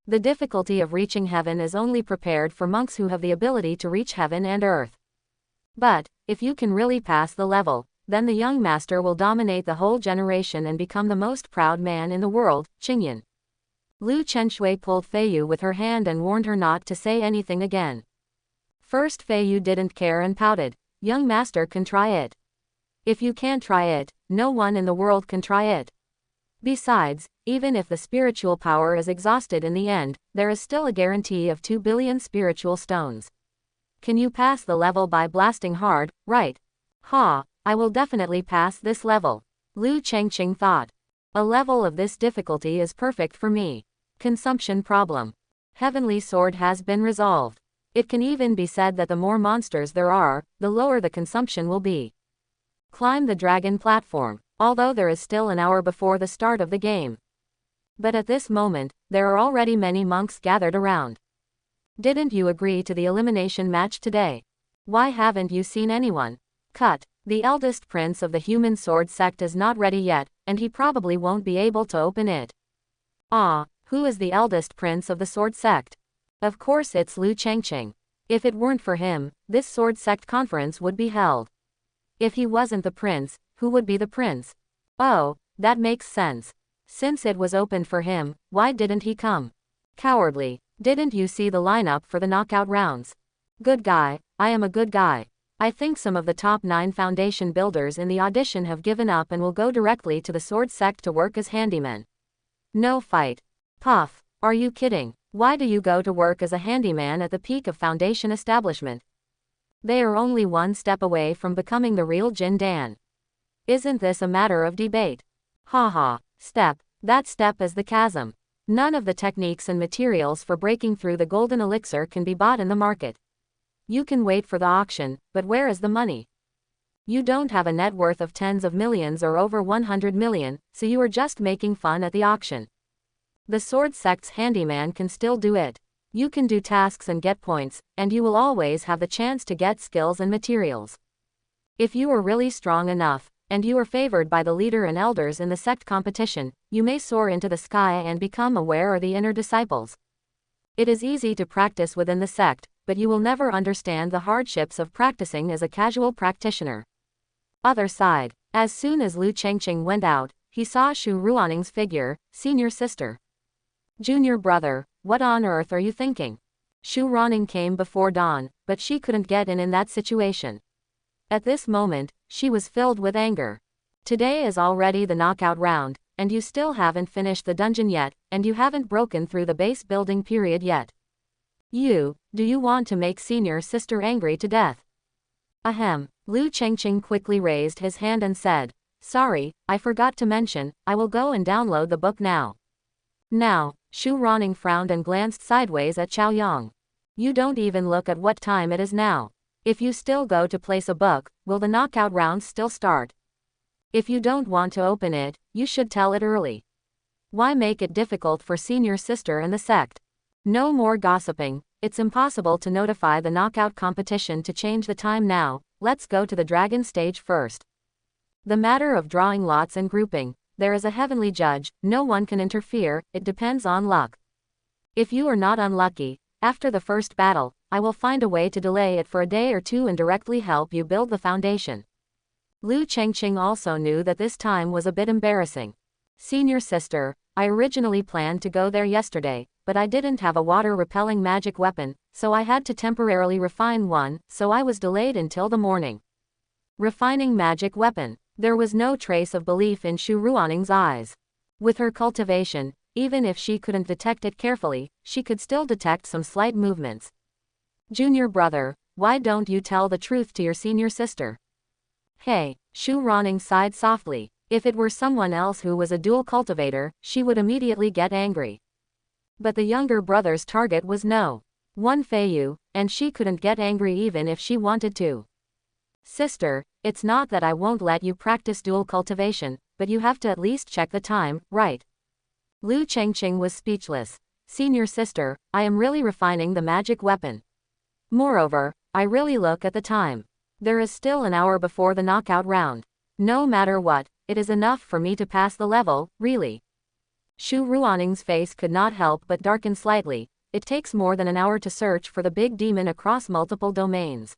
The difficulty of reaching heaven is only prepared for monks who have the ability to reach heaven and earth. But, if you can really pass the level, then the young master will dominate the whole generation and become the most proud man in the world, Qingyan. Liu Chenshui pulled Feiyu with her hand and warned her not to say anything again. First Feiyu didn't care and pouted. Young master can try it. If you can't try it, no one in the world can try it. Besides, even if the spiritual power is exhausted in the end, there is still a guarantee of 2 billion spiritual stones. Can you pass the level by blasting hard, right? I will definitely pass this level. Liu Chengqing thought. A level of this difficulty is perfect for me. Consumption problem. Heavenly Sword has been resolved. It can even be said that the more monsters there are, the lower the consumption will be. Climb the dragon platform, although there is still an hour before the start of the game. But at this moment, there are already many monks gathered around. Didn't you agree to the elimination match today? Why haven't you seen anyone? Cut. The eldest prince of the human sword sect is not ready yet, and he probably won't be able to open it. Who is the eldest prince of the sword sect? Of course it's Liu Chengqing. If it weren't for him, this sword sect conference would be held. If he wasn't the prince, who would be the prince? Oh, that makes sense. Since it was opened for him, why didn't he come? Cowardly. Didn't you see the lineup for the knockout rounds? Good guy, I am a good guy. I think some of the top 9 foundation builders in the audition have given up and will go directly to the sword sect to work as handymen. No fight. Puff, are you kidding? Why do you go to work as a handyman at the peak of foundation establishment? They are only one step away from becoming the real Jin Dan. Isn't this a matter of debate? Step. That step is the chasm. None of the techniques and materials for breaking through the golden elixir can be bought in the market. You can wait for the auction, but where is the money? You don't have a net worth of tens of millions or over 100 million, so you are just making fun at the auction. The sword sect's handyman can still do it. You can do tasks and get points, and you will always have the chance to get skills and materials. If you are really strong enough, and you are favored by the leader and elders in the sect competition, you may soar into the sky and become aware of the inner disciples. It is easy to practice within the sect, but you will never understand the hardships of practicing as a casual practitioner. Other side. As soon as Lu Chengqing went out, he saw Shu Ruaning's figure, senior sister. Junior brother, what on earth are you thinking? Shu Ruaning came before dawn, but she couldn't get in that situation. At this moment, she was filled with anger. Today is already the knockout round, and you still haven't finished the dungeon yet, and you haven't broken through the base building period yet. Do you want to make senior sister angry to death? Ahem. Lu Chengqing quickly raised his hand and said, sorry, I forgot to mention, I will go and download the book now. Now, Shu Ruaning frowned and glanced sideways at Chao Yang. You don't even look at what time it is now. If you still go to place a book, will the knockout rounds still start? If you don't want to open it, you should tell it early. Why make it difficult for senior sister and the sect? No more gossiping, it's impossible to notify the knockout competition to change the time now, let's go to the dragon stage first. The matter of drawing lots and grouping, there is a heavenly judge, no one can interfere, it depends on luck. If you are not unlucky, after the first battle, I will find a way to delay it for a day or two and directly help you build the foundation. Lu Chengqing also knew that this time was a bit embarrassing. Senior sister, I originally planned to go there yesterday, but I didn't have a water-repelling magic weapon, so I had to temporarily refine one, so I was delayed until the morning. Refining magic weapon. There was no trace of belief in Shu Ruaning's eyes. With her cultivation, even if she couldn't detect it carefully, she could still detect some slight movements. Junior brother, why don't you tell the truth to your senior sister? Hey, Shu Ruaning sighed softly. If it were someone else who was a dual cultivator, she would immediately get angry. But the younger brother's target was no one Feiyu, and she couldn't get angry even if she wanted to. Sister, it's not that I won't let you practice dual cultivation, but you have to at least check the time, right? Lu Chengqing was speechless. Senior sister, I am really refining the magic weapon. Moreover, I really look at the time. There is still an hour before the knockout round. No matter what, it is enough for me to pass the level, really. Shu Ruaning's face could not help but darken slightly. It takes more than an hour to search for the big demon across multiple domains.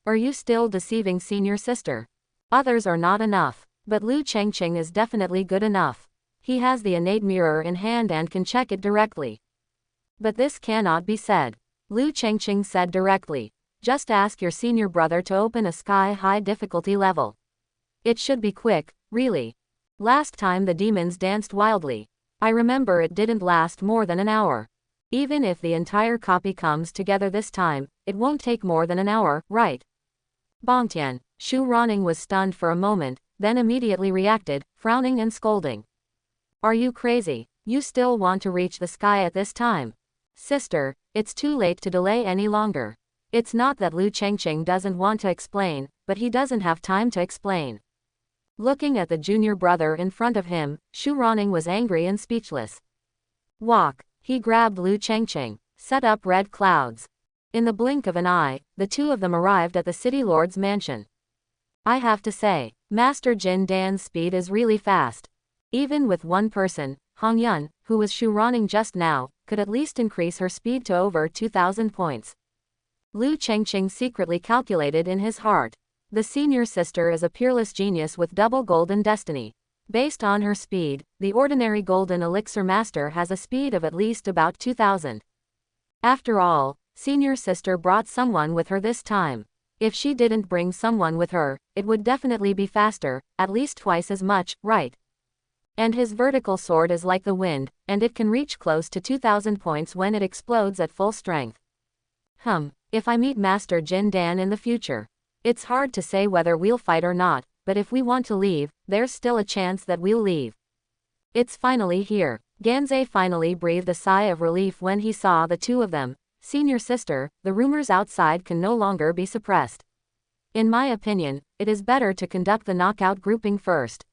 Are you still deceiving senior sister? Others are not enough, but Lu Chengqing is definitely good enough. He has the innate mirror in hand and can check it directly. But this cannot be said. Lu Chengqing said directly. Just ask your senior brother to open a sky-high difficulty level. It should be quick, really. Last time the demons danced wildly. I remember it didn't last more than an hour. Even if the entire copy comes together this time, it won't take more than an hour, right? Bongtian. Shu Ruaning was stunned for a moment, then immediately reacted, frowning and scolding. Are you crazy? You still want to reach the sky at this time? Sister, it's too late to delay any longer. It's not that Lu Chengqing doesn't want to explain, but he doesn't have time to explain. Looking at the junior brother in front of him, Shu Ruaning was angry and speechless. Walk. He grabbed Lu Chengqing. Set up red clouds. In the blink of an eye, the two of them arrived at the city lord's mansion. I have to say, Master Jin Dan's speed is really fast. Even with one person, Hong Yun, who was Shu Ruaning just now, could at least increase her speed to over 2,000 points. Lu Chengqing secretly calculated in his heart. The senior sister is a peerless genius with double golden destiny. Based on her speed, the ordinary golden elixir master has a speed of at least about 2,000. After all, senior sister brought someone with her this time. If she didn't bring someone with her, it would definitely be faster, at least twice as much, right? And his vertical sword is like the wind, and it can reach close to 2,000 points when it explodes at full strength. If I meet Master Jin Dan in the future. It's hard to say whether we'll fight or not, but if we want to leave, there's still a chance that we'll leave. It's finally here. Ganzei finally breathed a sigh of relief when he saw the two of them. Senior sister, the rumors outside can no longer be suppressed. In my opinion, it is better to conduct the knockout grouping first.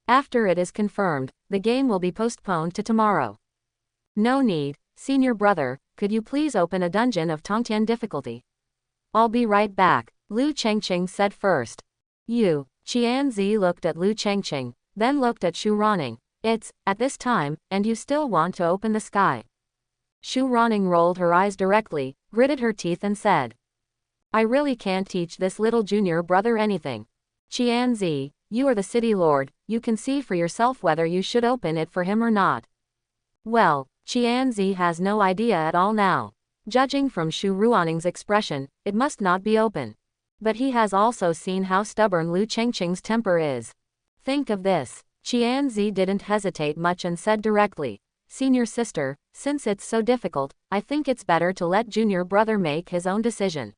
After it is confirmed, the game will be postponed to tomorrow. No need, senior brother, could you please open a dungeon of Tongtian difficulty? I'll be right back, Lu Chengqing said first. Qianzi looked at Lu Chengqing, then looked at Shu Ruaning. It's, at this time, and you still want to open the sky. Shu Ruaning rolled her eyes directly, gritted her teeth and said, I really can't teach this little junior brother anything. Qianzi, you are the city lord, you can see for yourself whether you should open it for him or not. Well, Qianzi has no idea at all now. Judging from Shu Ruaning's expression, it must not be open. But he has also seen how stubborn Lu Chengqing's temper is. Think of this. Qianzi didn't hesitate much and said directly, Senior sister, since it's so difficult, I think it's better to let junior brother make his own decision.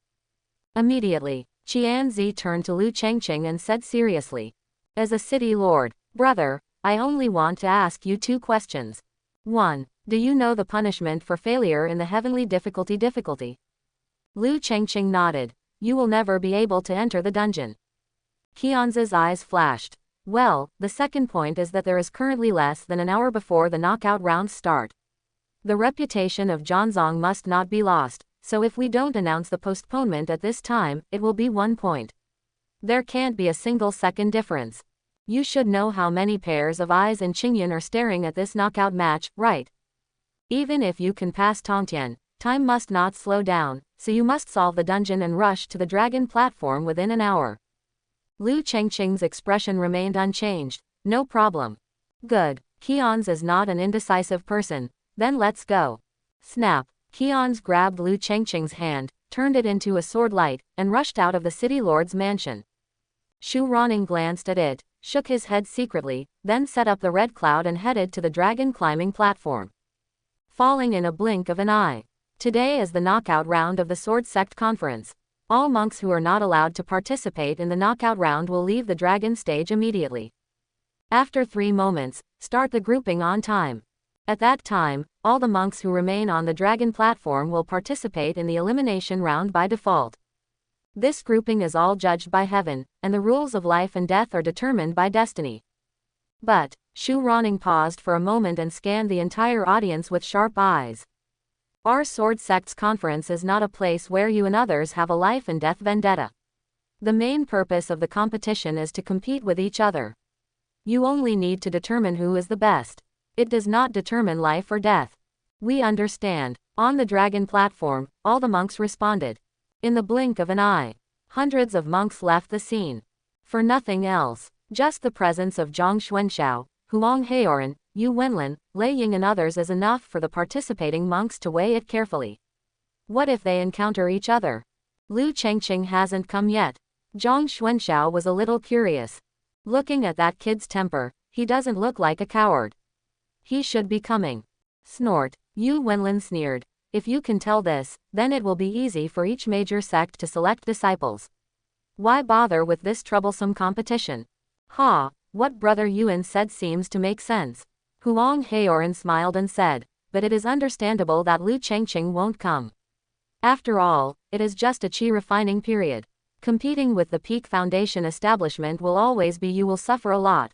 Immediately, Qianzi turned to Lu Chengqing and said seriously, as a city lord, brother, I only want to ask you 2 questions. 1. Do you know the punishment for failure in the heavenly difficulty? Lu Chengqing nodded. You will never be able to enter the dungeon. Qianzi's eyes flashed. Well, the second point is that there is currently less than an hour before the knockout rounds start. The reputation of Zhangzong must not be lost, so if we don't announce the postponement at this time, it will be 1 point. There can't be a single second difference. You should know how many pairs of eyes in Qingyan are staring at this knockout match, right? Even if you can pass Tongtian, time must not slow down, so you must solve the dungeon and rush to the dragon platform within an hour. Lu Chengqing's expression remained unchanged. No problem. Good. Qianzi is not an indecisive person. Then let's go. Snap. Qianzi grabbed Lu Chengqing's hand, turned it into a sword light, and rushed out of the city lord's mansion. Shu Ruaning glanced at it, shook his head secretly, then set up the red cloud and headed to the dragon climbing platform. Falling in a blink of an eye. Today is the knockout round of the Sword Sect Conference. All monks who are not allowed to participate in the knockout round will leave the dragon stage immediately. After 3 moments, start the grouping on time. At that time, all the monks who remain on the dragon platform will participate in the elimination round by default. This grouping is all judged by heaven, and the rules of life and death are determined by destiny. But, Shu Ruaning paused for a moment and scanned the entire audience with sharp eyes. Our Sword Sect's conference is not a place where you and others have a life and death vendetta. The main purpose of the competition is to compete with each other. You only need to determine who is the best. It does not determine life or death. We understand. On the dragon platform, all the monks responded. In the blink of an eye, hundreds of monks left the scene. For nothing else, just the presence of Zhang Xuanxiao, Huang Heoran, Yu Wenlin, Lei Ying and others is enough for the participating monks to weigh it carefully. What if they encounter each other? Lu Chengqing hasn't come yet. Zhang Xuanxiao was a little curious. Looking at that kid's temper, he doesn't look like a coward. He should be coming. Snort. Yu Wenlin sneered. If you can tell this, then it will be easy for each major sect to select disciples. Why bother with this troublesome competition? Ha, what Brother Yuan said seems to make sense. Huang Heoran smiled and said, but it is understandable that Lu Chengqing won't come. After all, it is just a qi refining period. Competing with the peak foundation establishment will always be you will suffer a lot.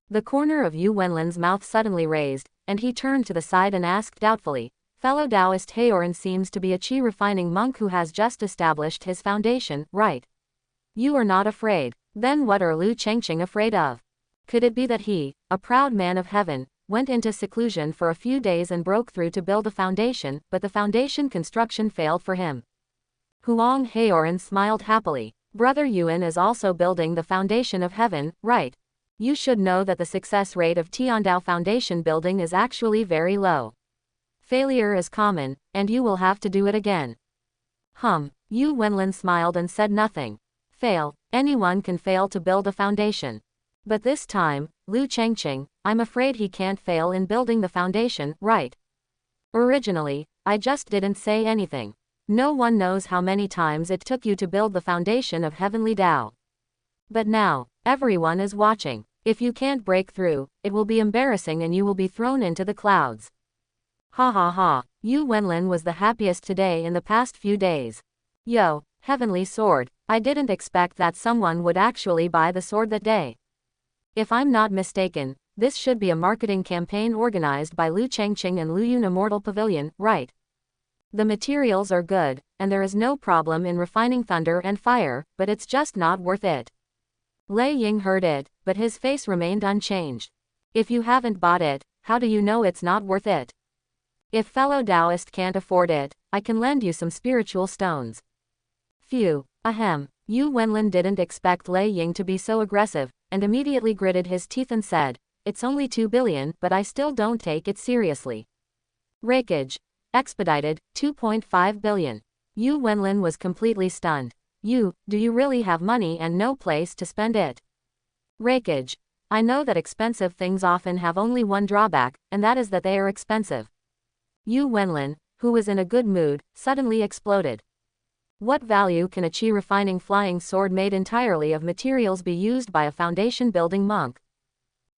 The corner of Yu Wenlin's mouth suddenly raised, and he turned to the side and asked doubtfully, fellow Taoist Heoran seems to be a qi refining monk who has just established his foundation, right? You are not afraid. Then what are Lu Chengqing afraid of? Could it be that he, a proud man of heaven, went into seclusion for a few days and broke through to build a foundation, but the foundation construction failed for him? Huang Heoran smiled happily. Brother Yuan is also building the foundation of heaven, right? You should know that the success rate of Tiandao foundation building is actually very low. Failure is common, and you will have to do it again. Yu Wenlin smiled and said nothing. Fail. Anyone can fail to build a foundation. But this time, Lu Chengqing, I'm afraid he can't fail in building the foundation, right? Originally, I just didn't say anything. No one knows how many times it took you to build the foundation of Heavenly Tao. But now, everyone is watching. If you can't break through, it will be embarrassing and you will be thrown into the clouds. Ha ha ha, Yu Wenlin was the happiest today in the past few days. Yo, Heavenly Sword, I didn't expect that someone would actually buy the sword that day. If I'm not mistaken, this should be a marketing campaign organized by Lu Chengqing and Luyun Immortal Pavilion, right? The materials are good, and there is no problem in refining thunder and fire, but it's just not worth it. Lei Ying heard it, but his face remained unchanged. If you haven't bought it, how do you know it's not worth it? If fellow Taoist can't afford it, I can lend you some spiritual stones. Phew, ahem. Yu Wenlin didn't expect Lei Ying to be so aggressive, and immediately gritted his teeth and said, "It's only 2 billion, but I still don't take it seriously." Rakeage. Expedited, 2.5 billion. Yu Wenlin was completely stunned. Do you really have money and no place to spend it? Rakeage. I know that expensive things often have only one drawback, and that is that they are expensive. Yu Wenlin, who was in a good mood, suddenly exploded. What value can a chi refining flying sword made entirely of materials be used by a foundation building monk?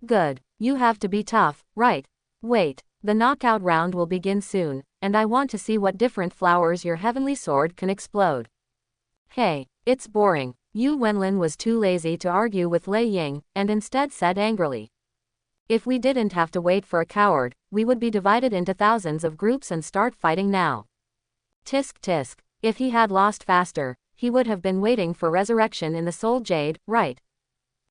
Good. You have to be tough, right? Wait, the knockout round will begin soon, and I want to see what different flowers your heavenly sword can explode. Hey, it's boring. Yu Wenlin was too lazy to argue with Lei Ying, and instead said angrily. If we didn't have to wait for a coward, we would be divided into thousands of groups and start fighting now. Tisk tisk. If he had lost faster, he would have been waiting for resurrection in the Soul Jade, right?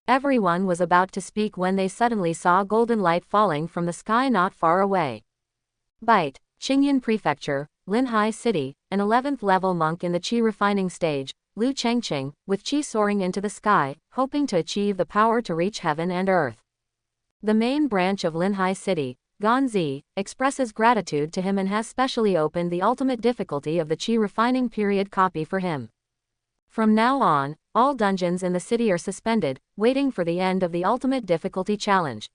Everyone was about to speak when they suddenly saw golden light falling from the sky not far away. Bite. Qingyan Prefecture, Linhai City, an 11th level monk in the Qi refining stage, Lu Chengqing, with Qi soaring into the sky, hoping to achieve the power to reach heaven and earth. The main branch of Linhai City, Ganzi, expresses gratitude to him and has specially opened the ultimate difficulty of the Qi refining period copy for him. From now on, all dungeons in the city are suspended, waiting for the end of the ultimate difficulty challenge.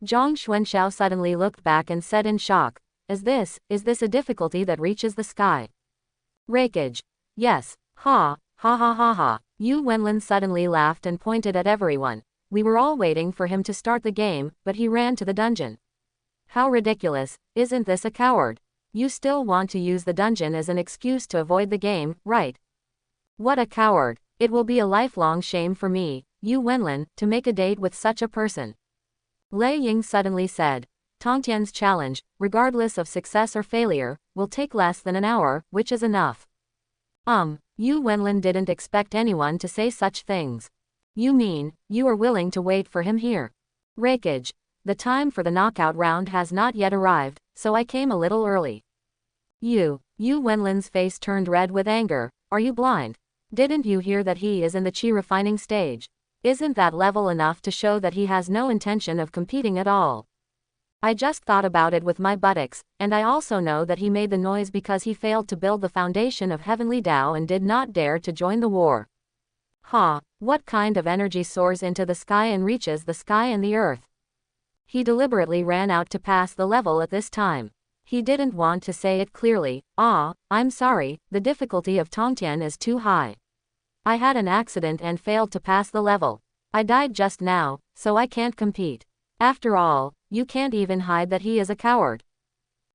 Zhang Xuanxiao suddenly looked back and said in shock, is this a difficulty that reaches the sky? Rakeage. Yes. Ha, ha ha ha ha. Yu Wenlin suddenly laughed and pointed at everyone. We were all waiting for him to start the game, but he ran to the dungeon. How ridiculous, isn't this a coward? You still want to use the dungeon as an excuse to avoid the game, right? What a coward. It will be a lifelong shame for me, Yu Wenlin, to make a date with such a person. Lei Ying suddenly said, Tongtian's challenge, regardless of success or failure, will take less than an hour, which is enough. Yu Wenlin didn't expect anyone to say such things. You mean, you are willing to wait for him here? Rakeage. The time for the knockout round has not yet arrived, so I came a little early. Yu Wenlin's face turned red with anger. Are you blind? Didn't you hear that he is in the Qi refining stage? Isn't that level enough to show that he has no intention of competing at all? I just thought about it with my buttocks, and I also know that he made the noise because he failed to build the foundation of heavenly Tao and did not dare to join the war. Ha, what kind of energy soars into the sky and reaches the sky and the earth? He deliberately ran out to pass the level at this time. He didn't want to say it clearly. I'm sorry, the difficulty of Tongtian is too high. I had an accident and failed to pass the level. I died just now, so I can't compete. After all, you can't even hide that he is a coward.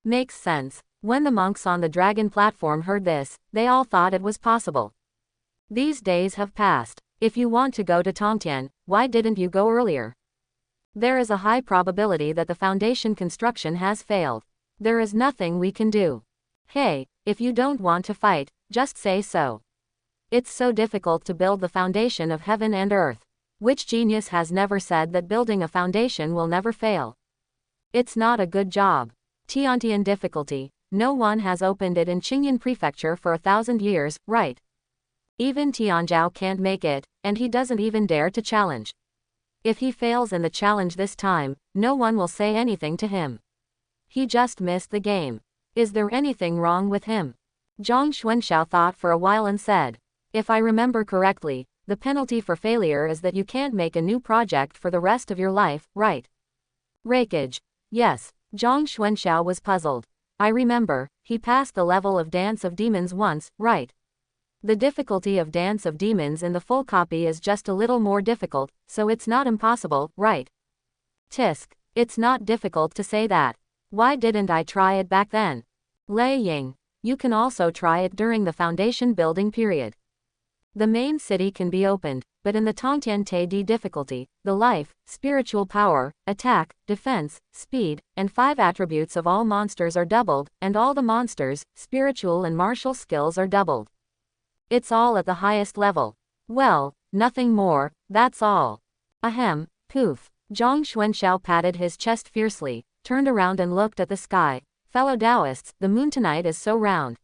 Makes sense. When the monks on the dragon platform heard this, they all thought it was possible. These days have passed. If you want to go to Tongtian, why didn't you go earlier? There is a high probability that the foundation construction has failed. There is nothing we can do. Hey, if you don't want to fight, just say so. It's so difficult to build the foundation of heaven and earth. Which genius has never said that building a foundation will never fail? It's not a good job. Tiantian difficulty. No one has opened it in Qingyan Prefecture for 1,000 years, right? Even Tianzhao can't make it, and he doesn't even dare to challenge. If he fails in the challenge this time, no one will say anything to him. He just missed the game. Is there anything wrong with him? Zhang Xuanxiao thought for a while and said, if I remember correctly, the penalty for failure is that you can't make a new project for the rest of your life, right? Rakeage. Yes, Zhang Xuanxiao was puzzled. I remember, he passed the level of Dance of Demons once, right? The difficulty of Dance of Demons in the full copy is just a little more difficult, so it's not impossible, right? Tisk. It's not difficult to say that. Why didn't I try it back then? Lei Ying. You can also try it during the foundation building period. The main city can be opened, but in the Tongtian Teidi difficulty, the life, spiritual power, attack, defense, speed, and 5 attributes of all monsters are doubled, and all the monsters, spiritual and martial skills are doubled. It's all at the highest level. Well, nothing more, that's all. Ahem, poof. Zhang Xuanxiao patted his chest fiercely, turned around and looked at the sky. Fellow Taoists, the moon tonight is so round.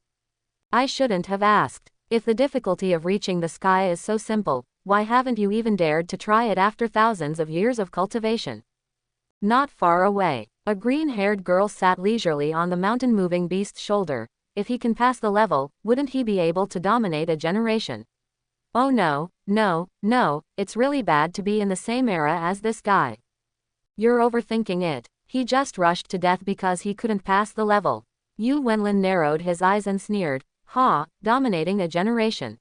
I shouldn't have asked. If the difficulty of reaching the sky is so simple, why haven't you even dared to try it after thousands of years of cultivation? Not far away, a green-haired girl sat leisurely on the mountain-moving beast's shoulder. If he can pass the level, wouldn't he be able to dominate a generation? Oh no, no, no, it's really bad to be in the same era as this guy. You're overthinking it. He just rushed to death because he couldn't pass the level. Yu Wenlin narrowed his eyes and sneered. Ha, dominating a generation.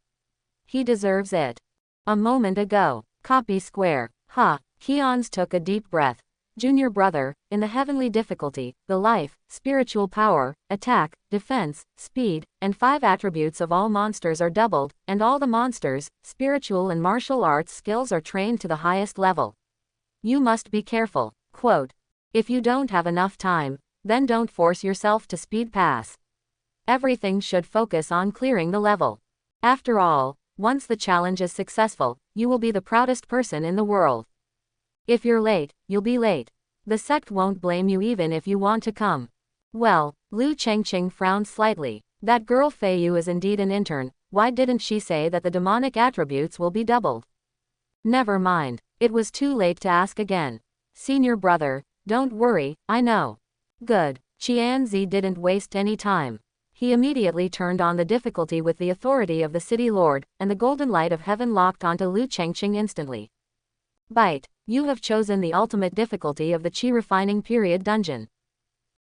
He deserves it. A moment ago. Copy square. Ha, Keons took a deep breath. Junior brother, in the heavenly difficulty, the life, spiritual power, attack, defense, speed, and 5 attributes of all monsters are doubled, and all the monsters, spiritual and martial arts skills are trained to the highest level. You must be careful. Quote. If you don't have enough time, then don't force yourself to speed pass. Everything should focus on clearing the level. After all, once the challenge is successful, you will be the proudest person in the world. If you're late, you'll be late. The sect won't blame you even if you want to come. Well, Lu Chengqing frowned slightly. That girl Fei Yu is indeed an intern. Why didn't she say that the demonic attributes will be doubled? Never mind. It was too late to ask again. Senior brother, don't worry, I know. Good. Qianzi didn't waste any time. He immediately turned on the difficulty with the authority of the city lord, and the golden light of heaven locked onto Lu Chengqing instantly. Bite. You have chosen the ultimate difficulty of the Qi refining period dungeon.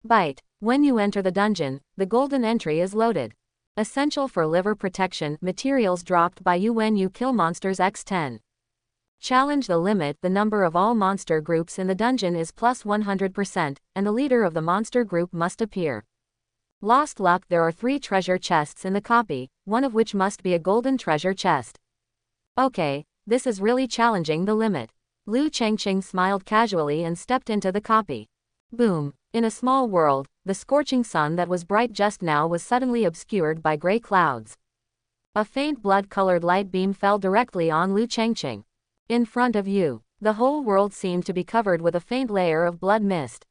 Bite. When you enter the dungeon, the golden entry is loaded. Essential for liver protection, materials dropped by you when you kill monsters x10. Challenge the limit. The number of all monster groups in the dungeon is plus 100%, and the leader of the monster group must appear. Lost luck. There are 3 treasure chests in the copy, one of which must be a golden treasure chest. Okay, this is really challenging the limit. Lu Chengqing smiled casually and stepped into the copy. Boom. In a small world, the scorching sun that was bright just now was suddenly obscured by gray clouds. A faint blood-colored light beam fell directly on Lu Chengqing. In front of you, the whole world seemed to be covered with a faint layer of blood mist.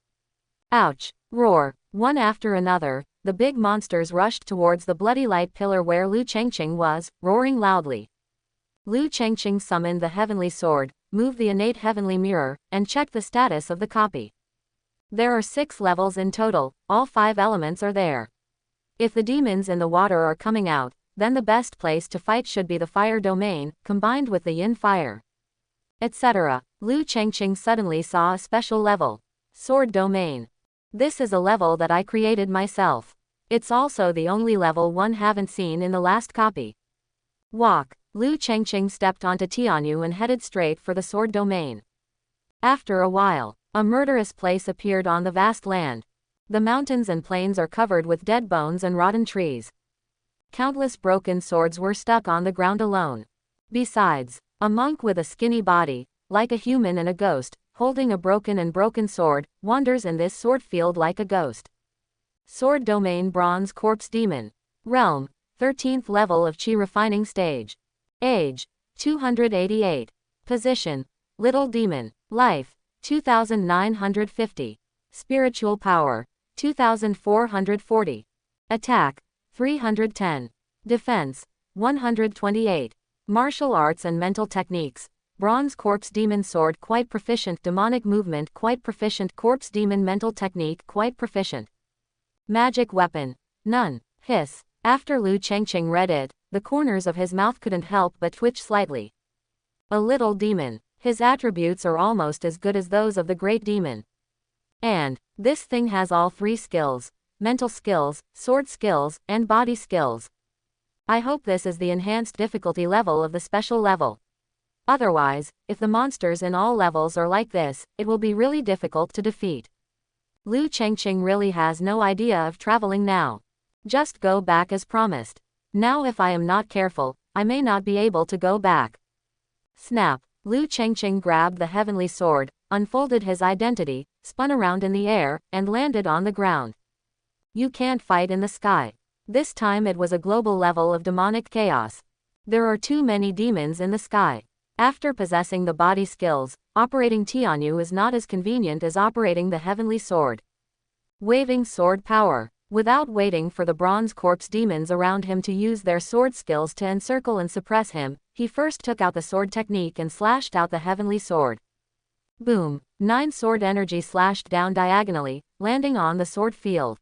Ouch! Roar! One after another, the big monsters rushed towards the bloody light pillar where Lu Chengqing was, roaring loudly. Lu Chengqing summoned the heavenly sword, moved the innate heavenly mirror, and checked the status of the copy. There are 6 levels in total, all 5 elements are there. If the demons in the water are coming out, then the best place to fight should be the fire domain, combined with the yin fire. Etc. Lu Chengqing suddenly saw a special level. Sword domain. This is a level that I created myself. It's also the only level one haven't seen in the last copy. Walk. Lu Chengqing stepped onto Tianyu and headed straight for the sword domain. After a while, a murderous place appeared on the vast land. The mountains and plains are covered with dead bones and rotten trees. Countless broken swords were stuck on the ground alone. Besides, a monk with a skinny body, like a human and a ghost, holding a broken sword, wanders in this sword field like a ghost. Sword domain bronze corpse demon. Realm, 13th level of Qi refining stage. Age, 288. Position, little demon. Life, 2950. Spiritual power, 2440. Attack, 310. Defense, 128. Martial arts and mental techniques. Bronze corpse demon sword quite proficient. Demonic movement quite proficient. Corpse demon mental technique quite proficient. Magic weapon, none. Hiss. After Lu Chengqing read it, the corners of his mouth couldn't help but twitch slightly. A little demon. His attributes are almost as good as those of the great demon. And this thing has all 3 skills: mental skills, sword skills, and body skills. I hope this is the enhanced difficulty level of the special level. Otherwise, if the monsters in all levels are like this, it will be really difficult to defeat. Lu Chengqing really has no idea of traveling now. Just go back as promised. Now if I am not careful, I may not be able to go back. Snap. Lu Chengqing grabbed the heavenly sword, unfolded his identity, spun around in the air, and landed on the ground. You can't fight in the sky. This time it was a global level of demonic chaos. There are too many demons in the sky. After possessing the body skills, operating Tianyu is not as convenient as operating the heavenly sword. Waving sword power. Without waiting for the bronze corpse demons around him to use their sword skills to encircle and suppress him, he first took out the sword technique and slashed out the heavenly sword. Boom! 9 sword energy slashed down diagonally, landing on the sword field.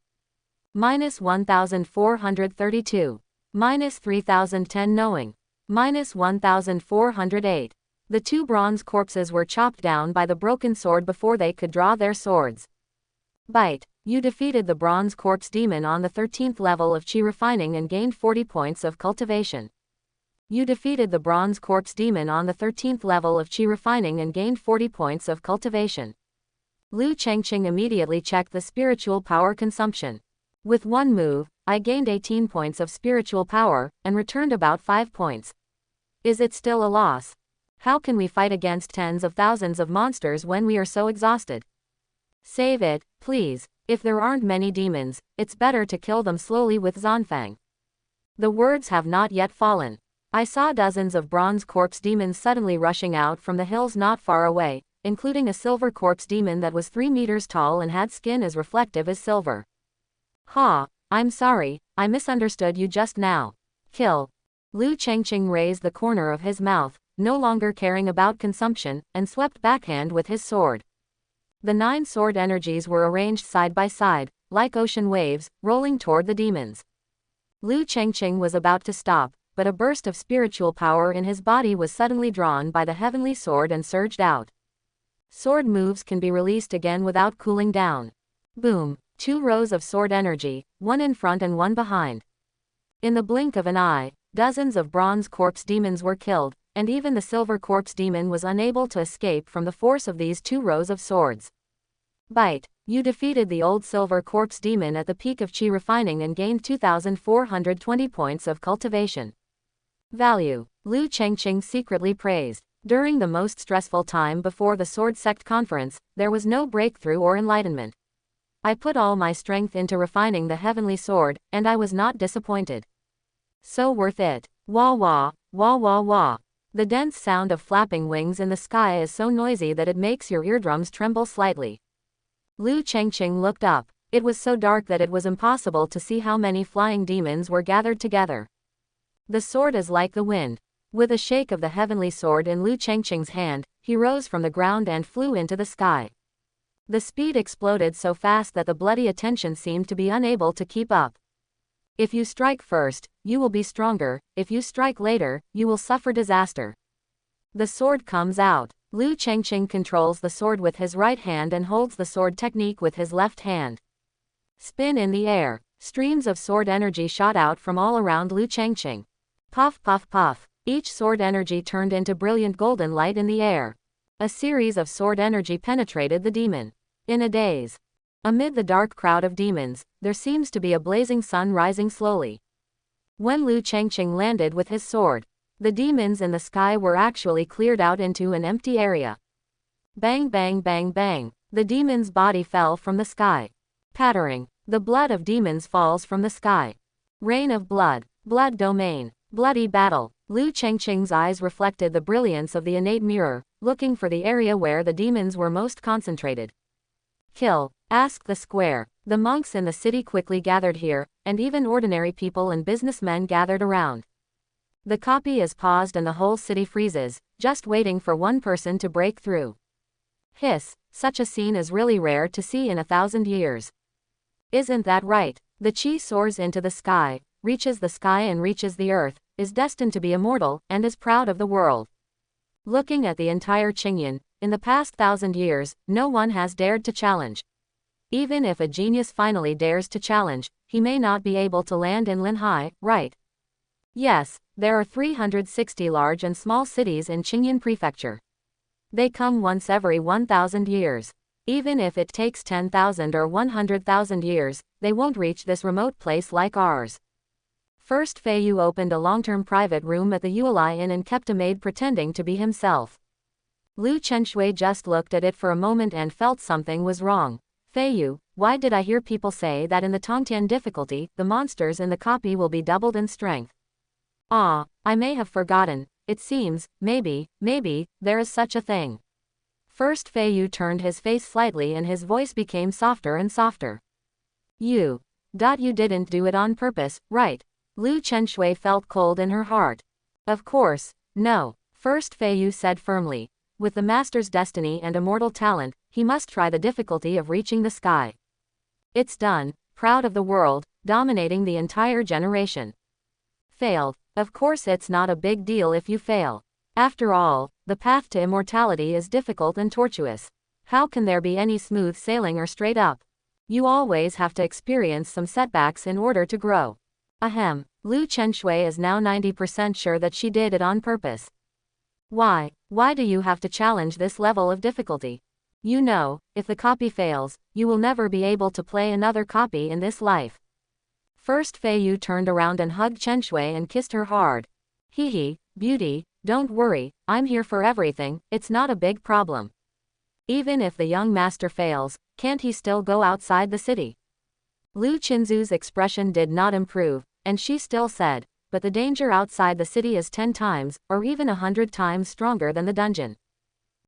-1432. -3010 knowing. -1408. The 2 bronze corpses were chopped down by the broken sword before they could draw their swords. Bite. You defeated the bronze corpse demon on the 13th level of chi refining and gained 40 points of cultivation. You defeated the bronze corpse demon on the 13th level of chi refining and gained 40 points of cultivation. Lu Chengqing immediately checked the spiritual power consumption. With one move, I gained 18 points of spiritual power, and returned about 5 points. Is it still a loss? How can we fight against tens of thousands of monsters when we are so exhausted? Save it, please. If there aren't many demons, it's better to kill them slowly with Zanfang. The words have not yet fallen. I saw dozens of bronze corpse demons suddenly rushing out from the hills not far away, including a silver corpse demon that was 3 meters tall and had skin as reflective as silver. Ha, I'm sorry, I misunderstood you just now. Kill. Lu Chengqing raised the corner of his mouth, no longer caring about consumption, and swept backhand with his sword. The 9 sword energies were arranged side by side, like ocean waves, rolling toward the demons. Lu Chengqing was about to stop, but a burst of spiritual power in his body was suddenly drawn by the heavenly sword and surged out. Sword moves can be released again without cooling down. Boom! 2 rows of sword energy, one in front and one behind. In the blink of an eye, dozens of bronze corpse demons were killed, and even the silver corpse demon was unable to escape from the force of these 2 rows of swords. Bite. You defeated the old silver corpse demon at the peak of chi refining and gained 2,420 points of cultivation. Value. Lu Chengqing secretly praised. During the most stressful time before the Sword Sect conference, there was no breakthrough or enlightenment. I put all my strength into refining the heavenly sword, and I was not disappointed. So worth it. Wah wah, wah wah wah. The dense sound of flapping wings in the sky is so noisy that it makes your eardrums tremble slightly. Lu Chengqing looked up. It was so dark that it was impossible to see how many flying demons were gathered together. The sword is like the wind. With a shake of the heavenly sword in Lu Chengqing's hand, he rose from the ground and flew into the sky. The speed exploded so fast that the bloody attention seemed to be unable to keep up. If you strike first, you will be stronger. If you strike later, you will suffer disaster. The sword comes out. Lu Chengqing controls the sword with his right hand and holds the sword technique with his left hand. Spin in the air. Streams of sword energy shot out from all around Lu Chengqing. Puff puff puff. Each sword energy turned into brilliant golden light in the air. A series of sword energy penetrated the demon. In a daze. Amid the dark crowd of demons, there seems to be a blazing sun rising slowly. When Lu Chengqing landed with his sword, the demons in the sky were actually cleared out into an empty area. Bang bang bang bang. The demon's body fell from the sky. Pattering. The blood of demons falls from the sky. Rain of blood. Blood domain. Bloody battle. Lu Chengqing's eyes reflected the brilliance of the innate mirror, looking for the area where the demons were most concentrated. Kill. Ask the square. The monks in the city quickly gathered here, and even ordinary people and businessmen gathered around. The copy is paused and the whole city freezes, just waiting for one person to break through. Hiss, such a scene is really rare to see in 1,000 years. Isn't that right? The chi soars into the sky, reaches the sky and reaches the earth, is destined to be immortal, and is proud of the world. Looking at the entire Qingyan, in the past 1,000 years, no one has dared to challenge. Even if a genius finally dares to challenge, he may not be able to land in Linhai, right? Yes, there are 360 large and small cities in Qingyan Prefecture. They come once every 1,000 years. Even if it takes 10,000 or 100,000 years, they won't reach this remote place like ours. First Fei Yu opened a long-term private room at the Yueli Inn and kept a maid pretending to be himself. Lu Chenshui just looked at it for a moment and felt something was wrong. Fei Yu, why did I hear people say that in the Tongtian difficulty, the monsters in the copy will be doubled in strength? Ah, I may have forgotten. It seems, maybe, there is such a thing. First Fei Yu turned his face slightly and his voice became softer and softer. You. You didn't do it on purpose, right? Lu Chenshui felt cold in her heart. Of course, no. First Fei Yu said firmly. With the master's destiny and immortal talent, he must try the difficulty of reaching the sky. It's done, proud of the world, dominating the entire generation. Failed. Of course it's not a big deal if you fail. After all, the path to immortality is difficult and tortuous. How can there be any smooth sailing or straight up? You always have to experience some setbacks in order to grow. Ahem. Lu Chenshui is now 90% sure that she did it on purpose. Why? Why do you have to challenge this level of difficulty? You know, if the copy fails, you will never be able to play another copy in this life. First Fei Yu turned around and hugged Chenshui and kissed her hard. Hee, beauty, don't worry, I'm here for everything, it's not a big problem. Even if the young master fails, can't he still go outside the city? Lu Qinzu's expression did not improve, and she still said, but the danger outside the city is 10 times, or even 100 times stronger than the dungeon.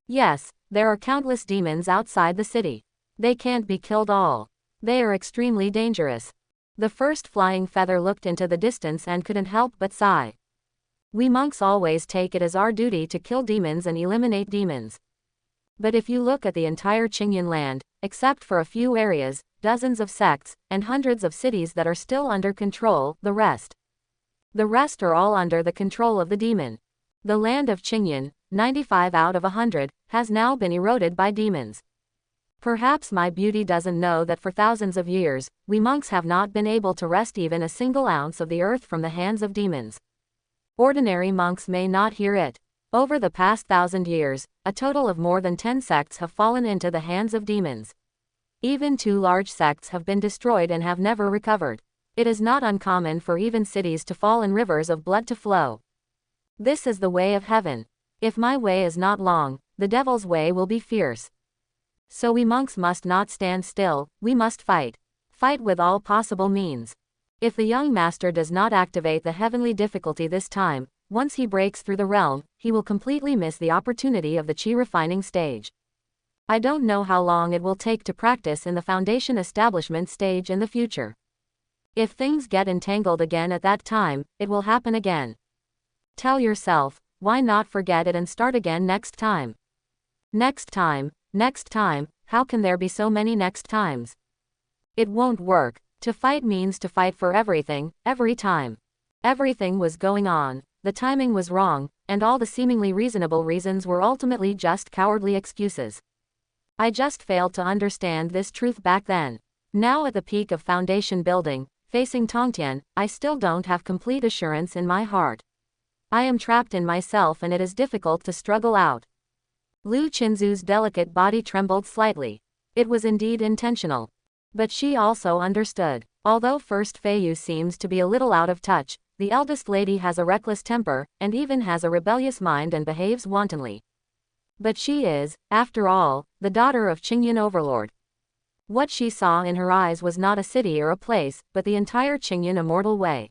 Yes, there are countless demons outside the city. They can't be killed all. They are extremely dangerous. The first flying feather looked into the distance and couldn't help but sigh. We monks always take it as our duty to kill demons and eliminate demons. But if you look at the entire Qingyan land, except for a few areas, dozens of sects, and hundreds of cities that are still under control, the rest are all under the control of the demon. The land of Qingyan, 95 out of 100, has now been eroded by demons. Perhaps my beauty doesn't know that for thousands of years, we monks have not been able to wrest even a single ounce of the earth from the hands of demons. Ordinary monks may not hear it. Over the past 1,000 years, a total of more than 10 sects have fallen into the hands of demons. Even 2 large sects have been destroyed and have never recovered. It is not uncommon for even cities to fall and rivers of blood to flow. This is the way of heaven. If my way is not long, the devil's way will be fierce. So we monks must not stand still, we must fight. Fight with all possible means. If the young master does not activate the heavenly difficulty this time, once he breaks through the realm, he will completely miss the opportunity of the chi refining stage. I don't know how long it will take to practice in the foundation establishment stage in the future. If things get entangled again at that time, it will happen again. Tell yourself, why not forget it and start again next time? Next time, how can there be so many next times? It won't work. To fight means to fight for everything, every time. Everything was going on, the timing was wrong, and all the seemingly reasonable reasons were ultimately just cowardly excuses. I just failed to understand this truth back then. Now at the peak of foundation building, facing Tongtian, I still don't have complete assurance in my heart. I am trapped in myself and it is difficult to struggle out. Lu Qinzu's delicate body trembled slightly. It was indeed intentional. But she also understood. Although First Fei Yu seems to be a little out of touch, the eldest lady has a reckless temper, and even has a rebellious mind and behaves wantonly. But she is, after all, the daughter of Qingyan Overlord. What she saw in her eyes was not a city or a place, but the entire Qingyan immortal way.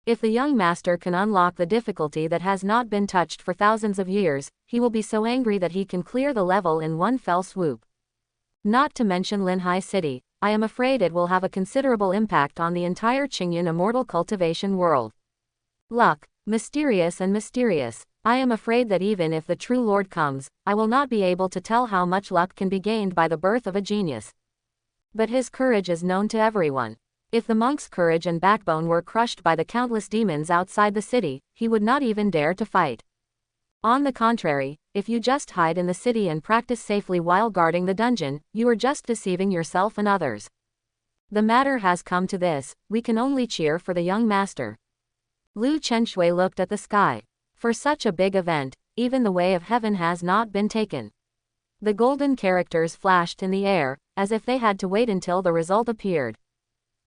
If the young master can unlock the difficulty that has not been touched for thousands of years, he will be so angry that he can clear the level in one fell swoop. Not to mention Linhai City, I am afraid it will have a considerable impact on the entire Qingyan immortal cultivation world. Luck, mysterious and mysterious. I am afraid that even if the true Lord comes, I will not be able to tell how much luck can be gained by the birth of a genius. But his courage is known to everyone. If the monk's courage and backbone were crushed by the countless demons outside the city, he would not even dare to fight. On the contrary, if you just hide in the city and practice safely while guarding the dungeon, you are just deceiving yourself and others. The matter has come to this, we can only cheer for the young master. Lu Chenshui looked at the sky. For such a big event, even the way of heaven has not been taken. The golden characters flashed in the air, as if they had to wait until the result appeared.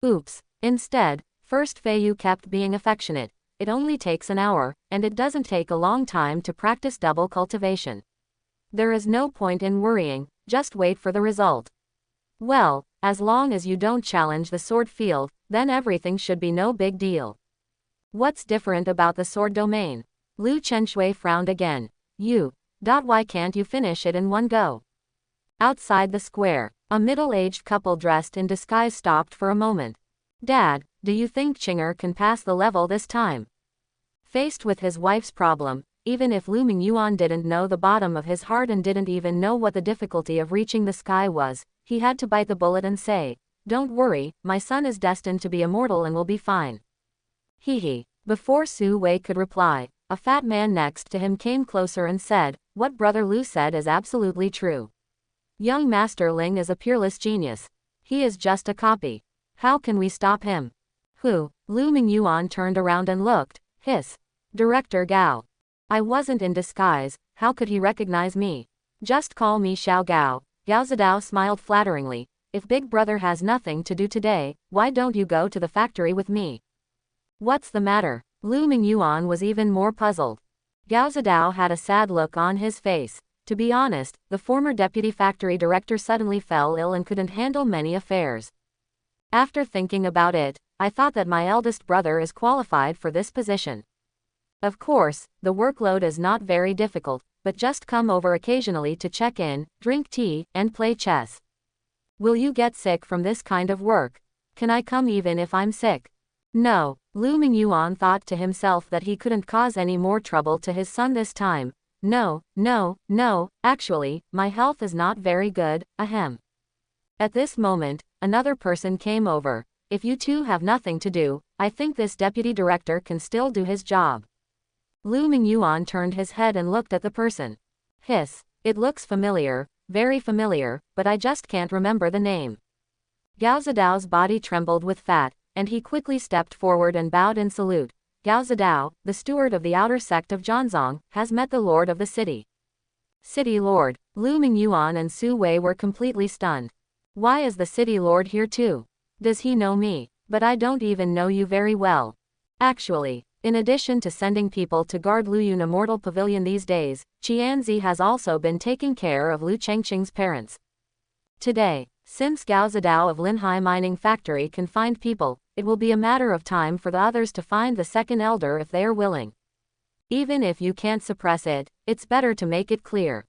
Oops. Instead, First Fei Yu kept being affectionate. It only takes an hour, and it doesn't take a long time to practice double cultivation. There is no point in worrying, just wait for the result. Well, as long as you don't challenge the sword field, then everything should be no big deal. What's different about the sword domain? Lu Chenshui frowned again. Why can't you finish it in one go? Outside the square, a middle-aged couple dressed in disguise stopped for a moment. Dad, do you think Chinger can pass the level this time? Faced with his wife's problem, even if Lu Mingyuan didn't know the bottom of his heart and didn't even know what the difficulty of reaching the sky was, he had to bite the bullet and say, "Don't worry, my son is destined to be immortal and will be fine." Hee. Before Su Wei could reply, a fat man next to him came closer and said, "What Brother Lu said is absolutely true. Young Master Ling is a peerless genius. He is just a copy. How can we stop him?" "Who?" Lu Mingyuan turned around and looked. "Hiss. Director Gao. I wasn't in disguise, how could he recognize me? Just call me Xiao Gao." Gao Zidao smiled flatteringly. "If Big Brother has nothing to do today, why don't you go to the factory with me?" "What's the matter?" Lu Mingyuan was even more puzzled. Gao Zidao had a sad look on his face. To be honest, the former deputy factory director suddenly fell ill and couldn't handle many affairs. "After thinking about it, I thought that my eldest brother is qualified for this position. Of course, the workload is not very difficult, but just come over occasionally to check in, drink tea, and play chess." "Will you get sick from this kind of work? Can I come even if I'm sick?" No. Lu Mingyuan thought to himself that he couldn't cause any more trouble to his son this time. No, actually, my health is not very good, ahem. At this moment, another person came over. "If you two have nothing to do, I think this deputy director can still do his job." Lu Mingyuan turned his head and looked at the person. "Hiss. It looks familiar, very familiar, but I just can't remember the name." Gao Zidao's body trembled with fat, and he quickly stepped forward and bowed in salute. "Gao Zidao, the steward of the outer sect of Zhanzong, has met the lord of the city." "City lord?" Lu Mingyuan and Su Wei were completely stunned. "Why is the city lord here too? Does he know me? But I don't even know you very well. Actually, in addition to sending people to guard Luyun Immortal Pavilion these days, Qianzi has also been taking care of Lu Chengqing's parents. Today, since Gao Zidao of Linhai Mining Factory can find people, it will be a matter of time for the others to find the second elder if they are willing. Even if you can't suppress it, it's better to make it clear."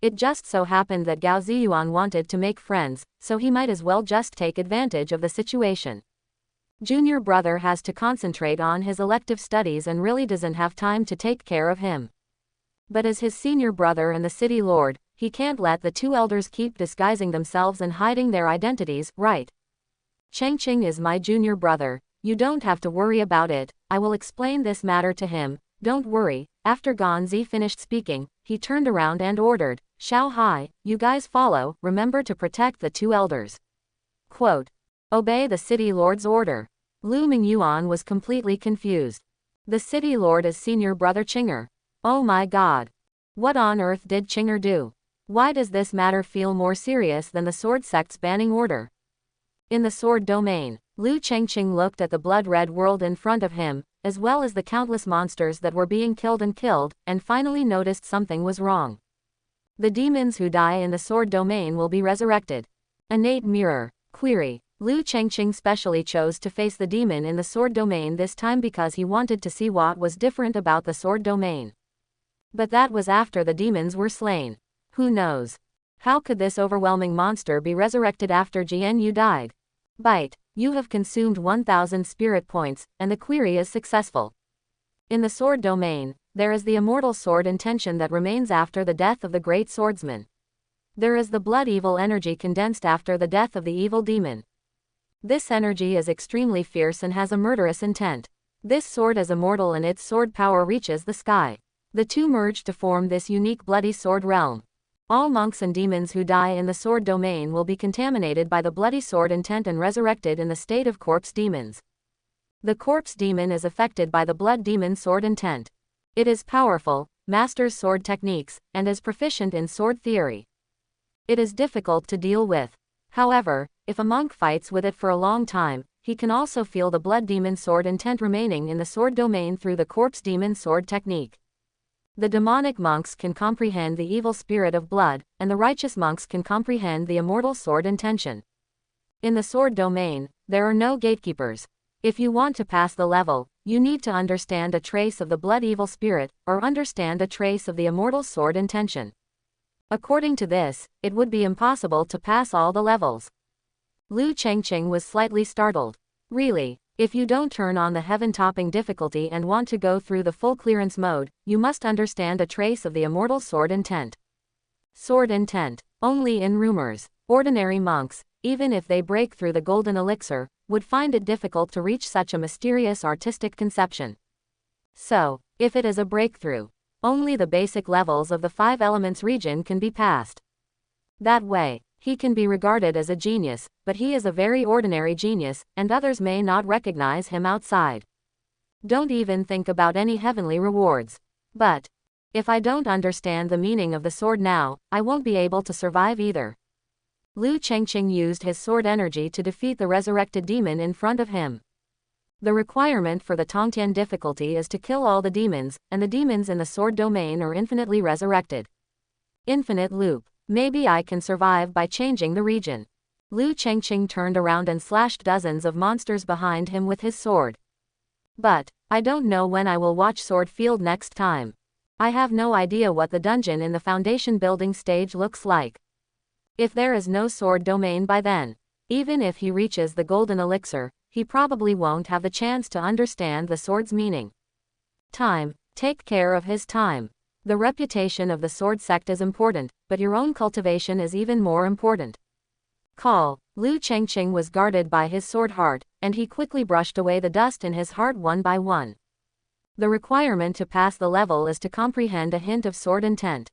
It just so happened that Gao Ziyuan wanted to make friends, so he might as well just take advantage of the situation. Junior brother has to concentrate on his elective studies and really doesn't have time to take care of him. But as his senior brother and the city lord, he can't let the two elders keep disguising themselves and hiding their identities, right? "Chengqing is my junior brother, you don't have to worry about it, I will explain this matter to him, don't worry." After Ganzi finished speaking, he turned around and ordered, "Xiao Hai, you guys follow, remember to protect the two elders." Quote, "Obey the city lord's order." Lu Mingyuan was completely confused. The city lord is senior brother Chinger. Oh my god. What on earth did Chinger do? Why does this matter feel more serious than the sword sect's banning order? In the sword domain, Lu Chengqing looked at the blood-red world in front of him, as well as the countless monsters that were being killed, and finally noticed something was wrong. The demons who die in the sword domain will be resurrected. Innate mirror. Query. Lu Chengqing specially chose to face the demon in the sword domain this time because he wanted to see what was different about the sword domain. But that was after the demons were slain. Who knows? How could this overwhelming monster be resurrected after Jian died? Bite. You have consumed 1000 spirit points, and the query is successful. In the sword domain, there is the immortal sword intention that remains after the death of the great swordsman. There is the blood evil energy condensed after the death of the evil demon. This energy is extremely fierce and has a murderous intent. This sword is immortal and its sword power reaches the sky. The two merge to form this unique bloody sword realm. All monks and demons who die in the sword domain will be contaminated by the bloody sword intent and resurrected in the state of corpse demons. The corpse demon is affected by the blood demon sword intent. It is powerful, masters sword techniques, and is proficient in sword theory. It is difficult to deal with. However, if a monk fights with it for a long time, he can also feel the blood demon sword intent remaining in the sword domain through the corpse demon sword technique. The demonic monks can comprehend the evil spirit of blood, and the righteous monks can comprehend the immortal sword intention. In the sword domain, there are no gatekeepers. If you want to pass the level, you need to understand a trace of the blood evil spirit, or understand a trace of the immortal sword intention. According to this, it would be impossible to pass all the levels. Lu Chengqing was slightly startled. Really, if you don't turn on the heaven-topping difficulty and want to go through the full clearance mode, you must understand a trace of the immortal sword intent. Sword intent. Only in rumors. Ordinary monks, even if they break through the golden elixir, would find it difficult to reach such a mysterious artistic conception. So, if it is a breakthrough, only the basic levels of the 5 elements region can be passed. That way, he can be regarded as a genius, but he is a very ordinary genius, and others may not recognize him outside. Don't even think about any heavenly rewards. But, if I don't understand the meaning of the sword now, I won't be able to survive either. Liu Chengqing used his sword energy to defeat the resurrected demon in front of him. The requirement for the Tongtian difficulty is to kill all the demons, and the demons in the sword domain are infinitely resurrected. Infinite loop. Maybe I can survive by changing the region. Liu Chengqing turned around and slashed dozens of monsters behind him with his sword. But, I don't know when I will watch Sword Field next time. I have no idea what the dungeon in the foundation building stage looks like. If there is no sword domain by then, even if he reaches the golden elixir, he probably won't have the chance to understand the sword's meaning. Time. Take care of his time. The reputation of the sword sect is important, but your own cultivation is even more important. Call. Liu Chengqing was guarded by his sword heart, and he quickly brushed away the dust in his heart one by one. The requirement to pass the level is to comprehend a hint of sword intent.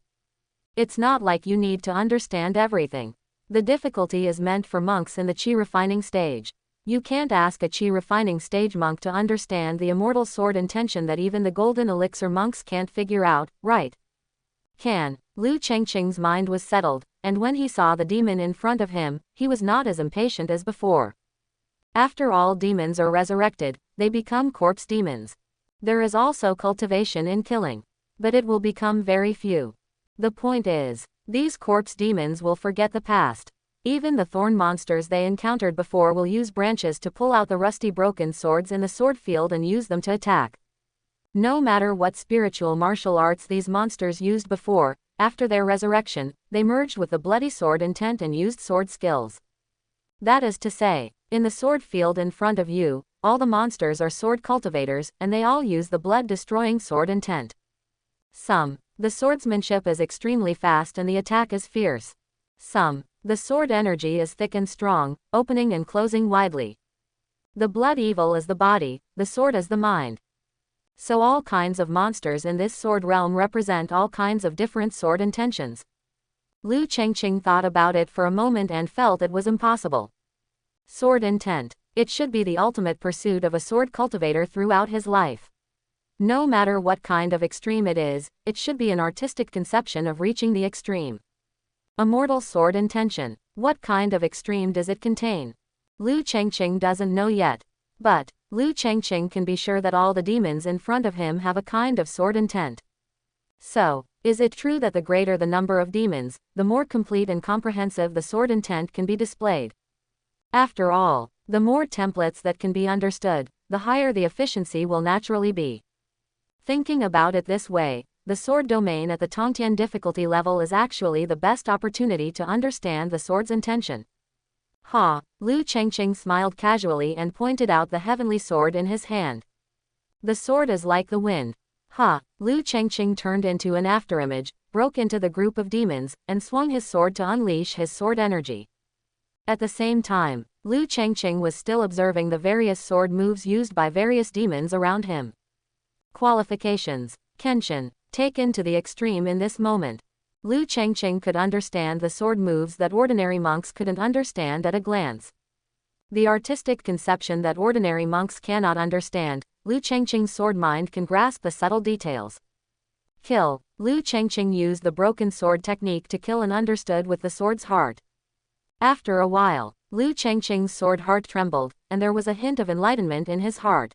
It's not like you need to understand everything. The difficulty is meant for monks in the Qi refining stage. You can't ask a Qi refining stage monk to understand the immortal sword intention that even the golden elixir monks can't figure out, right? Can. Liu Chengqing's mind was settled, and when he saw the demon in front of him, he was not as impatient as before. After all demons are resurrected, they become corpse demons. There is also cultivation in killing, but it will become very few. The point is, these corpse demons will forget the past. Even the thorn monsters they encountered before will use branches to pull out the rusty broken swords in the sword field and use them to attack. No matter what spiritual martial arts these monsters used before, after their resurrection, they merged with the bloody sword intent and used sword skills. That is to say, in the sword field in front of you, all the monsters are sword cultivators, and they all use the blood-destroying sword intent. The swordsmanship is extremely fast and the attack is fierce. The sword energy is thick and strong, opening and closing widely. The blood evil is the body, the sword is the mind. So all kinds of monsters in this sword realm represent all kinds of different sword intentions. Liu Chengqing thought about it for a moment and felt it was impossible. Sword intent. It should be the ultimate pursuit of a sword cultivator throughout his life. No matter what kind of extreme it is, it should be an artistic conception of reaching the extreme. Immortal sword intention. What kind of extreme does it contain? Liu Chengqing doesn't know yet. But, Liu Chengqing can be sure that all the demons in front of him have a kind of sword intent. So, is it true that the greater the number of demons, the more complete and comprehensive the sword intent can be displayed? After all, the more templates that can be understood, the higher the efficiency will naturally be. Thinking about it this way, the sword domain at the Tongtian difficulty level is actually the best opportunity to understand the sword's intention. Liu Chengqing smiled casually and pointed out the heavenly sword in his hand. The sword is like the wind. Liu Chengqing turned into an afterimage, broke into the group of demons, and swung his sword to unleash his sword energy. At the same time, Liu Chengqing was still observing the various sword moves used by various demons around him. Qualifications. Kenshin. Taken to the extreme in this moment. Liu Chengqing could understand the sword moves that ordinary monks couldn't understand at a glance. The artistic conception that ordinary monks cannot understand, Liu Chengqing's sword mind can grasp the subtle details. Kill. Liu Chengqing used the broken sword technique to kill and understood with the sword's heart. After a while, Liu Chengqing's sword heart trembled, and there was a hint of enlightenment in his heart.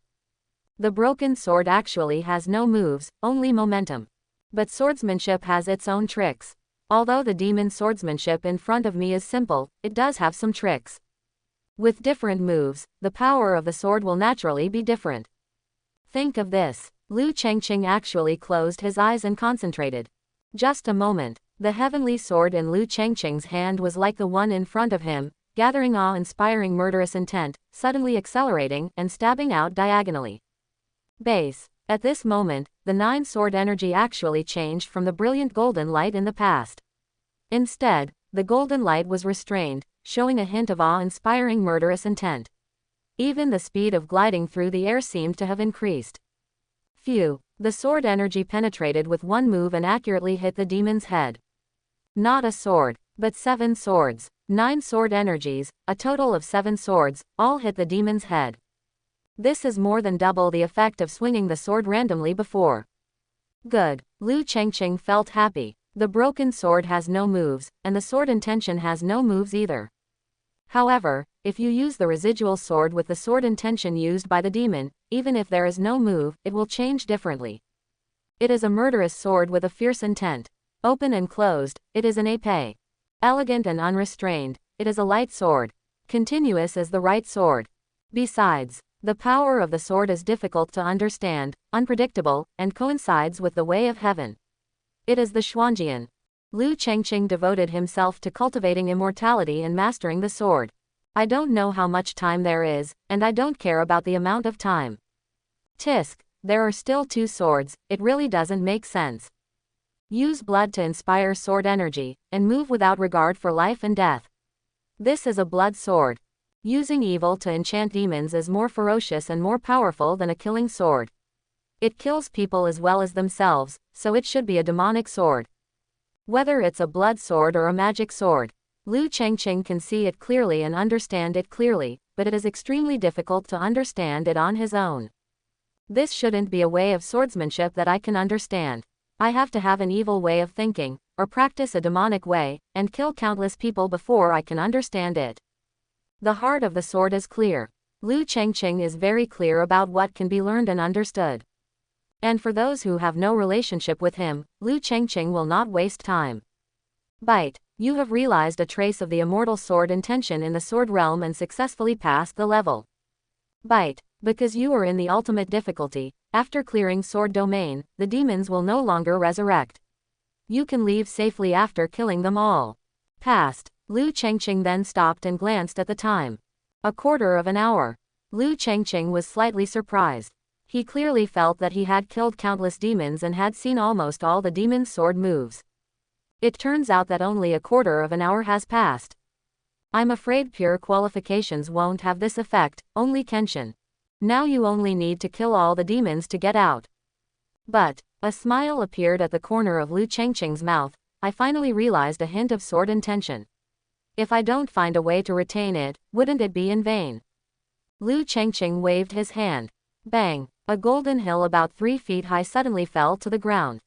The broken sword actually has no moves, only momentum. But swordsmanship has its own tricks. Although the demon swordsmanship in front of me is simple, it does have some tricks. With different moves, the power of the sword will naturally be different. Think of this. Liu Chengqing actually closed his eyes and concentrated. Just a moment. The heavenly sword in Liu Chengqing's hand was like the one in front of him, gathering awe-inspiring murderous intent, suddenly accelerating and stabbing out diagonally. Base. At this moment, the nine-sword energy actually changed from the brilliant golden light in the past. Instead, the golden light was restrained, showing a hint of awe-inspiring murderous intent. Even the speed of gliding through the air seemed to have increased. Phew. The sword energy penetrated with one move and accurately hit the demon's head. Not a sword, but 7 swords. 9 sword energies, a total of 7 swords, all hit the demon's head. This is more than double the effect of swinging the sword randomly before. Good. Lu Chengqing felt happy. The broken sword has no moves, and the sword intention has no moves either. However, if you use the residual sword with the sword intention used by the demon, even if there is no move, it will change differently. It is a murderous sword with a fierce intent. Open and closed, it is an épée. Elegant and unrestrained, it is a light sword. Continuous as the right sword. Besides, the power of the sword is difficult to understand, unpredictable, and coincides with the way of heaven. It is the Xuanjian. Lu Chengqing devoted himself to cultivating immortality and mastering the sword. I don't know how much time there is, and I don't care about the amount of time. Tisk, there are still 2 swords, it really doesn't make sense. Use blood to inspire sword energy, and move without regard for life and death. This is a blood sword. Using evil to enchant demons is more ferocious and more powerful than a killing sword. It kills people as well as themselves, so it should be a demonic sword. Whether it's a blood sword or a magic sword, Lu Chengqing can see it clearly and understand it clearly, but it is extremely difficult to understand it on his own. This shouldn't be a way of swordsmanship that I can understand. I have to have an evil way of thinking, or practice a demonic way, and kill countless people before I can understand it. The heart of the sword is clear. Lu Chengqing is very clear about what can be learned and understood. And for those who have no relationship with him, Lu Chengqing will not waste time. Bite. You have realized a trace of the immortal sword intention in the sword realm and successfully passed the level. Bite. Because you are in the ultimate difficulty, after clearing sword domain, the demons will no longer resurrect. You can leave safely after killing them all. Passed. Lu Chengqing then stopped and glanced at the time. 1/4 of an hour. Lu Chengqing was slightly surprised. He clearly felt that he had killed countless demons and had seen almost all the demon's sword moves. It turns out that only 1/4 of an hour has passed. I'm afraid pure qualifications won't have this effect, only Kenshin. Now you only need to kill all the demons to get out. But, a smile appeared at the corner of Lu Chengqing's mouth. I finally realized a hint of sword intention. If I don't find a way to retain it, wouldn't it be in vain? Lu Chengqing waved his hand. Bang! A golden hill about 3 feet high suddenly fell to the ground.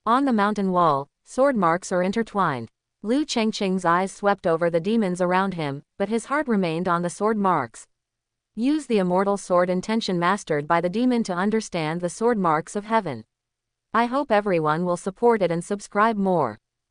On the mountain wall, sword marks are intertwined. Lu Chengqing's eyes swept over the demons around him, but his heart remained on the sword marks. Use the immortal sword intention mastered by the demon to understand the sword marks of heaven. I hope everyone will support it and subscribe more.